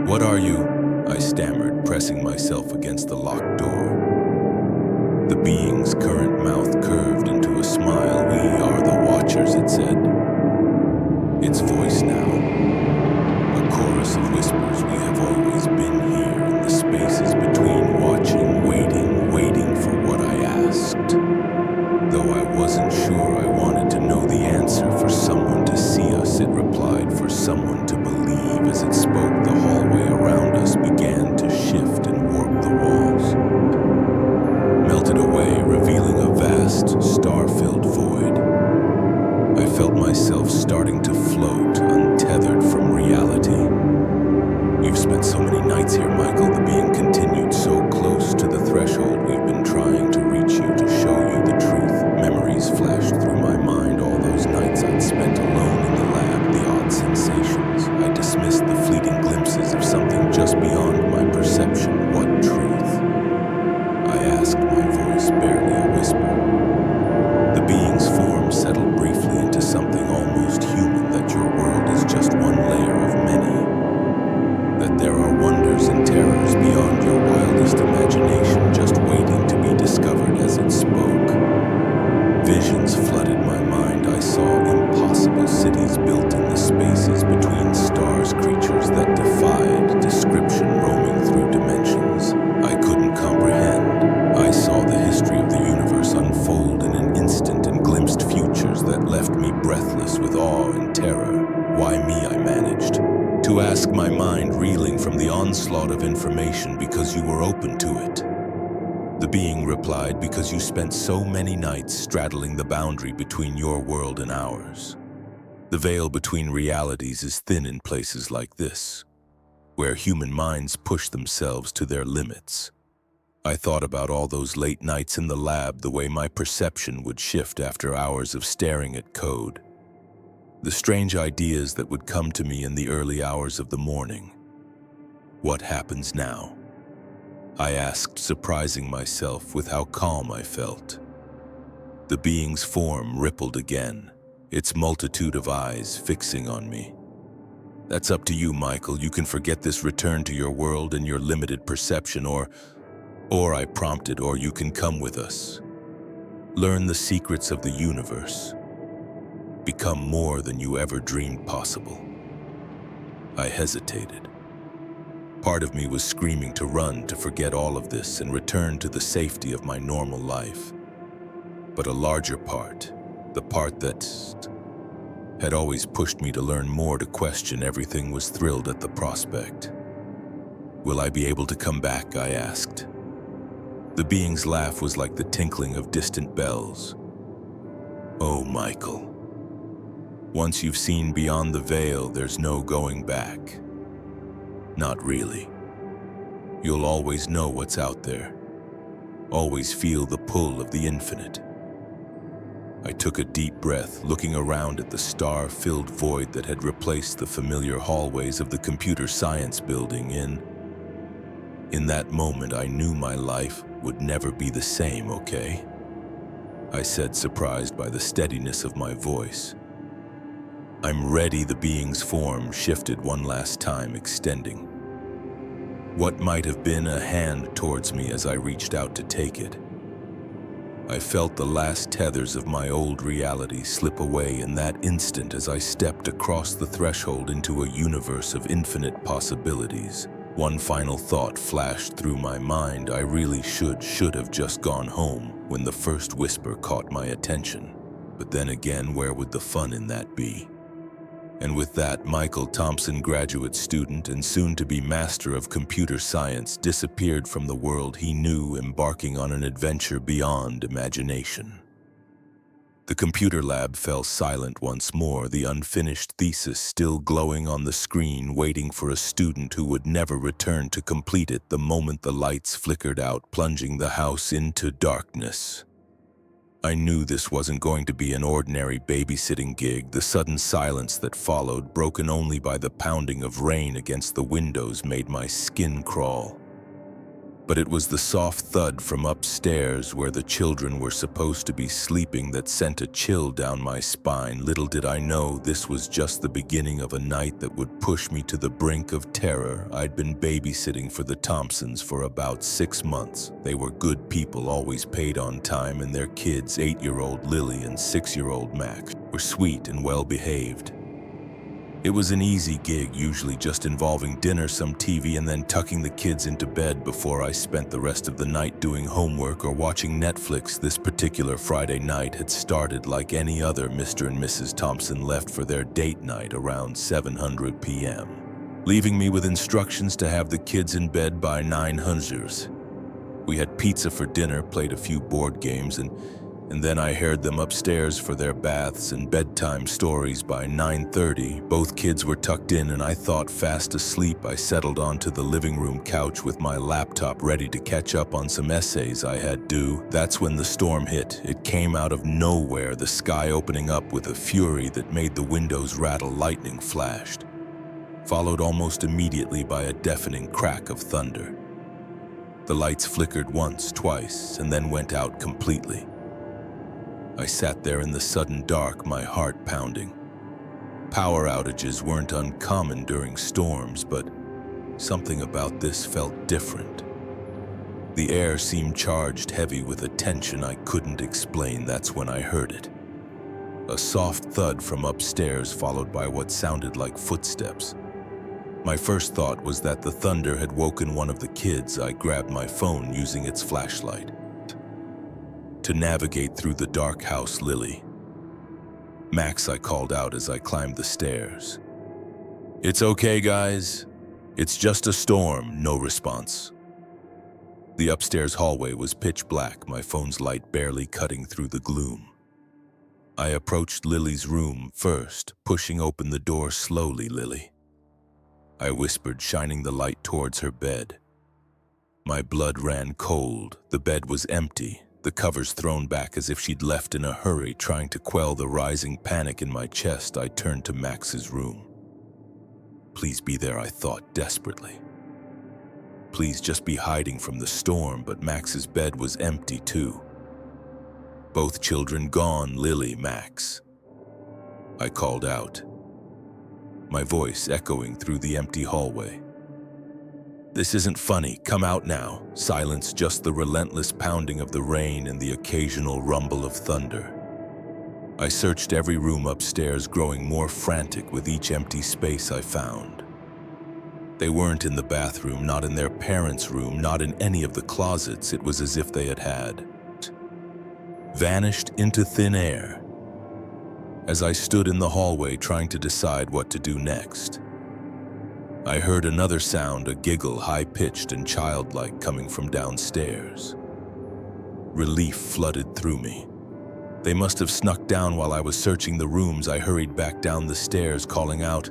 "What are you?" I stammered, pressing myself against the locked door. The being's current mouth curved into a smile. "We are the Watchers," it said. Its voice now, a chorus of whispers. "We have always been here in the spaces between, watching, waiting for what I asked. Though I wasn't sure, I wanted to know the answer. For someone to see us," it replied, "for someone to believe." As it spoke, the hallway around us began to shift and warp. The walls melted away, revealing a vast, star-filled void. I felt myself starting to float, untethered from reality. "You've spent so many nights here, Michael," the being continued, "so close to the threshold. We've been trying to reach you, to show you the truth." Memories flashed through my mind, all those nights I'd spent alone in the lab, the odd sensations. I dismissed the fleeting glimpses of something just beyond my perception. What truth? I asked, my voice barely a whisper. The being's form settled briefly into something almost human, that your world is just one layer of many, that there are wonders and terrors beyond your wildest imagination, just waiting to be discovered. As it spoke, visions flooded my mind. onslaught of information because you were open to it. The being replied, because you spent so many nights straddling the boundary between your world and ours. The veil between realities is thin in places like this, where human minds push themselves to their limits. I thought about all those late nights in the lab, the way my perception would shift after hours of staring at code. The strange ideas that would come to me in the early hours of the morning. What happens now? I asked, surprising myself with how calm I felt. The being's form rippled again, its multitude of eyes fixing on me. That's up to you, Michael. You can forget this return to your world and your limited perception, or I prompted, or you can come with us. Learn the secrets of the universe. Become more than you ever dreamed possible. I hesitated. Part of me was screaming to run, to forget all of this and return to the safety of my normal life. But a larger part, the part that had always pushed me to learn more, to question everything, was thrilled at the prospect. Will I be able to come back? I asked. The being's laugh was like the tinkling of distant bells. Oh, Michael. Once you've seen beyond the veil, there's no going back. Not really. You'll always know what's out there. Always feel the pull of the infinite. I took a deep breath, looking around at the star-filled void that had replaced the familiar hallways of the computer science building. In that moment, I knew my life would never be the same, okay? I said, surprised by the steadiness of my voice. I'm ready. The being's form shifted one last time, extending what might have been a hand towards me as I reached out to take it. I felt the last tethers of my old reality slip away in that instant as I stepped across the threshold into a universe of infinite possibilities. One final thought flashed through my mind. I really should have just gone home when the first whisper caught my attention. But then again, where would the fun in that be? And with that, Michael Thompson, graduate student and soon-to-be master of computer science, disappeared from the world he knew, embarking on an adventure beyond imagination. The computer lab fell silent once more, the unfinished thesis still glowing on the screen, waiting for a student who would never return to complete it the moment the lights flickered out, plunging the house into darkness. I knew this wasn't going to be an ordinary babysitting gig. The sudden silence that followed, broken only by the pounding of rain against the windows, made my skin crawl. But it was the soft thud from upstairs, where the children were supposed to be sleeping, that sent a chill down my spine. Little did I know this was just the beginning of a night that would push me to the brink of terror. I'd been babysitting for the Thompsons for about 6 months. They were good people, always paid on time, and their kids, 8-year-old Lily and 6-year-old Max, were sweet and well-behaved. It was an easy gig, usually just involving dinner, some TV, and then tucking the kids into bed before I spent the rest of the night doing homework or watching Netflix. This particular Friday night had started like any other. Mr. and Mrs. Thompson left for their date night around 7:00 p.m., leaving me with instructions to have the kids in bed by 9:00. We had pizza for dinner, played a few board games, and then I heard them upstairs for their baths and bedtime stories. By 9:30, both kids were tucked in and I thought fast asleep. I settled onto the living room couch with my laptop ready to catch up on some essays I had due. That's when the storm hit. It came out of nowhere, the sky opening up with a fury that made the windows rattle. Lightning flashed, followed almost immediately by a deafening crack of thunder. The lights flickered once, twice, and then went out completely. I sat there in the sudden dark, my heart pounding. Power outages weren't uncommon during storms, but something about this felt different. The air seemed charged, heavy with a tension I couldn't explain. That's when I heard it. A soft thud from upstairs, followed by what sounded like footsteps. My first thought was that the thunder had woken one of the kids. I grabbed my phone, using its flashlight to navigate through the dark house. Lily. Max, I called out as I climbed the stairs. It's okay, guys. It's just a storm, no response. The upstairs hallway was pitch black, my phone's light barely cutting through the gloom. I approached Lily's room first, pushing open the door slowly. "Lily," I whispered, shining the light towards her bed. My blood ran cold. The bed was empty, the covers thrown back as if she'd left in a hurry. Trying to quell the rising panic in my chest, I turned to Max's room. Please be there, I thought desperately. Please just be hiding from the storm, but Max's bed was empty too. Both children gone. "Lily, Max," I called out, my voice echoing through the empty hallway. "This isn't funny, come out now." Silence, just the relentless pounding of the rain and the occasional rumble of thunder. I searched every room upstairs, growing more frantic with each empty space I found. They weren't in the bathroom, not in their parents' room, not in any of the closets. It was as if they had vanished into thin air. As I stood in the hallway trying to decide what to do next, I heard another sound, a giggle, high-pitched and childlike, coming from downstairs. Relief flooded through me. They must have snuck down while I was searching the rooms. I hurried back down the stairs, calling out,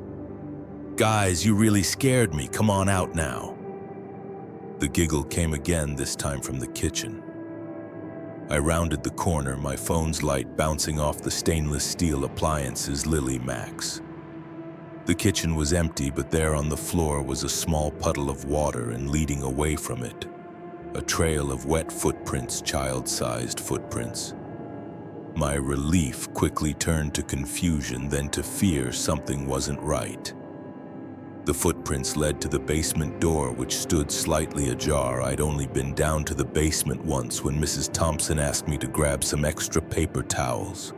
"Guys, you really scared me. Come on out now." The giggle came again, this time from the kitchen. I rounded the corner, my phone's light bouncing off the stainless steel appliances. "Lily, Max." The kitchen was empty, but there on the floor was a small puddle of water, and leading away from it, a trail of wet footprints, child-sized footprints. My relief quickly turned to confusion, then to fear. Something wasn't right. The footprints led to the basement door, which stood slightly ajar. I'd only been down to the basement once when Mrs. Thompson asked me to grab some extra paper towels.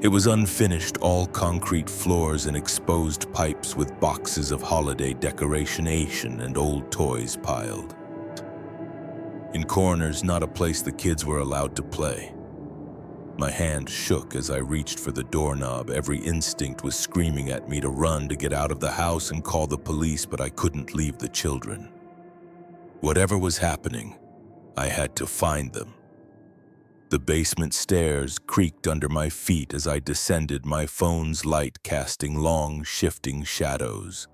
It was unfinished, all concrete floors and exposed pipes with boxes of holiday decoration and old toys piled. In corners, not a place the kids were allowed to play. My hand shook as I reached for the doorknob. Every instinct was screaming at me to run, to get out of the house and call the police, but I couldn't leave the children. Whatever was happening, I had to find them. The basement stairs creaked under my feet as I descended, my phone's light casting long, shifting shadows.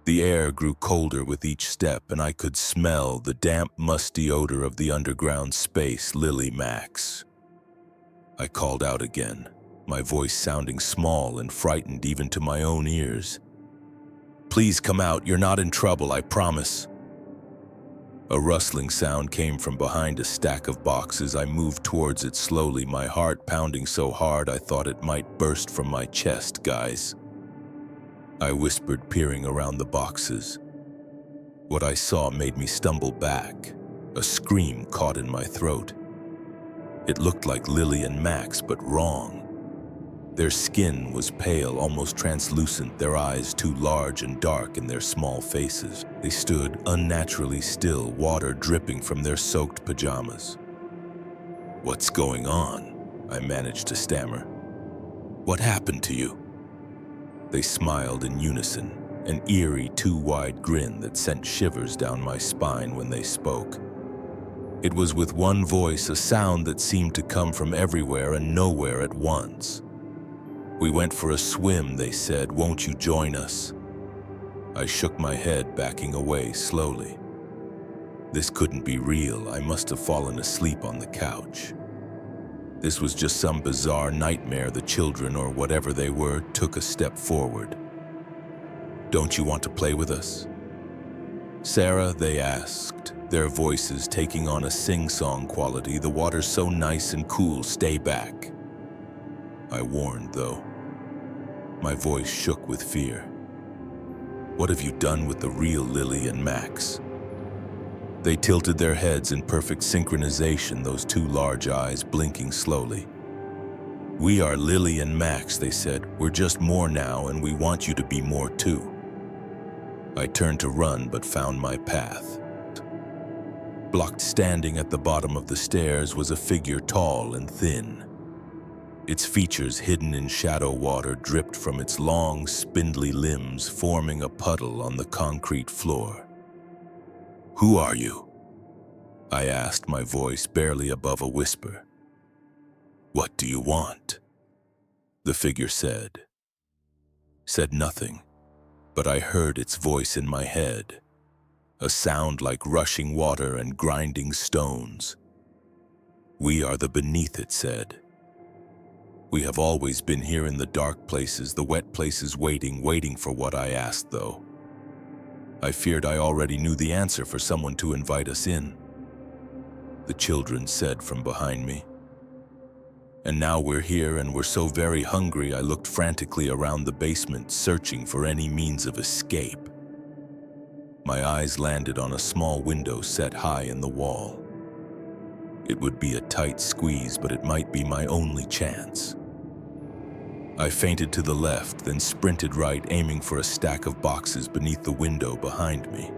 The air grew colder with each step, and I could smell the damp, musty odor of the underground space. "Lily, Max," I called out again, my voice sounding small and frightened even to my own ears. "Please come out, you're not in trouble, I promise." A rustling sound came from behind a stack of boxes. I moved towards it slowly, my heart pounding so hard I thought it might burst from my chest. "Guys," I whispered, peering around the boxes. What I saw made me stumble back. A scream caught in my throat. It looked like Lily and Max, but wrong. Their skin was pale, almost translucent, their eyes too large and dark in their small faces. They stood unnaturally still, water dripping from their soaked pajamas. "What's going on?" I managed to stammer. "What happened to you?" They smiled in unison, an eerie, too-wide grin that sent shivers down my spine when they spoke. It was with one voice, a sound that seemed to come from everywhere and nowhere at once. "We went for a swim," they said. "Won't you join us?" I shook my head, backing away slowly. This couldn't be real. I must have fallen asleep on the couch. This was just some bizarre nightmare. The children, or whatever they were, took a step forward. "Don't you want to play with us?" "Sarah," they asked, their voices taking on a sing-song quality. "The water's so nice and cool, stay back." I warned, though. My voice shook with fear. "What have you done with the real Lily and Max?" They tilted their heads in perfect synchronization, those two large eyes blinking slowly. "We are Lily and Max," they said. "We're just more now, and we want you to be more too." I turned to run, but found my path. Blocked standing at the bottom of the stairs was a figure tall and thin. Its features hidden in shadow water dripped from its long, spindly limbs, forming a puddle on the concrete floor. "Who are you?" I asked, my voice barely above a whisper. "What do you want?" the figure said. Said nothing, but I heard its voice in my head, a sound like rushing water and grinding stones. "We are the beneath," it said. "We have always been here in the dark places, the wet places, waiting for what I asked, though. I feared I already knew the answer for someone to invite us in," the children said from behind me. "And now we're here and we're so very hungry," I looked frantically around the basement, searching for any means of escape. My eyes landed on a small window set high in the wall. It would be a tight squeeze, but it might be my only chance. I feinted to the left, then sprinted right, aiming for a stack of boxes beneath the window behind me.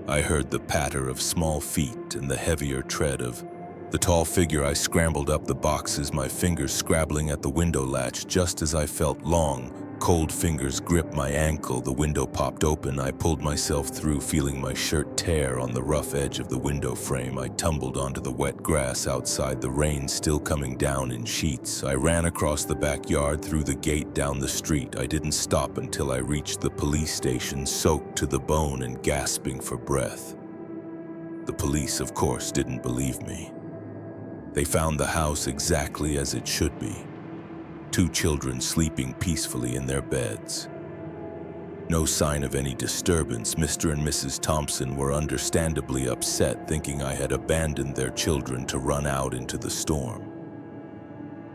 I heard the patter of small feet and the heavier tread of the tall figure. I scrambled up the boxes, my fingers scrabbling at the window latch just as I felt long, cold fingers grip my ankle. The window popped open. I pulled myself through, feeling my shirt tear on the rough edge of the window frame. I tumbled onto the wet grass outside, the rain still coming down in sheets. I ran across the backyard, through the gate, down the street. I didn't stop until I reached the police station, soaked to the bone and gasping for breath. The police, of course, didn't believe me. They found the house exactly as it should be. 2 children sleeping peacefully in their beds. No sign of any disturbance. Mr. and Mrs. Thompson were understandably upset, thinking I had abandoned their children to run out into the storm.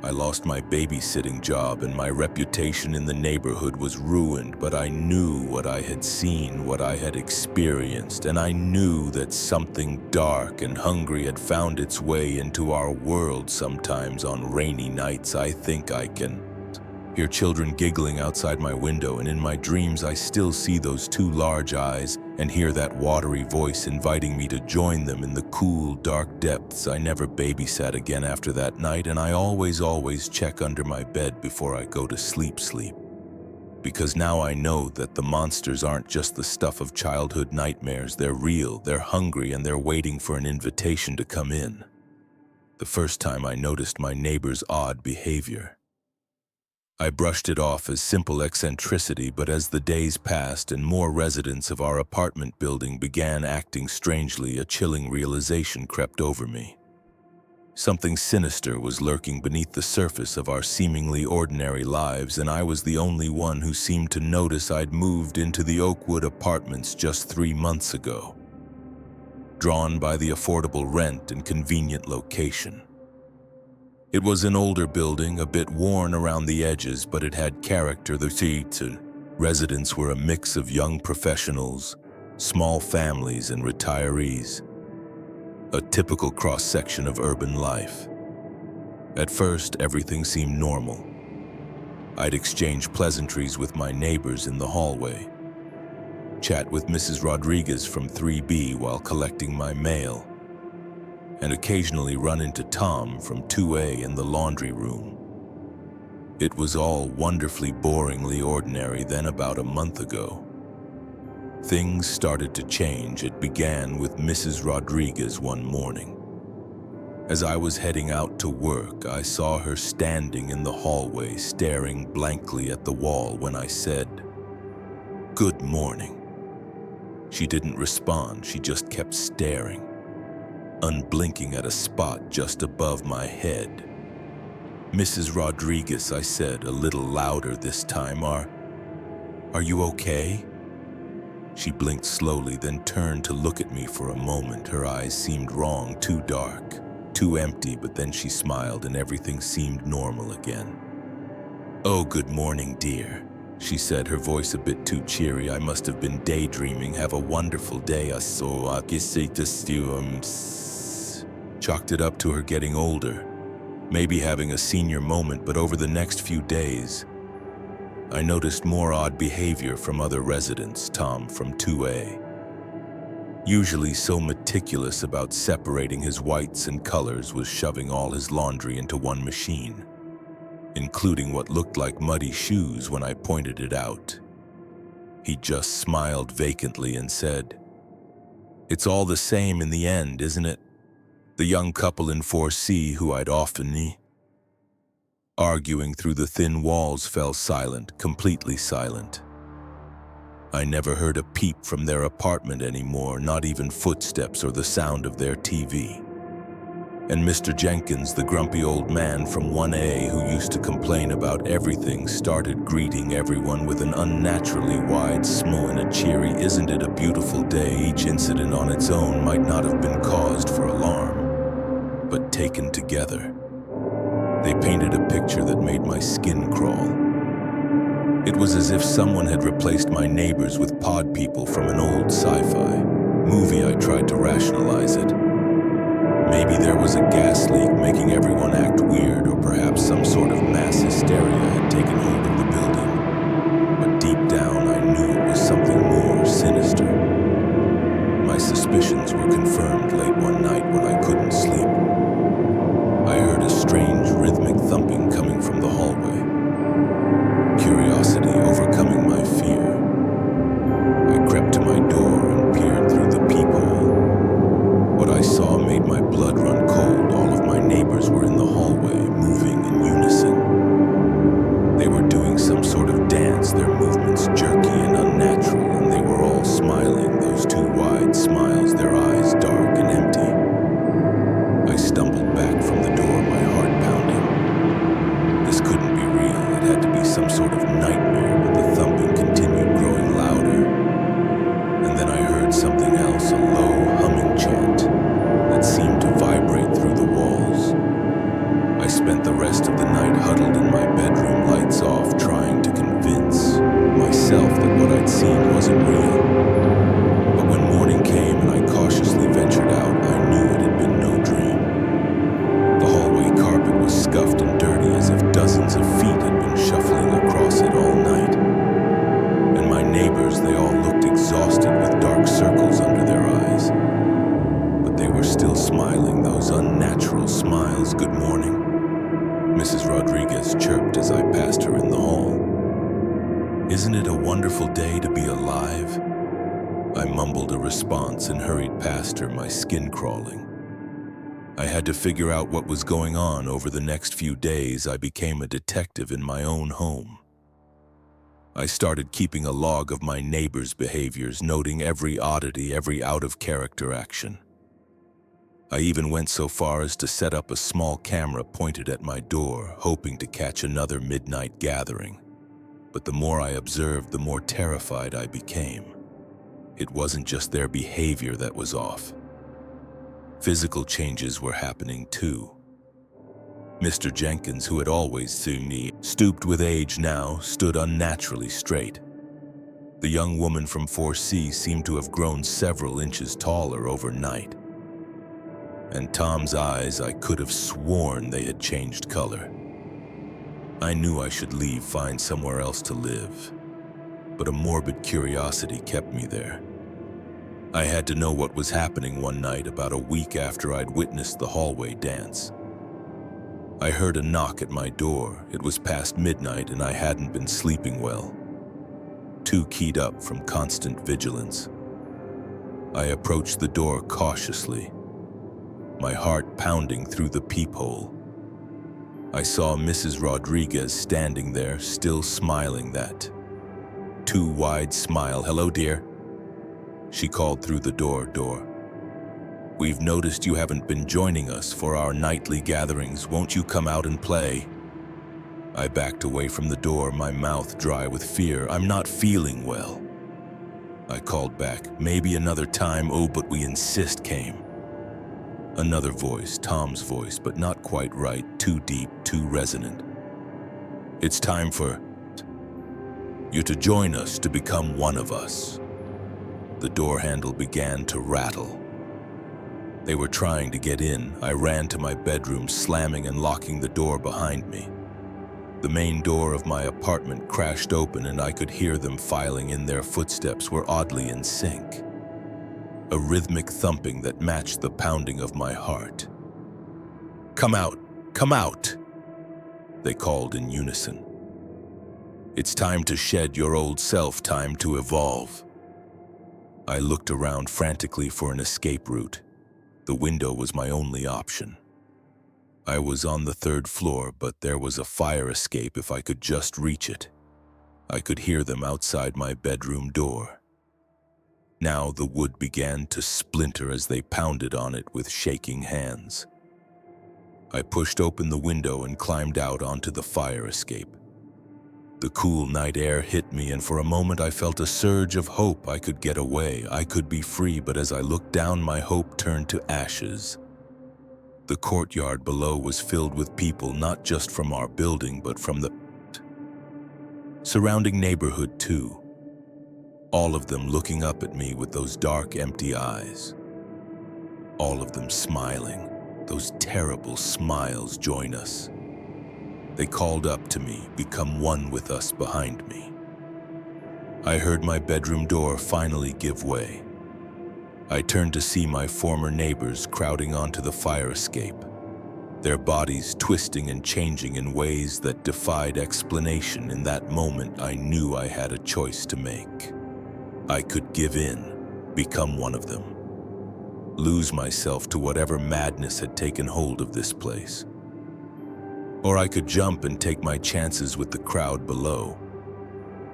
I lost my babysitting job and my reputation in the neighborhood was ruined, but I knew what I had seen, what I had experienced, and I knew that something dark and hungry had found its way into our world. Sometimes on rainy nights I think I can hear children giggling outside my window, and in my dreams I still see those 2 large eyes and hear that watery voice inviting me to join them in the cool, dark depths. I never babysat again after that night, and I always check under my bed before I go to sleep. Because now I know that the monsters aren't just the stuff of childhood nightmares. They're real, they're hungry, and they're waiting for an invitation to come in. The first time I noticed my neighbor's odd behavior, I brushed it off as simple eccentricity, but as the days passed and more residents of our apartment building began acting strangely, a chilling realization crept over me. Something sinister was lurking beneath the surface of our seemingly ordinary lives, and I was the only one who seemed to notice. I'd moved into the Oakwood apartments just 3 months ago, drawn by the affordable rent and convenient location. It was an older building, a bit worn around the edges, but it had character. The residents were a mix of young professionals, small families, and retirees. A typical cross-section of urban life. At first, everything seemed normal. I'd exchange pleasantries with my neighbors in the hallway, chat with Mrs. Rodriguez from 3B while collecting my mail, and occasionally run into Tom from 2A in the laundry room. It was all wonderfully, boringly ordinary. Then, about a month ago, things started to change. It began with Mrs. Rodriguez one morning. As I was heading out to work, I saw her standing in the hallway, staring blankly at the wall. When I said, "Good morning," she didn't respond. She just kept staring, unblinking at a spot just above my head. "Mrs. Rodriguez," I said, a little louder this time, are you okay?" She blinked slowly, then turned to look at me for a moment. Her eyes seemed wrong, too dark, too empty, but then she smiled and everything seemed normal again. "Oh, good morning, dear," she said, her voice a bit too cheery. I must have been daydreaming. "Have a wonderful day." I chalked it up to her getting older, maybe having a senior moment. But over the next few days, I noticed more odd behavior from other residents. Tom from 2A, usually so meticulous about separating his whites and colors, was shoving all his laundry into one machine. including what looked like muddy shoes when I pointed it out. He just smiled vacantly and said, "It's all the same in the end, isn't it?" The young couple in 4C who I'd often arguing through the thin walls fell silent, completely silent. I never heard a peep from their apartment anymore, not even footsteps or the sound of their TV. And Mr. Jenkins, the grumpy old man from 1A who used to complain about everything, started greeting everyone with an unnaturally wide smile and a cheery, "Isn't it a beautiful day?" Each incident on its own might not have been caused for alarm, but taken together, they painted a picture that made my skin crawl. It was as if someone had replaced my neighbors with pod people from an old sci-fi movie. I tried to rationalize it. Maybe there was a gas leak making everyone act weird, or perhaps some sort of mass hysteria had taken hold of the building. But deep down, I knew it was something more sinister. My suspicions were confirmed late one night when I couldn't sleep. I heard a strange rhythmic thumping coming from the hallway. Curiosity overcoming my fear, I crept to my door and peered through the peephole. What I saw made my blood run cold. All of my neighbors were in the hallway, moving in unison. They were doing some sort of dance, their movements jerky and unnatural, and they were all smiling, those two wide smiles, their eyes dark and empty. I stumbled back from the door, my heart pounding. This couldn't be real. It had to be some sort of nightmare, but the thumping continued, growing louder. And then I heard something else, a low humming chant that seemed to vibrate through the walls. I spent the rest of the night huddled in my bedroom, lights off, trying to convince myself that what I'd seen wasn't real. But when morning came and I cautiously ventured out, I knew it had been no dream. The hallway carpet was scuffed and dirty, as if dozens of feet had been shuffling across it all night. And my neighbors, they all looked exhausted with dark circles under their eyes. But they were still smiling, those unnatural smiles. "Good morning," Mrs. Rodriguez chirped as I passed her in the hall. "Isn't it a wonderful day to be alive?" I mumbled a response and hurried past her, my skin crawling. I had to figure out what was going on. Over the next few days, I became a detective in my own home. I started keeping a log of my neighbors' behaviors, noting every oddity, every out-of-character action. I even went so far as to set up a small camera pointed at my door, hoping to catch another midnight gathering. But the more I observed, the more terrified I became. It wasn't just their behavior that was off. Physical changes were happening too. Mr. Jenkins, who had always seen me, stooped with age now, stood unnaturally straight. The young woman from 4C seemed to have grown several inches taller overnight. And Tom's eyes, I could have sworn they had changed color. I knew I should leave, find somewhere else to live. But a morbid curiosity kept me there. I had to know what was happening one night, about a week after I'd witnessed the hallway dance. I heard a knock at my door. It was past midnight and I hadn't been sleeping well. Too keyed up from constant vigilance. I approached the door cautiously, my heart pounding through the peephole. I saw Mrs. Rodriguez standing there, still smiling, that too wide smile. "Hello, dear," she called through the door. "We've noticed you haven't been joining us for our nightly gatherings. Won't you come out and play?" I backed away from the door, my mouth dry with fear. "I'm not feeling well," I called back. "Maybe another time." "Oh, but we insist," came another voice, Tom's voice, but not quite right, too deep, too resonant. "It's time for you to join us, to become one of us." The door handle began to rattle. They were trying to get in. I ran to my bedroom, slamming and locking the door behind me. The main door of my apartment crashed open and I could hear them filing in. Their footsteps were oddly in sync, a rhythmic thumping that matched the pounding of my heart. "Come out! Come out!" they called in unison. It's time to shed your old self, time to evolve. I looked around frantically for an escape route. The window was my only option. I was on the 3rd floor, but there was a fire escape if I could just reach it. I could hear them outside my bedroom door. Now the wood began to splinter as they pounded on it with shaking hands. I pushed open the window and climbed out onto the fire escape. The cool night air hit me, and for a moment I felt a surge of hope. I could get away, I could be free, but as I looked down, my hope turned to ashes. The courtyard below was filled with people, not just from our building, but from the surrounding neighborhood too. All of them looking up at me with those dark, empty eyes. All of them smiling, those terrible smiles. Join us. They called up to me, become one with us behind me. I heard my bedroom door finally give way. I turned to see my former neighbors crowding onto the fire escape, their bodies twisting and changing in ways that defied explanation. In that moment, I knew I had a choice to make. I could give in, become one of them, lose myself to whatever madness had taken hold of this place. Or I could jump and take my chances with the crowd below.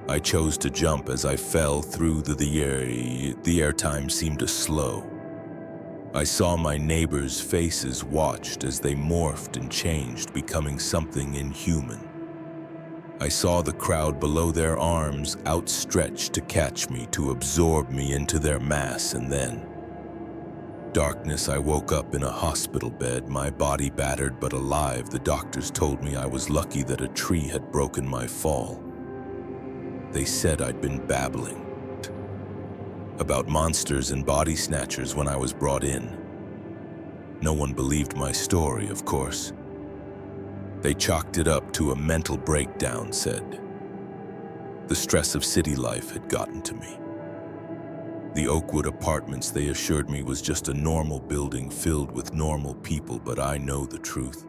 I chose to jump. As I fell through the air time seemed to slow. I saw my neighbors' faces, watched as they morphed and changed, becoming something inhuman. I saw the crowd below, their arms outstretched to catch me, to absorb me into their mass, and then darkness. I woke up in a hospital bed, my body battered but alive. The doctors told me I was lucky that a tree had broken my fall. They said I'd been babbling about monsters and body snatchers when I was brought in. No one believed my story, of course. They chalked it up to a mental breakdown, said the stress of city life had gotten to me. The Oakwood Apartments, they assured me, was just a normal building filled with normal people, but I know the truth.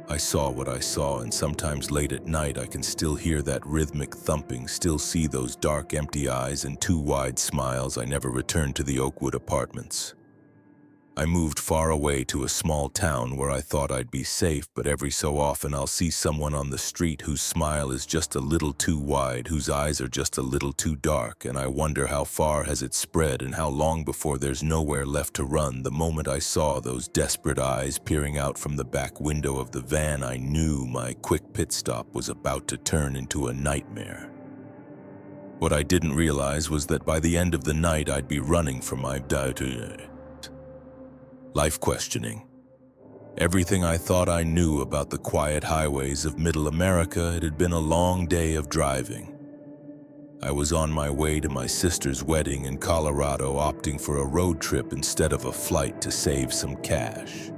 I saw what I saw, and sometimes late at night I can still hear that rhythmic thumping, still see those dark, empty eyes and 2 wide smiles. I never returned to the Oakwood Apartments. I moved far away to a small town where I thought I'd be safe, but every so often I'll see someone on the street whose smile is just a little too wide, whose eyes are just a little too dark, and I wonder how far has it spread and how long before there's nowhere left to run. The moment I saw those desperate eyes peering out from the back window of the van, I knew my quick pit stop was about to turn into a nightmare. What I didn't realize was that by the end of the night I'd be running from my life, questioning everything I thought I knew about the quiet highways of Middle America. It had been a long day of driving. I was on my way to my sister's wedding in Colorado, opting for a road trip instead of a flight to save some cash.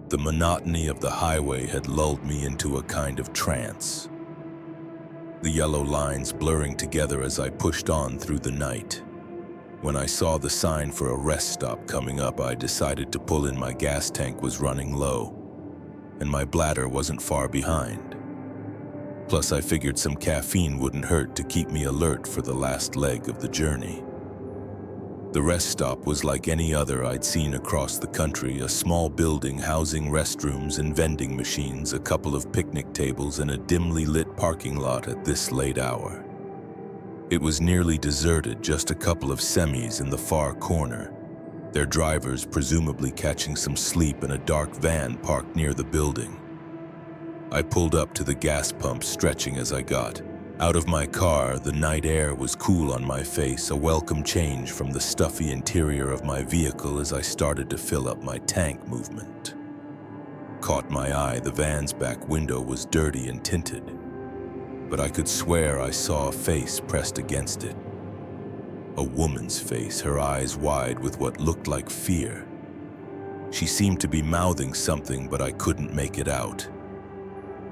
The monotony of the highway had lulled me into a kind of trance, the yellow lines blurring together as I pushed on through the night. When I saw the sign for a rest stop coming up, I decided to pull in. My gas tank was running low, and my bladder wasn't far behind. Plus, I figured some caffeine wouldn't hurt to keep me alert for the last leg of the journey. The rest stop was like any other I'd seen across the country, a small building housing restrooms and vending machines, a couple of picnic tables, and a dimly lit parking lot at this late hour. It was nearly deserted, just a couple of semis in the far corner, their drivers presumably catching some sleep, in a dark van parked near the building. I pulled up to the gas pump, stretching as I got out of my car. The night air was cool on my face, a welcome change from the stuffy interior of my vehicle as I started to fill up my tank. Movement caught my eye. The van's back window was dirty and tinted, but I could swear I saw a face pressed against it. A woman's face, her eyes wide with what looked like fear. She seemed to be mouthing something, but I couldn't make it out.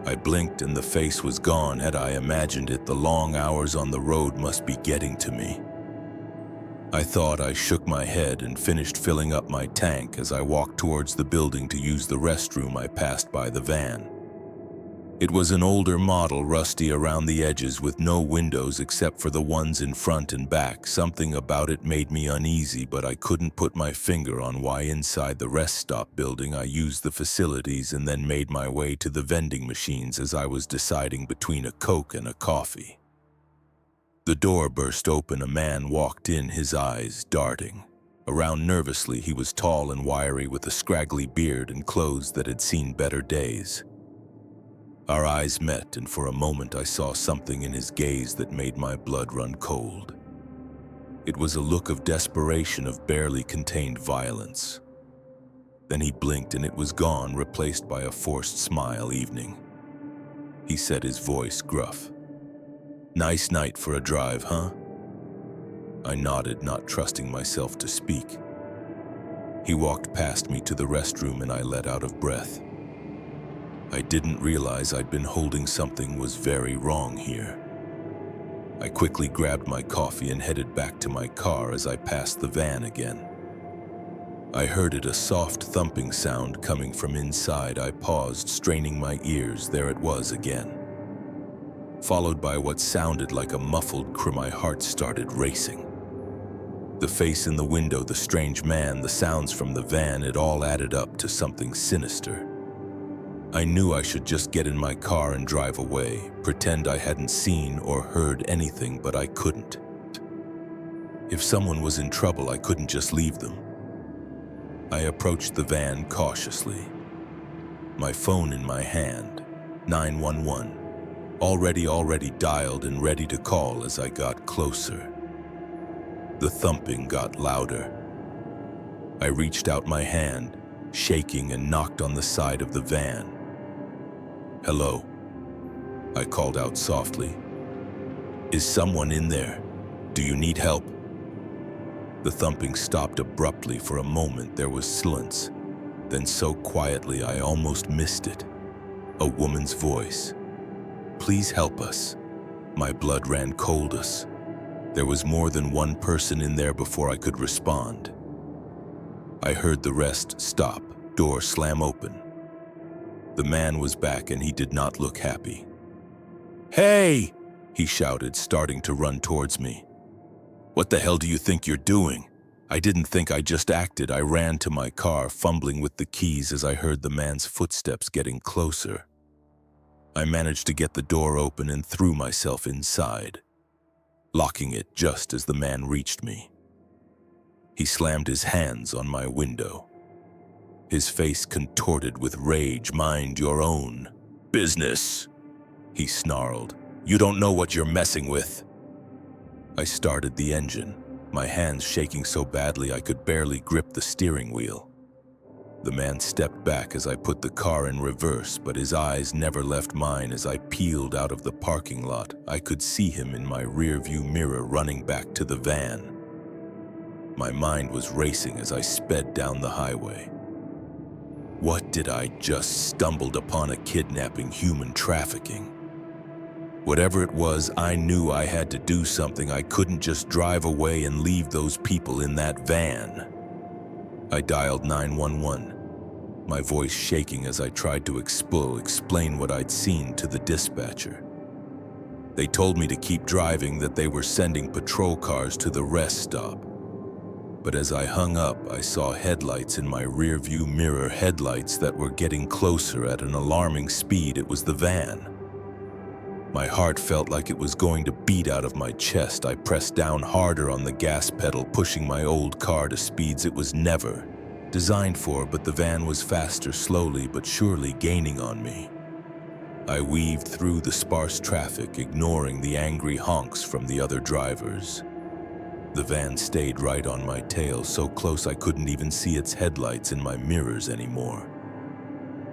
I blinked and the face was gone. Had I imagined it? The long hours on the road must be getting to me. I thought. I shook my head and finished filling up my tank. As I walked towards the building to use the restroom, I passed by the van. It was an older model, rusty around the edges with no windows except for the ones in front and back. Something about it made me uneasy, but I couldn't put my finger on why. Inside the rest stop building, I used the facilities and then made my way to the vending machines as I was deciding between a Coke and a coffee. The door burst open. A man walked in, his eyes darting around nervously. He was tall and wiry with a scraggly beard and clothes that had seen better days. Our eyes met, and for a moment I saw something in his gaze that made my blood run cold. It was a look of desperation, of barely contained violence. Then he blinked and it was gone, replaced by a forced smile. "Evening," he said, his voice gruff. "Nice night for a drive, huh?" I nodded, not trusting myself to speak. He walked past me to the restroom and I let out of breath. I didn't realize I'd been holding something was very wrong here. I quickly grabbed my coffee and headed back to my car. As I passed the van again, I heard it, a soft thumping sound coming from inside. I paused, straining my ears. There it was again, followed by what sounded like a muffled cry. My heart started racing. The face in the window, the strange man, the sounds from the van, it all added up to something sinister. I knew I should just get in my car and drive away, pretend I hadn't seen or heard anything, but I couldn't. If someone was in trouble, I couldn't just leave them. I approached the van cautiously, my phone in my hand. 911, already dialed and ready to call. As I got closer, the thumping got louder. I reached out my hand, shaking, and knocked on the side of the van. "Hello," I called out softly. "Is someone in there? Do you need help?" The thumping stopped abruptly. For a moment there was silence, then so quietly I almost missed it. A woman's voice. "Please help us." My blood ran cold. There was more than one person in there before I could respond. I heard the rest stop, door slam open. The man was back and he did not look happy. "Hey!" he shouted, starting to run towards me. "What the hell do you think you're doing?" I didn't think, I just acted. I ran to my car, fumbling with the keys as I heard the man's footsteps getting closer. I managed to get the door open and threw myself inside, locking it just as the man reached me. He slammed his hands on my window, his face contorted with rage. "Mind your own business," he snarled. "You don't know what you're messing with." I started the engine, my hands shaking so badly I could barely grip the steering wheel. The man stepped back as I put the car in reverse, but his eyes never left mine. As I peeled out of the parking lot, I could see him in my rearview mirror running back to the van. My mind was racing as I sped down the highway. What did I just stumbled upon? A kidnapping, human trafficking. Whatever it was, I knew I had to do something. I couldn't just drive away and leave those people in that van. I dialed 911, my voice shaking as I tried to explain what I'd seen to the dispatcher. They told me to keep driving, that they were sending patrol cars to the rest stop. But as I hung up, I saw headlights in my rearview mirror, headlights that were getting closer at an alarming speed. It was the van. My heart felt like it was going to beat out of my chest. I pressed down harder on the gas pedal, pushing my old car to speeds it was never designed for, but the van was faster, slowly but surely gaining on me. I weaved through the sparse traffic, ignoring the angry honks from the other drivers. The van stayed right on my tail, so close I couldn't even see its headlights in my mirrors anymore.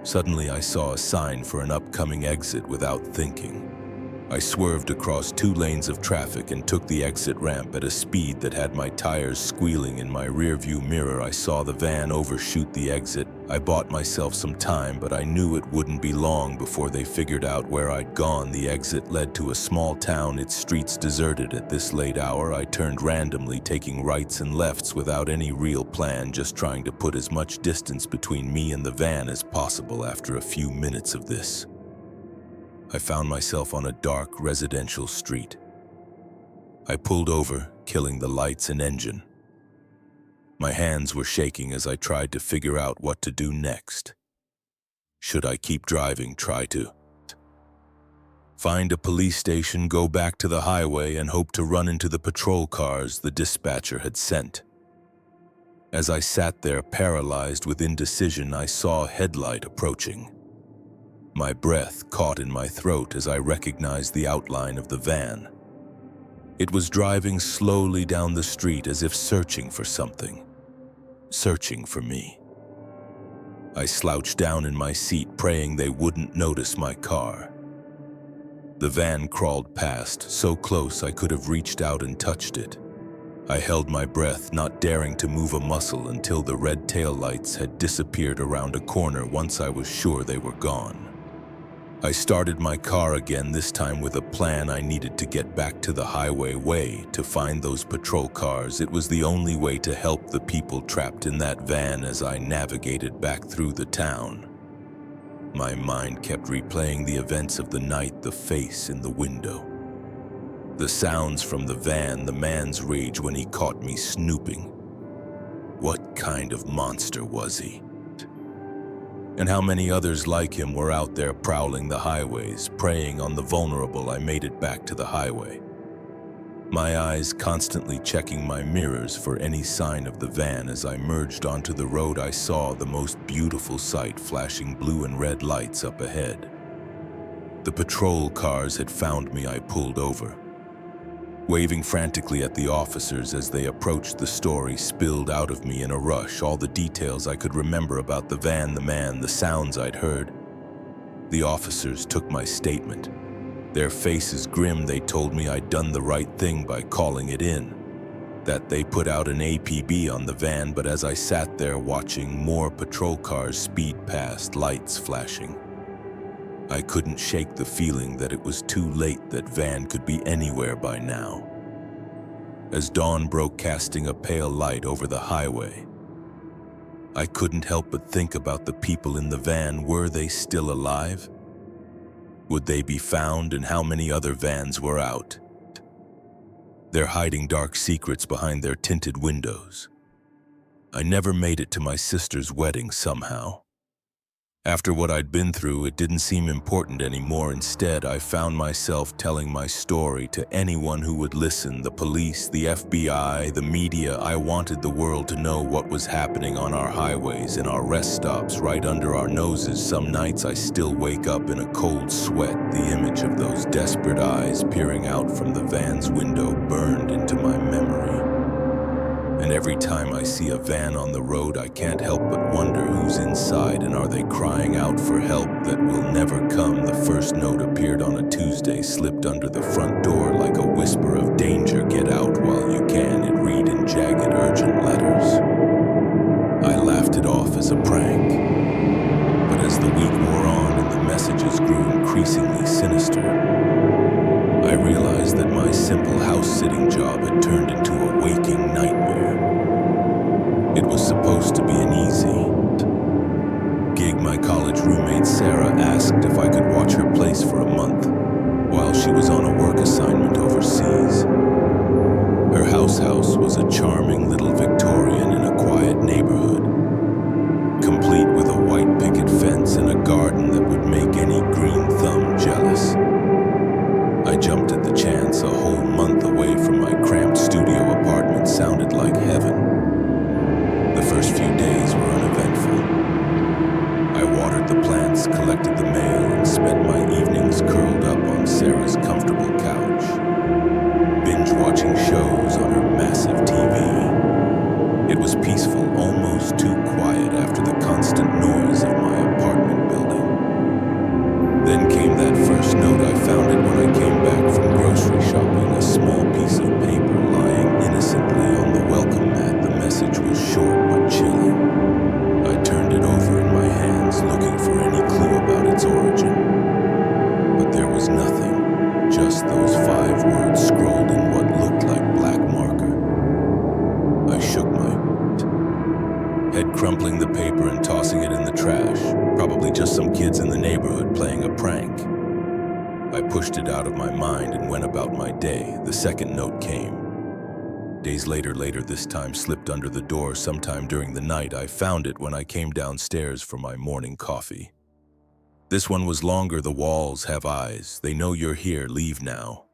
Suddenly I saw a sign for an upcoming exit. Without thinking, I swerved across 2 lanes of traffic and took the exit ramp at a speed that had my tires squealing. In my rearview mirror, I saw the van overshoot the exit. I bought myself some time, but I knew it wouldn't be long before they figured out where I'd gone. The exit led to a small town, its streets deserted. At this late hour, I turned randomly, taking rights and lefts without any real plan, just trying to put as much distance between me and the van as possible. After a few minutes of this, I found myself on a dark residential street. I pulled over, killing the lights and engine. My hands were shaking as I tried to figure out what to do next. Should I keep driving, try to find a police station, go back to the highway, and hope to run into the patrol cars the dispatcher had sent? As I sat there paralyzed with indecision, I saw a headlight approaching. My breath caught in my throat as I recognized the outline of the van. It was driving slowly down the street as if searching for something. Searching for me. I slouched down in my seat, praying they wouldn't notice my car. The van crawled past, so close I could have reached out and touched it. I held my breath, not daring to move a muscle until the red taillights had disappeared around a corner once I was sure they were gone. I started my car again, this time with a plan. I needed to get back to the highway way to find those patrol cars. It was the only way to help the people trapped in that van as I navigated back through the town. My mind kept replaying the events of the night, the face in the window. The sounds from the van, the man's rage when he caught me snooping. What kind of monster was he? And how many others like him were out there prowling the highways, preying on the vulnerable. I made it back to the highway, my eyes constantly checking my mirrors for any sign of the van. As I merged onto the road, I saw the most beautiful sight, flashing blue and red lights up ahead. The patrol cars had found me. I pulled over, waving frantically at the officers as they approached. The story spilled out of me in a rush, all the details I could remember about the van, the man, the sounds I'd heard. The officers took my statement. Their faces grim. They told me I'd done the right thing by calling it in, that they put out an APB on the van. But as I sat there watching more patrol cars speed past, lights flashing, I couldn't shake the feeling that it was too late. That van could be anywhere by now. As dawn broke, casting a pale light over the highway, I couldn't help but think about the people in the van. Were they still alive? Would they be found? And how many other vans were out? They're hiding dark secrets behind their tinted windows. I never made it to my sister's wedding somehow. After what I'd been through, it didn't seem important anymore. Instead, I found myself telling my story to anyone who would listen. The police, the FBI, the media. I wanted the world to know what was happening on our highways, in our rest stops, right under our noses. Some nights I still wake up in a cold sweat, the image of those desperate eyes peering out from the van's window burned into my memory. And every time I see a van on the road, I can't help but wonder who's inside, and are they crying out for help that will never come? The first note appeared on a Tuesday, slipped under the front door like a whisper of danger. Get out while you can, it read in jagged, urgent letters. I laughed it off as a prank. But as the week wore on and the messages grew increasingly sinister, I realized that my simple house-sitting job had turned into a waking nightmare. It was supposed to be an easy gig. My college roommate Sarah asked if I could watch her place for a month while she was on a work assignment overseas. Her house was a charming little Victorian in a quiet neighborhood, complete with a white picket fence and a garden that would make any green thumb jealous. I jumped at the chance. A whole month away from my cramped studio apartment sounded like heaven. The first few days were uneventful. I watered the plants, collected the mail, and spent my evenings curled up on Sarah's comfortable couch, binge-watching shows on her massive TV. It was peaceful, almost too quiet after the constant noise of my apartment building. Then came that first note. I found it when I came back from grocery shopping, a small piece of paper lying innocently on the welcome mat. The message was short but chilling. I turned it over in my hands, looking for any clue about its origin. But there was nothing, just those 5 words scrolled in what looked like black marker. I shook my head, crumpling the paper and tossing it in the trash. Probably just some kids in the neighborhood playing a prank. I pushed it out of my mind and went about my day. The second note came. Days later, this time slipped under the door sometime during the night. I found it when I came downstairs for my morning coffee. This one was longer. The walls have eyes. They know you're here. Leave now.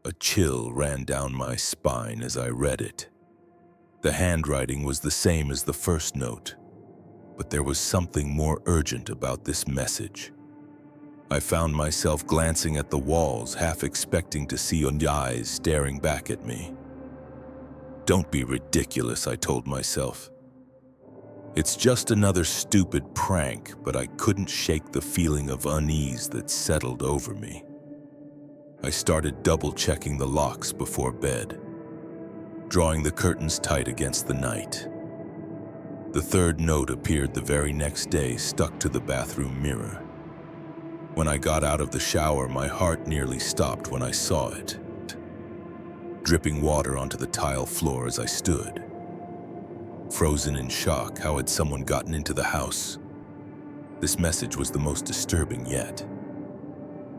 A chill ran down my spine as I read it. The handwriting was the same as the first note, but there was something more urgent about this message. I found myself glancing at the walls, half expecting to see eyes staring back at me. Don't be ridiculous, I told myself. It's just another stupid prank, but I couldn't shake the feeling of unease that settled over me. I started double-checking the locks before bed, drawing the curtains tight against the night. The third note appeared the very next day, stuck to the bathroom mirror. When I got out of the shower, my heart nearly stopped when I saw it, dripping water onto the tile floor as I stood. Frozen in shock, how had someone gotten into the house? This message was the most disturbing yet.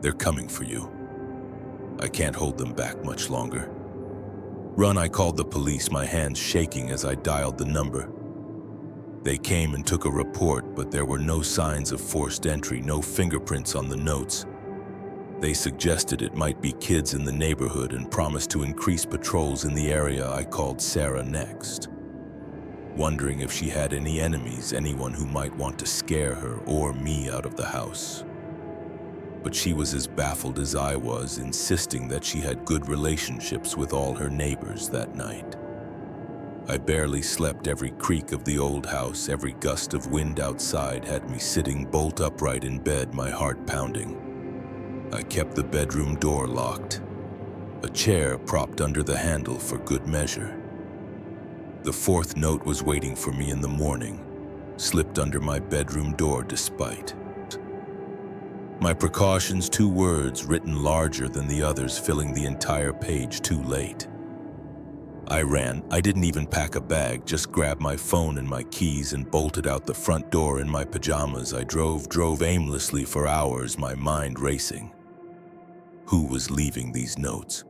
They're coming for you. I can't hold them back much longer. Run, I called the police, my hands shaking as I dialed the number. They came and took a report, but there were no signs of forced entry, no fingerprints on the notes. They suggested it might be kids in the neighborhood and promised to increase patrols in the area. I called Sarah next, wondering if she had any enemies, anyone who might want to scare her or me out of the house. But she was as baffled as I was, insisting that she had good relationships with all her neighbors that night. I barely slept. Every creak of the old house, every gust of wind outside had me sitting bolt upright in bed, my heart pounding. I kept the bedroom door locked, a chair propped under the handle for good measure. The fourth note was waiting for me in the morning, slipped under my bedroom door despite my precautions. 2 words written larger than the others, filling the entire page. Too late. I ran. I didn't even pack a bag, just grabbed my phone and my keys and bolted out the front door in my pajamas. I drove aimlessly for hours, my mind racing. Who was leaving these notes?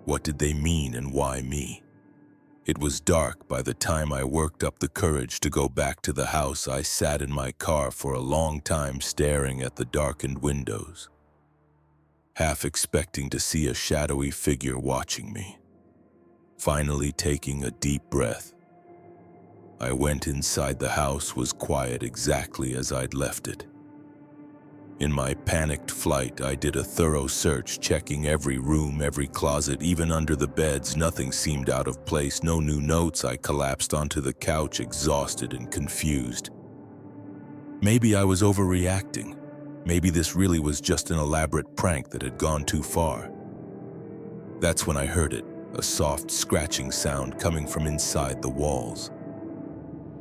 What did they mean and why me? It was dark by the time I worked up the courage to go back to the house. I sat in my car for a long time, staring at the darkened windows, half expecting to see a shadowy figure watching me. Finally taking a deep breath, I went inside. The house was quiet, exactly as I'd left it. In my panicked flight, I did a thorough search, checking every room, every closet, even under the beds. Nothing seemed out of place, no new notes. I collapsed onto the couch, exhausted and confused. Maybe I was overreacting. Maybe this really was just an elaborate prank that had gone too far. That's when I heard it, a soft scratching sound coming from inside the walls.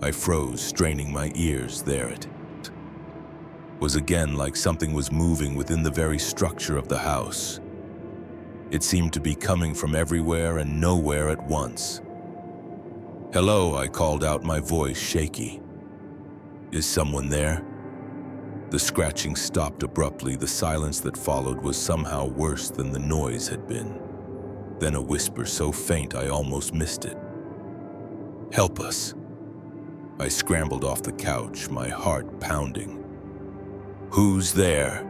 I froze, straining my ears. There it was again, like something was moving within the very structure of the house. It seemed to be coming from everywhere and nowhere at once. "Hello," I called out, my voice shaky. "Is someone there?" The scratching stopped abruptly. The silence that followed was somehow worse than the noise had been. Then a whisper so faint I almost missed it. "Help us." I scrambled off the couch, my heart pounding. "Who's there?"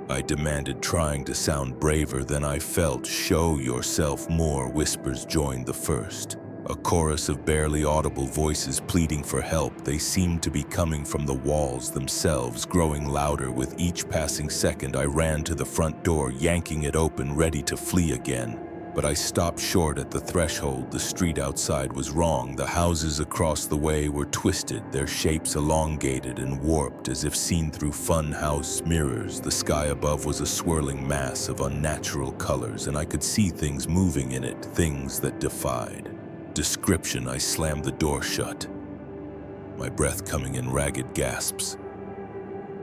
I demanded, trying to sound braver than I felt. "Show yourself." More whispers joined the first, a chorus of barely audible voices pleading for help. They seemed to be coming from the walls themselves, growing louder with each passing second. I ran to the front door, yanking it open, ready to flee again. But I stopped short at the threshold. The street outside was wrong. The houses across the way were twisted, their shapes elongated and warped as if seen through funhouse mirrors. The sky above was a swirling mass of unnatural colors, and I could see things moving in it, things that defied description. I slammed the door shut, my breath coming in ragged gasps.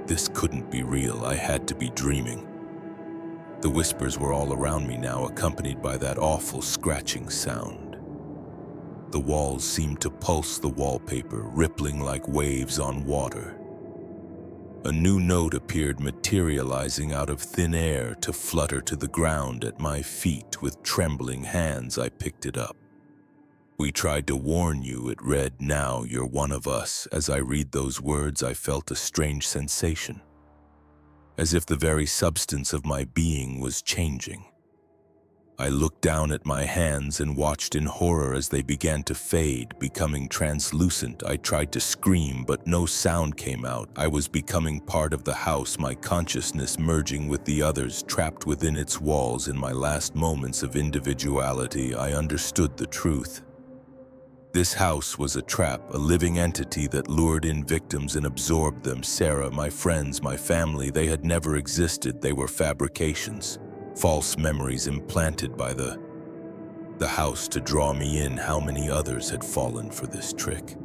This couldn't be real. I had to be dreaming. The whispers were all around me now, accompanied by that awful scratching sound. The walls seemed to pulse, the wallpaper rippling like waves on water. A new note appeared, materializing out of thin air to flutter to the ground at my feet. With trembling hands, I picked it up. "We tried to warn you," it read. "Now you're one of us." As I read those words, I felt a strange sensation, as if the very substance of my being was changing. I looked down at my hands and watched in horror as they began to fade, becoming translucent. I tried to scream, but no sound came out. I was becoming part of the house, my consciousness merging with the others, trapped within its walls. In my last moments of individuality, I understood the truth. This house was a trap, a living entity that lured in victims and absorbed them. Sarah, my friends, my family, they had never existed. They were fabrications. False memories implanted by the house to draw me in. How many others had fallen for this trick?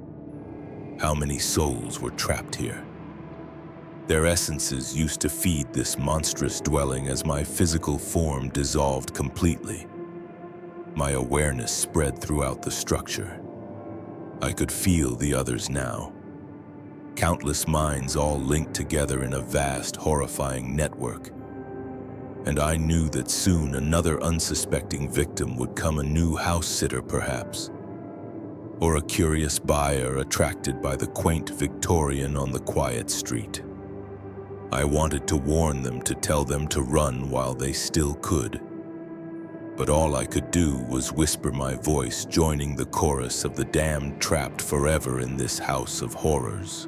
How many souls were trapped here? Their essences used to feed this monstrous dwelling. As my physical form dissolved completely, my awareness spread throughout the structure. I could feel the others now. Countless minds all linked together in a vast, horrifying network. And I knew that soon another unsuspecting victim would come, a new house sitter perhaps, or a curious buyer attracted by the quaint Victorian on the quiet street. I wanted to warn them, to tell them to run while they still could. But all I could do was whisper my voice, joining the chorus of the damned, trapped forever in this house of horrors.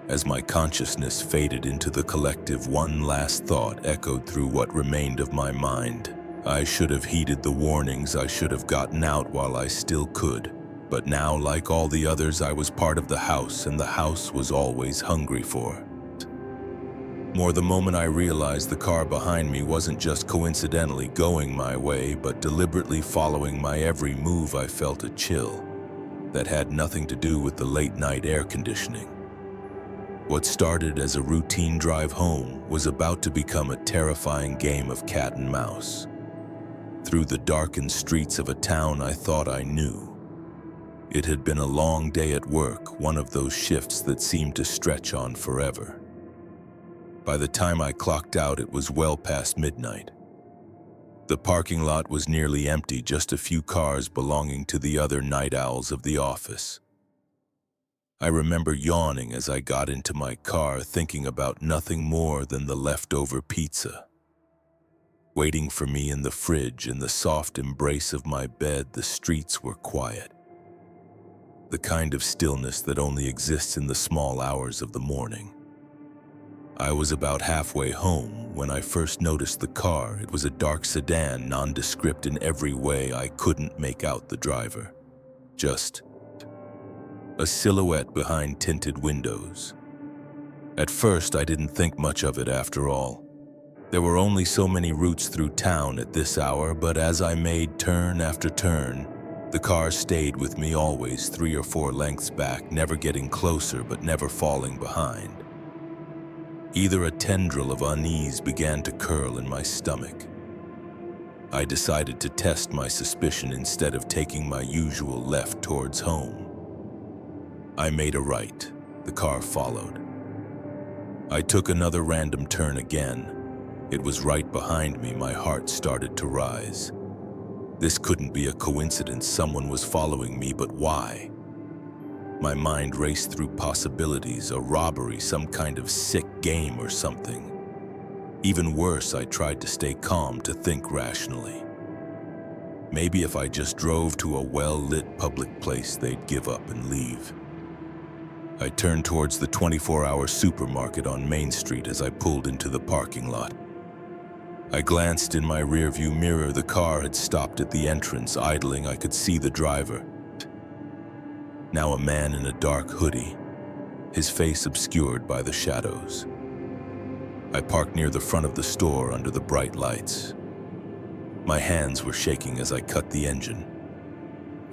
As my consciousness faded into the collective, one last thought echoed through what remained of my mind. I should have heeded the warnings. I should have gotten out while I still could. But now, like all the others, I was part of the house, and the house was always hungry for more. The moment I realized the car behind me wasn't just coincidentally going my way, but deliberately following my every move, I felt a chill that had nothing to do with the late-night air conditioning. What started as a routine drive home was about to become a terrifying game of cat and mouse. Through the darkened streets of a town I thought I knew. It had been a long day at work, one of those shifts that seemed to stretch on forever. By the time I clocked out, it was well past midnight. The parking lot was nearly empty, just a few cars belonging to the other night owls of the office. I remember yawning as I got into my car, thinking about nothing more than the leftover pizza waiting for me in the fridge. In the soft embrace of my bed, the streets were quiet. The kind of stillness that only exists in the small hours of the morning. I was about halfway home when I first noticed the car. It was a dark sedan, nondescript in every way. I couldn't make out the driver. Just a silhouette behind tinted windows. At first, I didn't think much of it. After all, there were only so many routes through town at this hour, but as I made turn after turn, the car stayed with me, always 3 or 4 lengths back, never getting closer but never falling behind. Either a tendril of unease began to curl in my stomach. I decided to test my suspicion. Instead of taking my usual left towards home, I made a right. The car followed. I took another random turn again. It was right behind me. My heart started to rise. This couldn't be a coincidence. Someone was following me, but why? My mind raced through possibilities, a robbery, some kind of sick game or something. Even worse, I tried to stay calm, to think rationally. Maybe if I just drove to a well-lit public place, they'd give up and leave. I turned towards the 24-hour supermarket on Main Street as I pulled into the parking lot. I glanced in my rearview mirror. The car had stopped at the entrance, idling. I could see the driver. Now a man in a dark hoodie, his face obscured by the shadows. I parked near the front of the store under the bright lights. My hands were shaking as I cut the engine.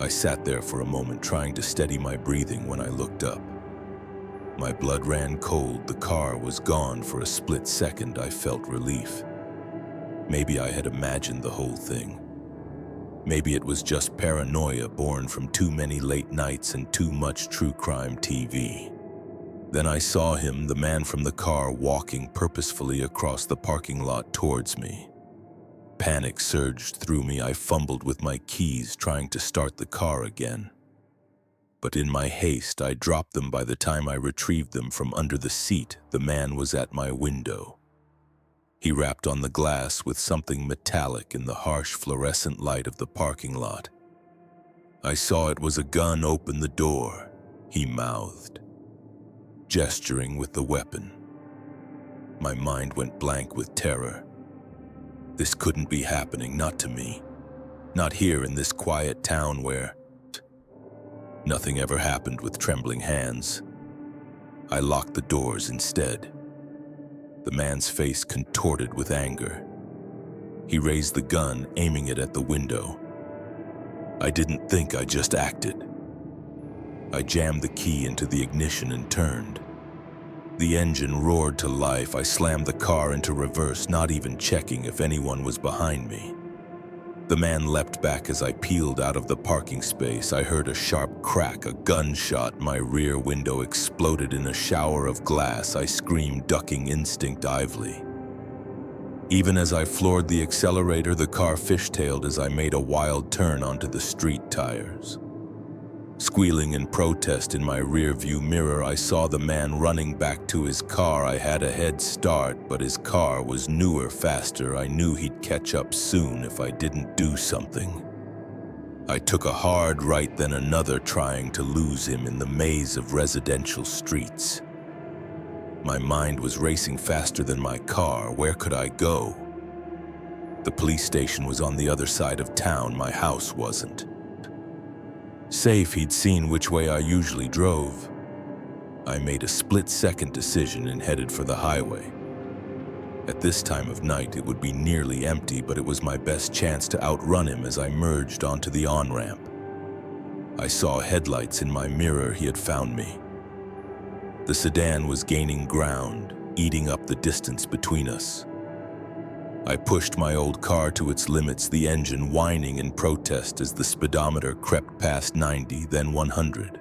I sat there for a moment, trying to steady my breathing. When I looked up, my blood ran cold. The car was gone. For a split second, I felt relief. Maybe I had imagined the whole thing. Maybe it was just paranoia born from too many late nights and too much true crime TV. Then I saw him, the man from the car, walking purposefully across the parking lot towards me. Panic surged through me. I fumbled with my keys, trying to start the car again. But in my haste, I dropped them. By the time I retrieved them from under the seat, the man was at my window. He rapped on the glass with something metallic in the harsh fluorescent light of the parking lot. I saw it was a gun. Open the door, he mouthed, gesturing with the weapon. My mind went blank with terror. This couldn't be happening, not to me. Not here in this quiet town where nothing ever happened with trembling hands. I locked the doors instead. The man's face contorted with anger. He raised the gun, aiming it at the window. I didn't think, I just acted. I jammed the key into the ignition and turned. The engine roared to life. I slammed the car into reverse, not even checking if anyone was behind me. The man leapt back as I peeled out of the parking space. I heard a sharp crack, a gunshot. My rear window exploded in a shower of glass. I screamed, ducking instinctively. Even as I floored the accelerator, the car fishtailed as I made a wild turn onto the street tires. Squealing in protest in my rearview mirror, I saw the man running back to his car. I had a head start, but his car was newer, faster. I knew he'd catch up soon if I didn't do something. I took a hard right, then another, trying to lose him in the maze of residential streets. My mind was racing faster than my car. Where could I go? The police station was on the other side of town. My house wasn't. Safe, he'd seen which way I usually drove. I made a split-second decision and headed for the highway. At this time of night, it would be nearly empty, but it was my best chance to outrun him as I merged onto the on-ramp. I saw headlights in my mirror. He had found me. The sedan was gaining ground, eating up the distance between us. I pushed my old car to its limits, the engine whining in protest as the speedometer crept past 90, then 100.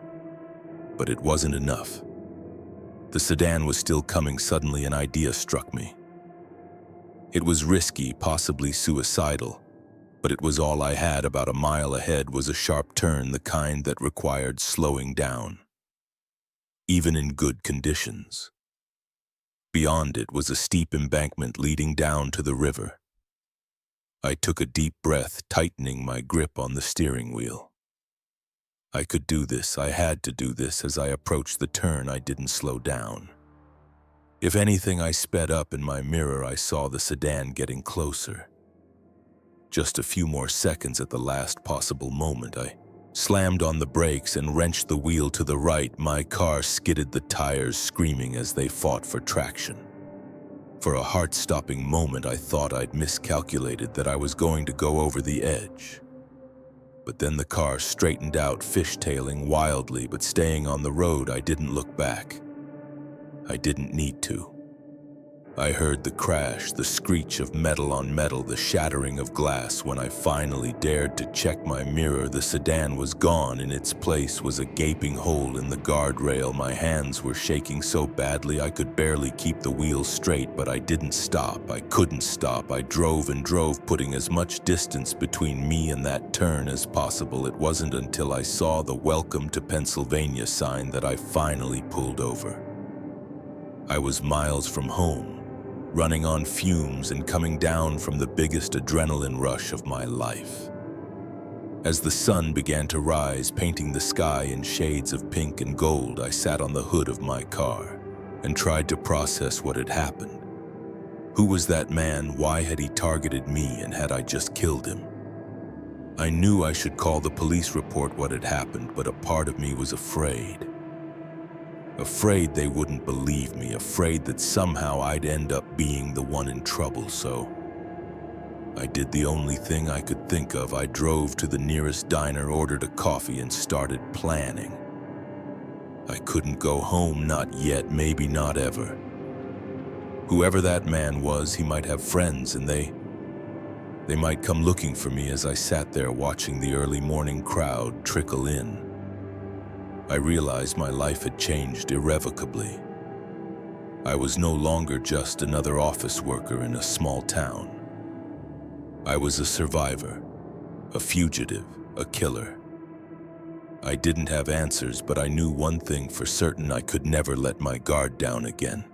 But it wasn't enough. The sedan was still coming. Suddenly, an idea struck me. It was risky, possibly suicidal, but it was all I had. About a mile ahead was a sharp turn, the kind that required slowing down, even in good conditions. Beyond it was a steep embankment leading down to the river. I took a deep breath, tightening my grip on the steering wheel. I could do this. I had to do this. As I approached the turn, I didn't slow down. If anything, I sped up. In my mirror, I saw the sedan getting closer. Just a few more seconds. At the last possible moment, I slammed on the brakes and wrenched the wheel to the right. My car skidded, the tires screaming as they fought for traction. For a heart-stopping moment, I thought I'd miscalculated, that I was going to go over the edge. But then the car straightened out, fishtailing wildly but staying on the road. I didn't look back. I didn't need to. I heard the crash, the screech of metal on metal, the shattering of glass. When I finally dared to check my mirror, the sedan was gone. In its place was a gaping hole in the guardrail. My hands were shaking so badly I could barely keep the wheel straight, but I didn't stop. I couldn't stop. I drove and drove, putting as much distance between me and that turn as possible. It wasn't until I saw the "Welcome to Pennsylvania" sign that I finally pulled over. I was miles from home, running on fumes and coming down from the biggest adrenaline rush of my life. As the sun began to rise, painting the sky in shades of pink and gold, I sat on the hood of my car and tried to process what had happened. Who was that man? Why had he targeted me, and had I just killed him? I knew I should call the police, report what had happened, but a part of me was afraid. Afraid they wouldn't believe me, afraid that somehow I'd end up being the one in trouble. So I did the only thing I could think of. I drove to the nearest diner, ordered a coffee, and started planning. I couldn't go home, not yet, maybe not ever. Whoever that man was, he might have friends, and they might come looking for me. As I sat there watching the early morning crowd trickle in, I realized my life had changed irrevocably. I was no longer just another office worker in a small town. I was a survivor, a fugitive, a killer. I didn't have answers, but I knew one thing for certain: I could never let my guard down again.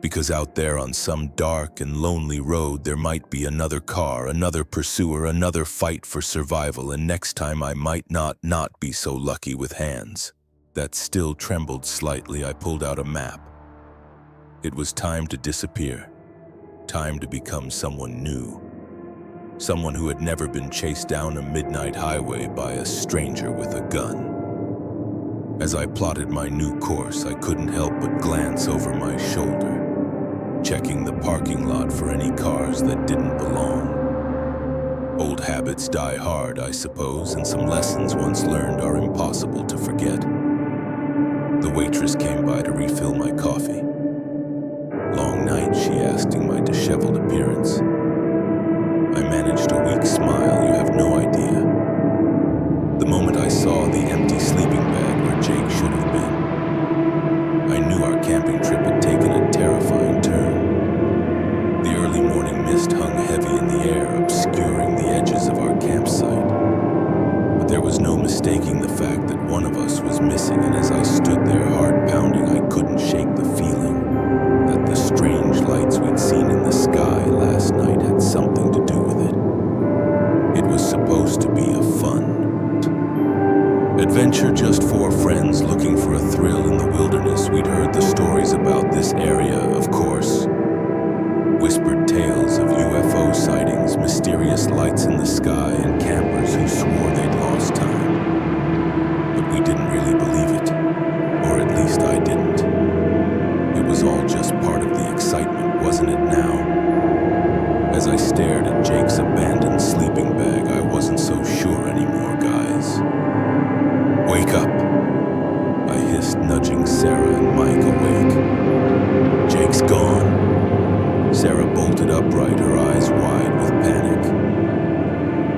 Because out there on some dark and lonely road, there might be another car, another pursuer, another fight for survival, and next time I might not be so lucky with hands that still trembled slightly. I pulled out a map. It was time to disappear, time to become someone new, someone who had never been chased down a midnight highway by a stranger with a gun. As I plotted my new course, I couldn't help but glance over my shoulder, checking the parking lot for any cars that didn't belong. Old habits die hard, I suppose, and some lessons once learned are impossible to forget. The waitress came by to refill my coffee. "Long night?" she asked in my disheveled appearance. I managed a weak smile. "You have no idea." The moment I saw the empty sleeping bag where Jake should have been, I knew our camping trip had taken a terrifying turn. The early morning mist hung heavy in the air, obscuring the edges of our campsite. But there was no mistaking the fact that one of us was missing, and as I stood there, heart pounding, I couldn't shake the feeling that the strange lights we'd seen in the sky last night had something to do with it. It was supposed to be a fun adventure, just four friends looking for a thrill in the wilderness. We'd heard the stories about this area, of course. Whispered tales of UFO sightings, mysterious lights in the sky, and campers who swore they'd lost time. But we didn't really believe it, or at least I didn't. It was all just part of the excitement, wasn't it now? As I stared at Jake's abandoned sleeping bag, I wasn't so sure anymore, guys. "Wake up," I hissed, nudging Sarah and Mike awake. "Jake's gone." Sarah bolted upright, her eyes wide with panic.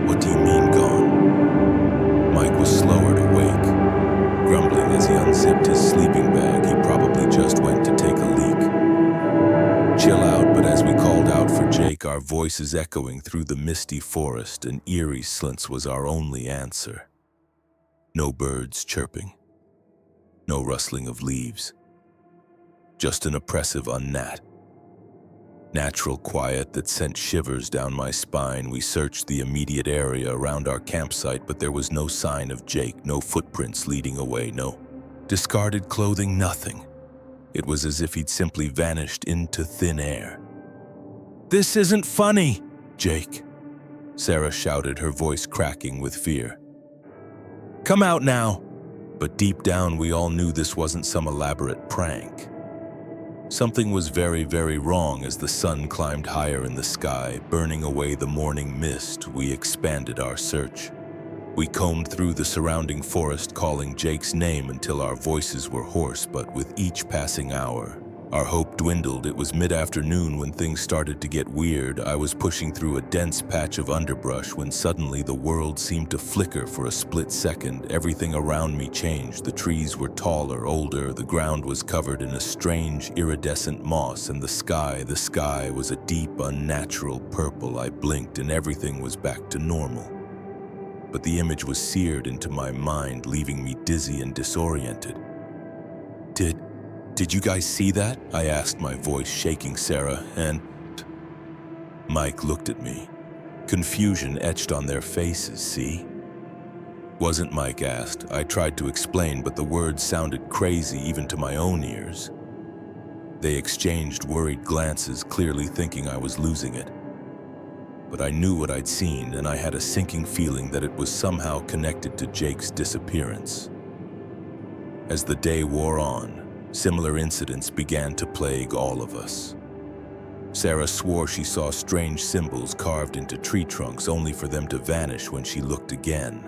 "What do you mean gone?" Mike was slower to wake, grumbling as he unzipped his sleeping bag. He probably just went to take a leak. "Chill out," but as we called out for Jake, our voices echoing through the misty forest, an eerie silence was our only answer. No birds chirping, no rustling of leaves, just an oppressive natural quiet that sent shivers down my spine. We searched the immediate area around our campsite, but there was no sign of Jake, no footprints leading away, no discarded clothing, nothing. It was as if he'd simply vanished into thin air. "This isn't funny, Jake," Sarah shouted, her voice cracking with fear. "Come out now." But deep down, we all knew this wasn't some elaborate prank. Something was very, very wrong. As the sun climbed higher in the sky, burning away the morning mist, we expanded our search. We combed through the surrounding forest, calling Jake's name until our voices were hoarse, but with each passing hour, our hope dwindled. It was mid-afternoon when things started to get weird. I was pushing through a dense patch of underbrush when suddenly the world seemed to flicker for a split second. Everything around me changed. The trees were taller, older, the ground was covered in a strange, iridescent moss, and the sky was a deep, unnatural purple. I blinked and everything was back to normal. But the image was seared into my mind, leaving me dizzy and disoriented. Did you guys see that?" I asked, my voice shaking. Sarah and Mike looked at me, confusion etched on their faces. "See?" "Wasn't," Mike asked. I tried to explain, but the words sounded crazy even to my own ears. They exchanged worried glances, clearly thinking I was losing it. But I knew what I'd seen, and I had a sinking feeling that it was somehow connected to Jake's disappearance. As the day wore on, similar incidents began to plague all of us. Sarah swore she saw strange symbols carved into tree trunks, only for them to vanish when she looked again.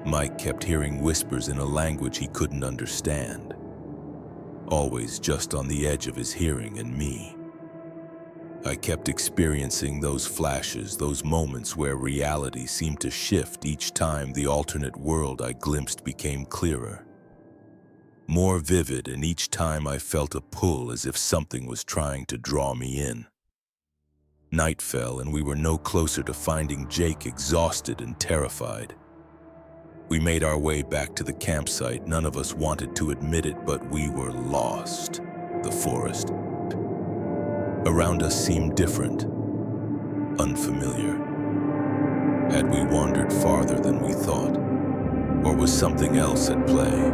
Mike kept hearing whispers in a language he couldn't understand, always just on the edge of his hearing, and me. I kept experiencing those flashes, those moments where reality seemed to shift each time the alternate world I glimpsed became clearer, more vivid, and each time I felt a pull as if something was trying to draw me in. Night fell and we were no closer to finding Jake, exhausted and terrified. We made our way back to the campsite. None of us wanted to admit it, but we were lost. The forest around us seemed different, unfamiliar. Had we wandered farther than we thought? Or was something else at play?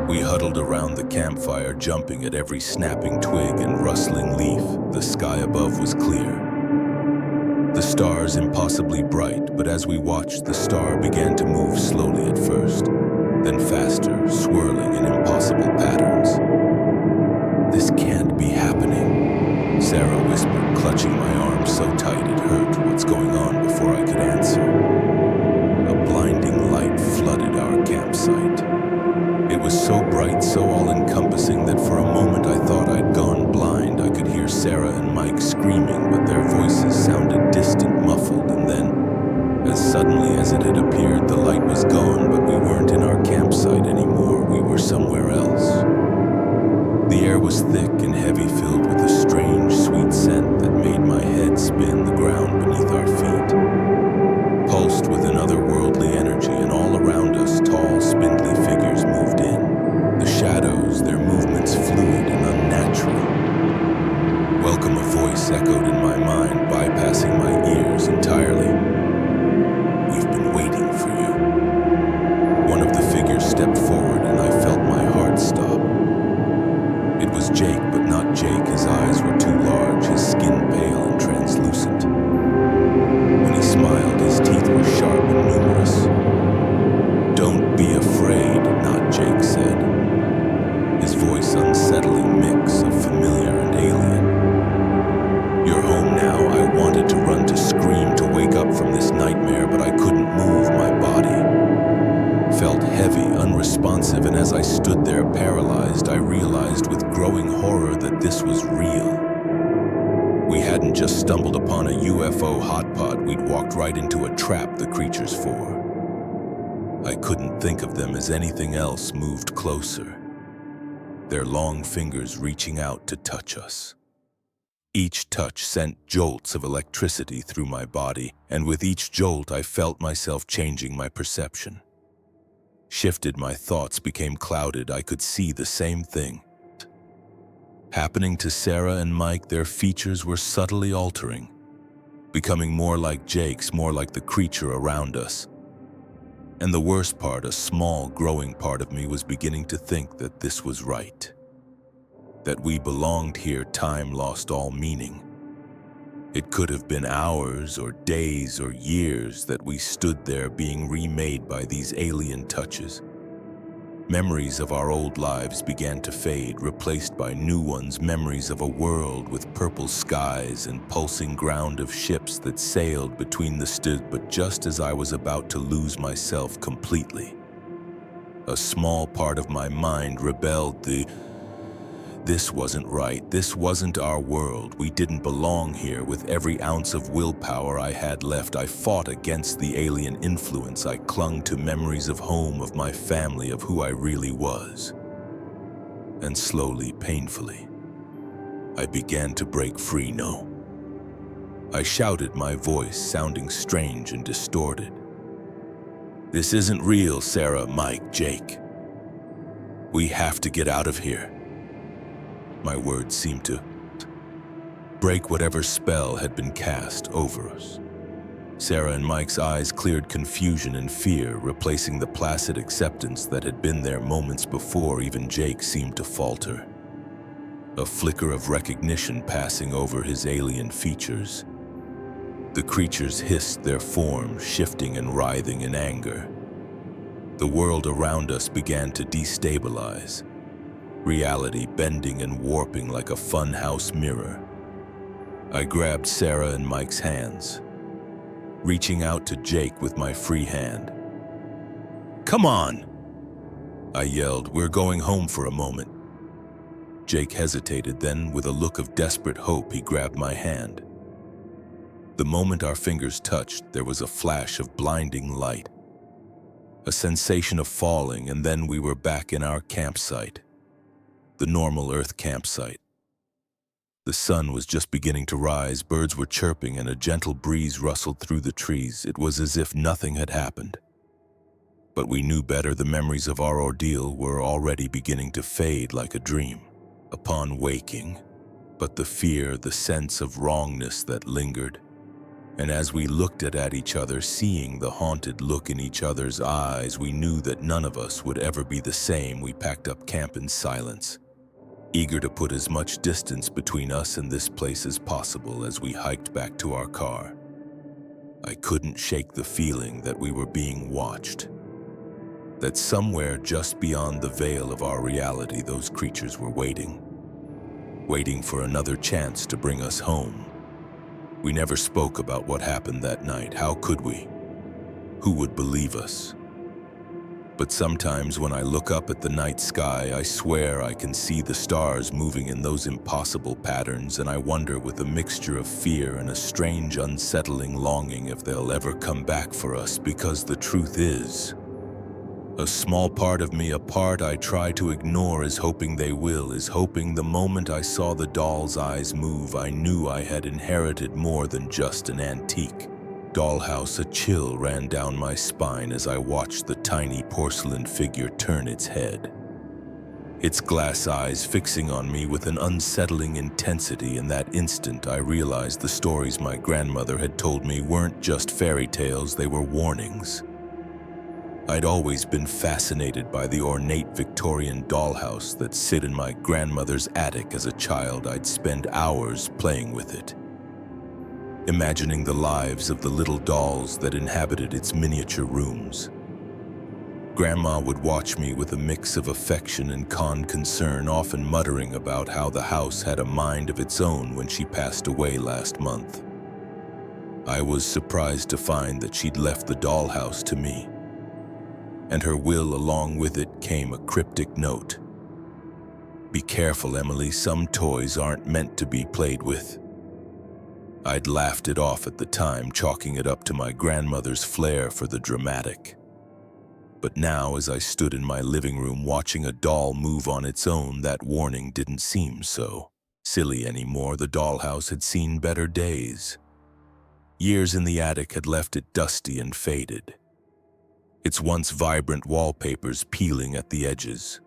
We huddled around the campfire, jumping at every snapping twig and rustling leaf. The sky above was clear, the stars impossibly bright, but as we watched, the star began to move slowly at first, then faster, swirling in impossible patterns. "This can't be happening," Sarah whispered, clutching my arm so tight it hurt. "What's going on?" Before I could answer, a blinding light flooded our campsite. It was so bright, so all-encompassing that for a moment I thought I'd gone blind. I could hear Sarah and Mike screaming, but their voices sounded distant, muffled, and then, as suddenly as it had appeared, the light was gone, but we weren't in our campsite anymore. We were somewhere else. The air was thick and heavy, filled with a strange, sweet scent that made my head spin. The ground beneath our feet pulsed with an otherworldly energy, and all around us, tall, spindly figures moved in. The shadows, their movements fluid and unnatural. "Welcome," a voice echoed in my mind, bypassing my ears entirely. "We've been waiting for you." One of the figures stepped forward, and I felt my heart stop. It was Jake, but not Jake. His eyes were too large, his skin pale and translucent. When he smiled, his teeth were sharp and numerous. "Don't be afraid," not Jake said, his voice unsettling mix of familiar and alien. "You're home now." I wanted to run, to scream, to wake up from this nightmare, but I couldn't move. My body felt heavy, unresponsive, and as I stood there paralyzed, I realized with growing horror that this was real. We hadn't just stumbled upon a UFO hotpot, we'd walked right into a trap the creatures for. I couldn't think of them as anything else. Moved closer, their long fingers reaching out to touch us. Each touch sent jolts of electricity through my body, and with each jolt I felt myself changing my perception. Shifted, my thoughts became clouded. I could see the same thing happening to Sarah and Mike. Their features were subtly altering, becoming more like Jake's, more like the creature around us. And the worst part, a small, growing part of me was beginning to think that this was right, that we belonged here. Time lost all meaning. It could have been hours or days or years that we stood there being remade by these alien touches. Memories of our old lives began to fade, replaced by new ones, memories of a world with purple skies and pulsing ground, of ships that sailed between the stars. But just as I was about to lose myself completely, a small part of my mind rebelled. This wasn't right. This wasn't our world. We didn't belong here. With every ounce of willpower I had left, I fought against the alien influence. I clung to memories of home, of my family, of who I really was. And slowly, painfully, I began to break free. "No." I shouted, my voice sounding strange and distorted. "This isn't real, Sarah, Mike, Jake. We have to get out of here." My words seemed to break whatever spell had been cast over us. Sarah and Mike's eyes cleared, confusion and fear replacing the placid acceptance that had been there moments before. Even Jake seemed to falter, a flicker of recognition passing over his alien features. The creatures hissed, their forms shifting and writhing in anger. The world around us began to destabilize, reality bending and warping like a funhouse mirror. I grabbed Sarah and Mike's hands, reaching out to Jake with my free hand. "Come on!" I yelled. "We're going home for a moment." Jake hesitated, then, with a look of desperate hope, he grabbed my hand. The moment our fingers touched, there was a flash of blinding light, a sensation of falling, and then we were back in our campsite, the normal Earth campsite. The sun was just beginning to rise, birds were chirping, and a gentle breeze rustled through the trees. It was as if nothing had happened. But we knew better. The memories of our ordeal were already beginning to fade like a dream. Upon waking, but the fear, the sense of wrongness that lingered. And as we looked at each other, seeing the haunted look in each other's eyes, we knew that none of us would ever be the same. We packed up camp in silence, eager to put as much distance between us and this place as possible. As we hiked back to our car, I couldn't shake the feeling that we were being watched. That somewhere just beyond the veil of our reality, those creatures were waiting for another chance to bring us home. We never spoke about what happened that night. How could we? Who would believe us? But sometimes when I look up at the night sky, I swear I can see the stars moving in those impossible patterns, and I wonder, with a mixture of fear and a strange, unsettling longing, if they'll ever come back for us. Because the truth is, a small part of me, a part I try to ignore, is hoping they will, is hoping. The moment I saw the doll's eyes move, I knew I had inherited more than just an antique dollhouse. A chill ran down my spine as I watched the tiny porcelain figure turn its head, its glass eyes fixing on me with an unsettling intensity. In that instant, I realized the stories my grandmother had told me weren't just fairy tales, they were warnings. I'd always been fascinated by the ornate Victorian dollhouse that sit in my grandmother's attic. As a child, I'd spend hours playing with it, imagining the lives of the little dolls that inhabited its miniature rooms. Grandma would watch me with a mix of affection and concern, often muttering about how the house had a mind of its own when she passed away last month. I was surprised to find that she'd left the dollhouse to me, and her will along with it came a cryptic note. "Be careful, Emily, some toys aren't meant to be played with." I'd laughed it off at the time, chalking it up to my grandmother's flair for the dramatic. But now, as I stood in my living room watching a doll move on its own, that warning didn't seem so silly anymore. The dollhouse had seen better days. Years in the attic had left it dusty and faded, its once vibrant wallpapers peeling at the edges.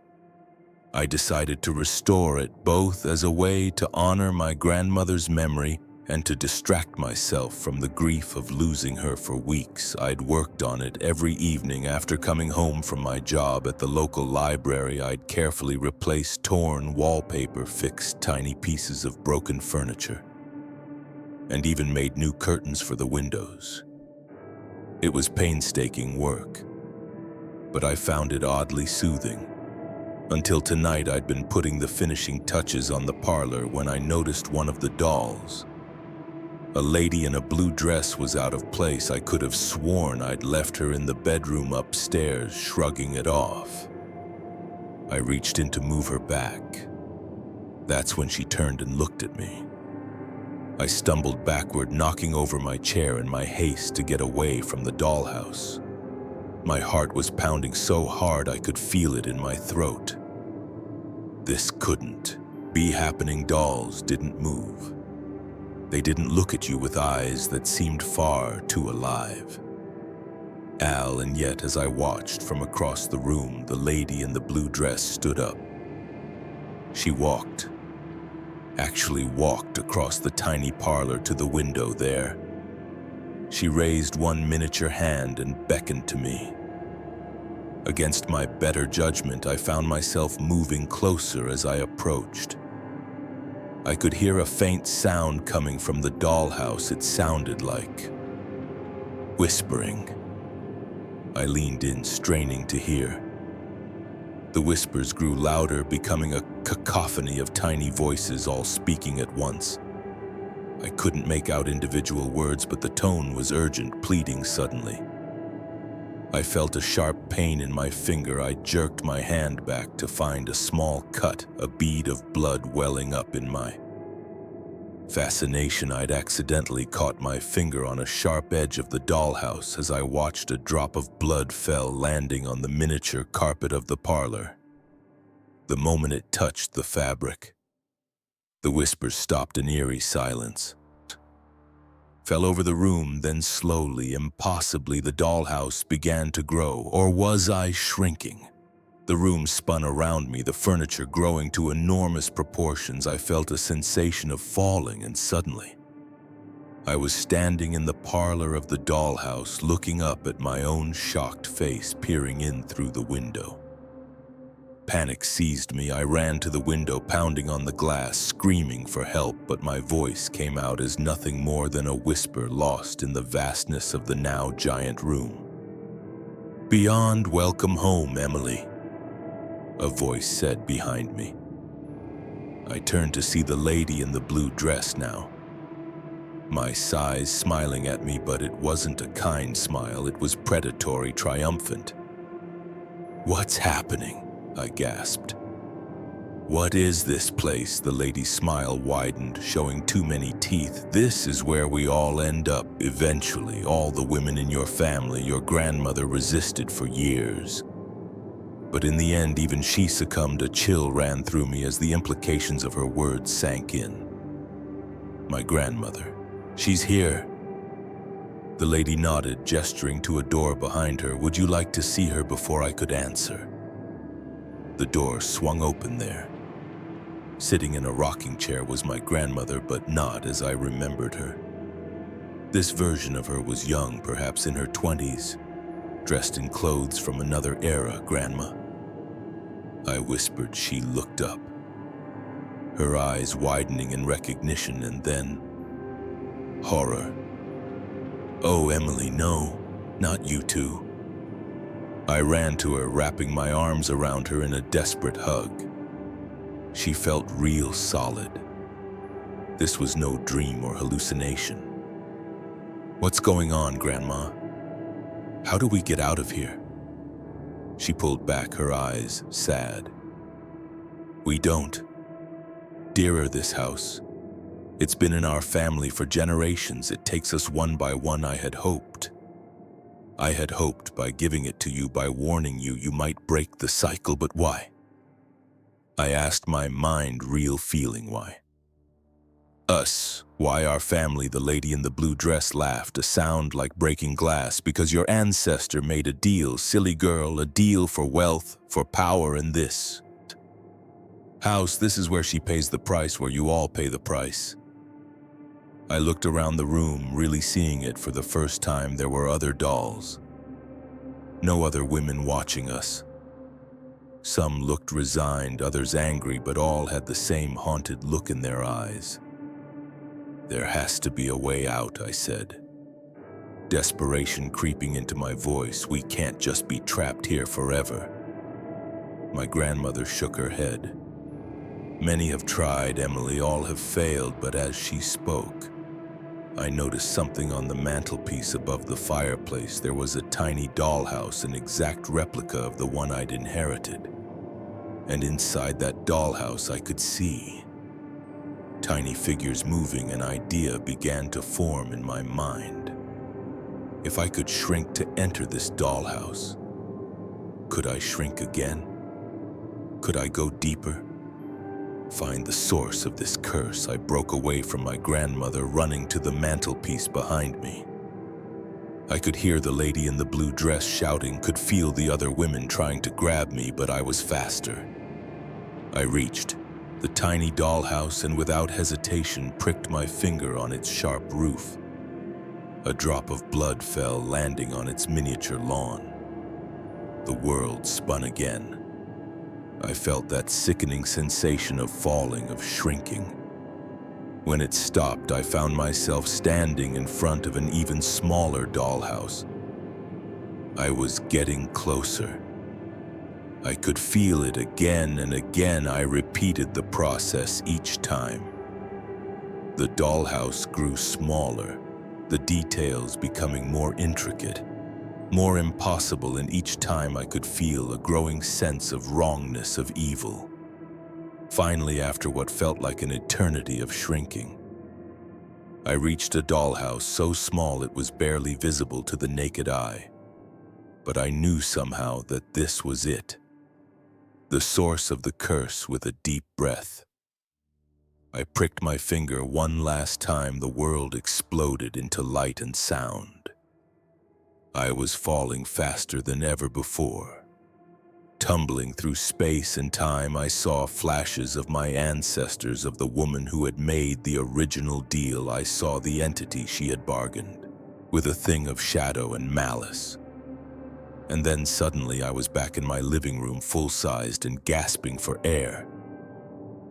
I decided to restore it, both as a way to honor my grandmother's memory and to distract myself from the grief of losing her. For weeks, I'd worked on it. Every evening after coming home from my job at the local library, I'd carefully replaced torn wallpaper, fixed tiny pieces of broken furniture, and even made new curtains for the windows. It was painstaking work, but I found it oddly soothing. Until tonight, I'd been putting the finishing touches on the parlor when I noticed one of the dolls. A lady in a blue dress was out of place. I could have sworn I'd left her in the bedroom upstairs. Shrugging it off, I reached in to move her back. That's when she turned and looked at me. I stumbled backward, knocking over my chair in my haste to get away from the dollhouse. My heart was pounding so hard I could feel it in my throat. This couldn't be happening. Dolls didn't move. They didn't look at you with eyes that seemed far too alive. And yet, as I watched from across the room, the lady in the blue dress stood up. She actually walked across the tiny parlor to the window there. She raised one miniature hand and beckoned to me. Against my better judgment, I found myself moving closer. As I approached, I could hear a faint sound coming from the dollhouse. It sounded like whispering. I leaned in, straining to hear. The whispers grew louder, becoming a cacophony of tiny voices all speaking at once. I couldn't make out individual words, but the tone was urgent, pleading. Suddenly, I felt a sharp pain in my finger. I jerked my hand back to find a small cut, a bead of blood welling up in my fascination. I'd accidentally caught my finger on a sharp edge of the dollhouse as I watched a drop of blood fell, landing on the miniature carpet of the parlor. The moment it touched the fabric, the whispers stopped. An eerie silence fell over the room. Then slowly, impossibly, the dollhouse began to grow. Or was I shrinking? The room spun around me, the furniture growing to enormous proportions. I felt a sensation of falling, and suddenly, I was standing in the parlor of the dollhouse, looking up at my own shocked face peering in through the window. Panic seized me. I ran to the window, pounding on the glass, screaming for help, but my voice came out as nothing more than a whisper lost in the vastness of the now giant room. "Beyond welcome home, Emily," a voice said behind me. I turned to see the lady in the blue dress now. My size smiling at me, but it wasn't a kind smile. It was predatory, triumphant. "What's happening?" I gasped. "What is this place?" The lady's smile widened, showing too many teeth. "This is where we all end up, eventually. All the women in your family. Your grandmother resisted for years. But in the end, even she succumbed." A chill ran through me as the implications of her words sank in. "My grandmother. She's here." The lady nodded, gesturing to a door behind her. "Would you like to see her?" Before I could answer, the door swung open. There, sitting in a rocking chair, was my grandmother, but not as I remembered her. This version of her was young, perhaps in her 20s, dressed in clothes from another era. "Grandma," I whispered. She looked up, her eyes widening in recognition, and then horror. "Oh, Emily, no, not you too." I ran to her, wrapping my arms around her in a desperate hug. She felt real, solid. This was no dream or hallucination. "What's going on, Grandma? How do we get out of here?" She pulled back, her eyes sad. "We don't. Dearer, this house. It's been in our family for generations. It takes us one by one. I had hoped by giving it to you, by warning you, you might break the cycle. But why?" I asked, my mind real feeling. Why? "Us. Why our family?" The lady in the blue dress laughed, a sound like breaking glass. "Because your ancestor made a deal, silly girl, a deal for wealth, for power, and this house. This is where she pays the price, where you all pay the price." I looked around the room, really seeing it for the first time. There were other dolls. No other women watching us. Some looked resigned, others angry, but all had the same haunted look in their eyes. "There has to be a way out," I said, desperation creeping into my voice. "We can't just be trapped here forever." My grandmother shook her head. "Many have tried, Emily, all have failed." But as she spoke, I noticed something on the mantelpiece above the fireplace. There was a tiny dollhouse, an exact replica of the one I'd inherited. And inside that dollhouse I could see tiny figures moving. An idea began to form in my mind. If I could shrink to enter this dollhouse, could I shrink again? Could I go deeper? Find the source of this curse? I broke away from my grandmother, running to the mantelpiece behind me. I could hear the lady in the blue dress shouting, could feel the other women trying to grab me, but I was faster. I reached the tiny dollhouse and without hesitation pricked my finger on its sharp roof. A drop of blood fell, landing on its miniature lawn. The world spun again. I felt that sickening sensation of falling, of shrinking. When it stopped, I found myself standing in front of an even smaller dollhouse. I was getting closer. I could feel it again and again. I repeated the process each time. The dollhouse grew smaller, the details becoming more intricate. more impossible, and each time I could feel a growing sense of wrongness, of evil. Finally, after what felt like an eternity of shrinking, I reached a dollhouse so small it was barely visible to the naked eye. But I knew somehow that this was it, the source of the curse. With a deep breath, I pricked my finger one last time. The world exploded into light and sound. I was falling faster than ever before. Tumbling through space and time, I saw flashes of my ancestors, of the woman who had made the original deal. I saw the entity she had bargained with, a thing of shadow and malice. And then suddenly I was back in my living room, full-sized and gasping for air.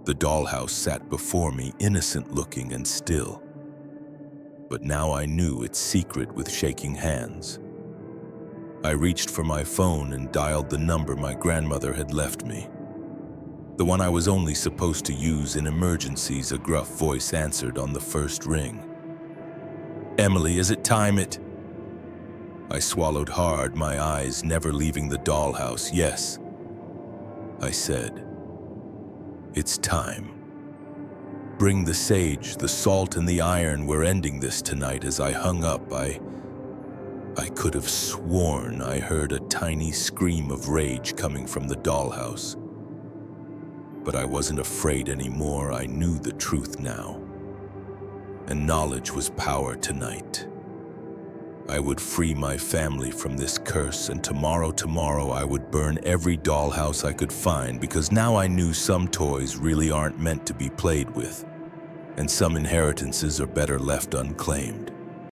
The dollhouse sat before me, innocent-looking and still. But now I knew its secret with shaking hands. I reached for my phone and dialed the number my grandmother had left me, the one I was only supposed to use in emergencies. A gruff voice answered on the first ring. "Emily, is it time?" I swallowed hard, my eyes never leaving the dollhouse. "Yes," I said. "It's time. Bring the sage, the salt, and the iron. We're ending this tonight." As I hung up, I could have sworn I heard a tiny scream of rage coming from the dollhouse. But I wasn't afraid anymore. I knew the truth now. And knowledge was power tonight. I would free my family from this curse, and tomorrow I would burn every dollhouse I could find, because now I knew some toys really aren't meant to be played with, and some inheritances are better left unclaimed.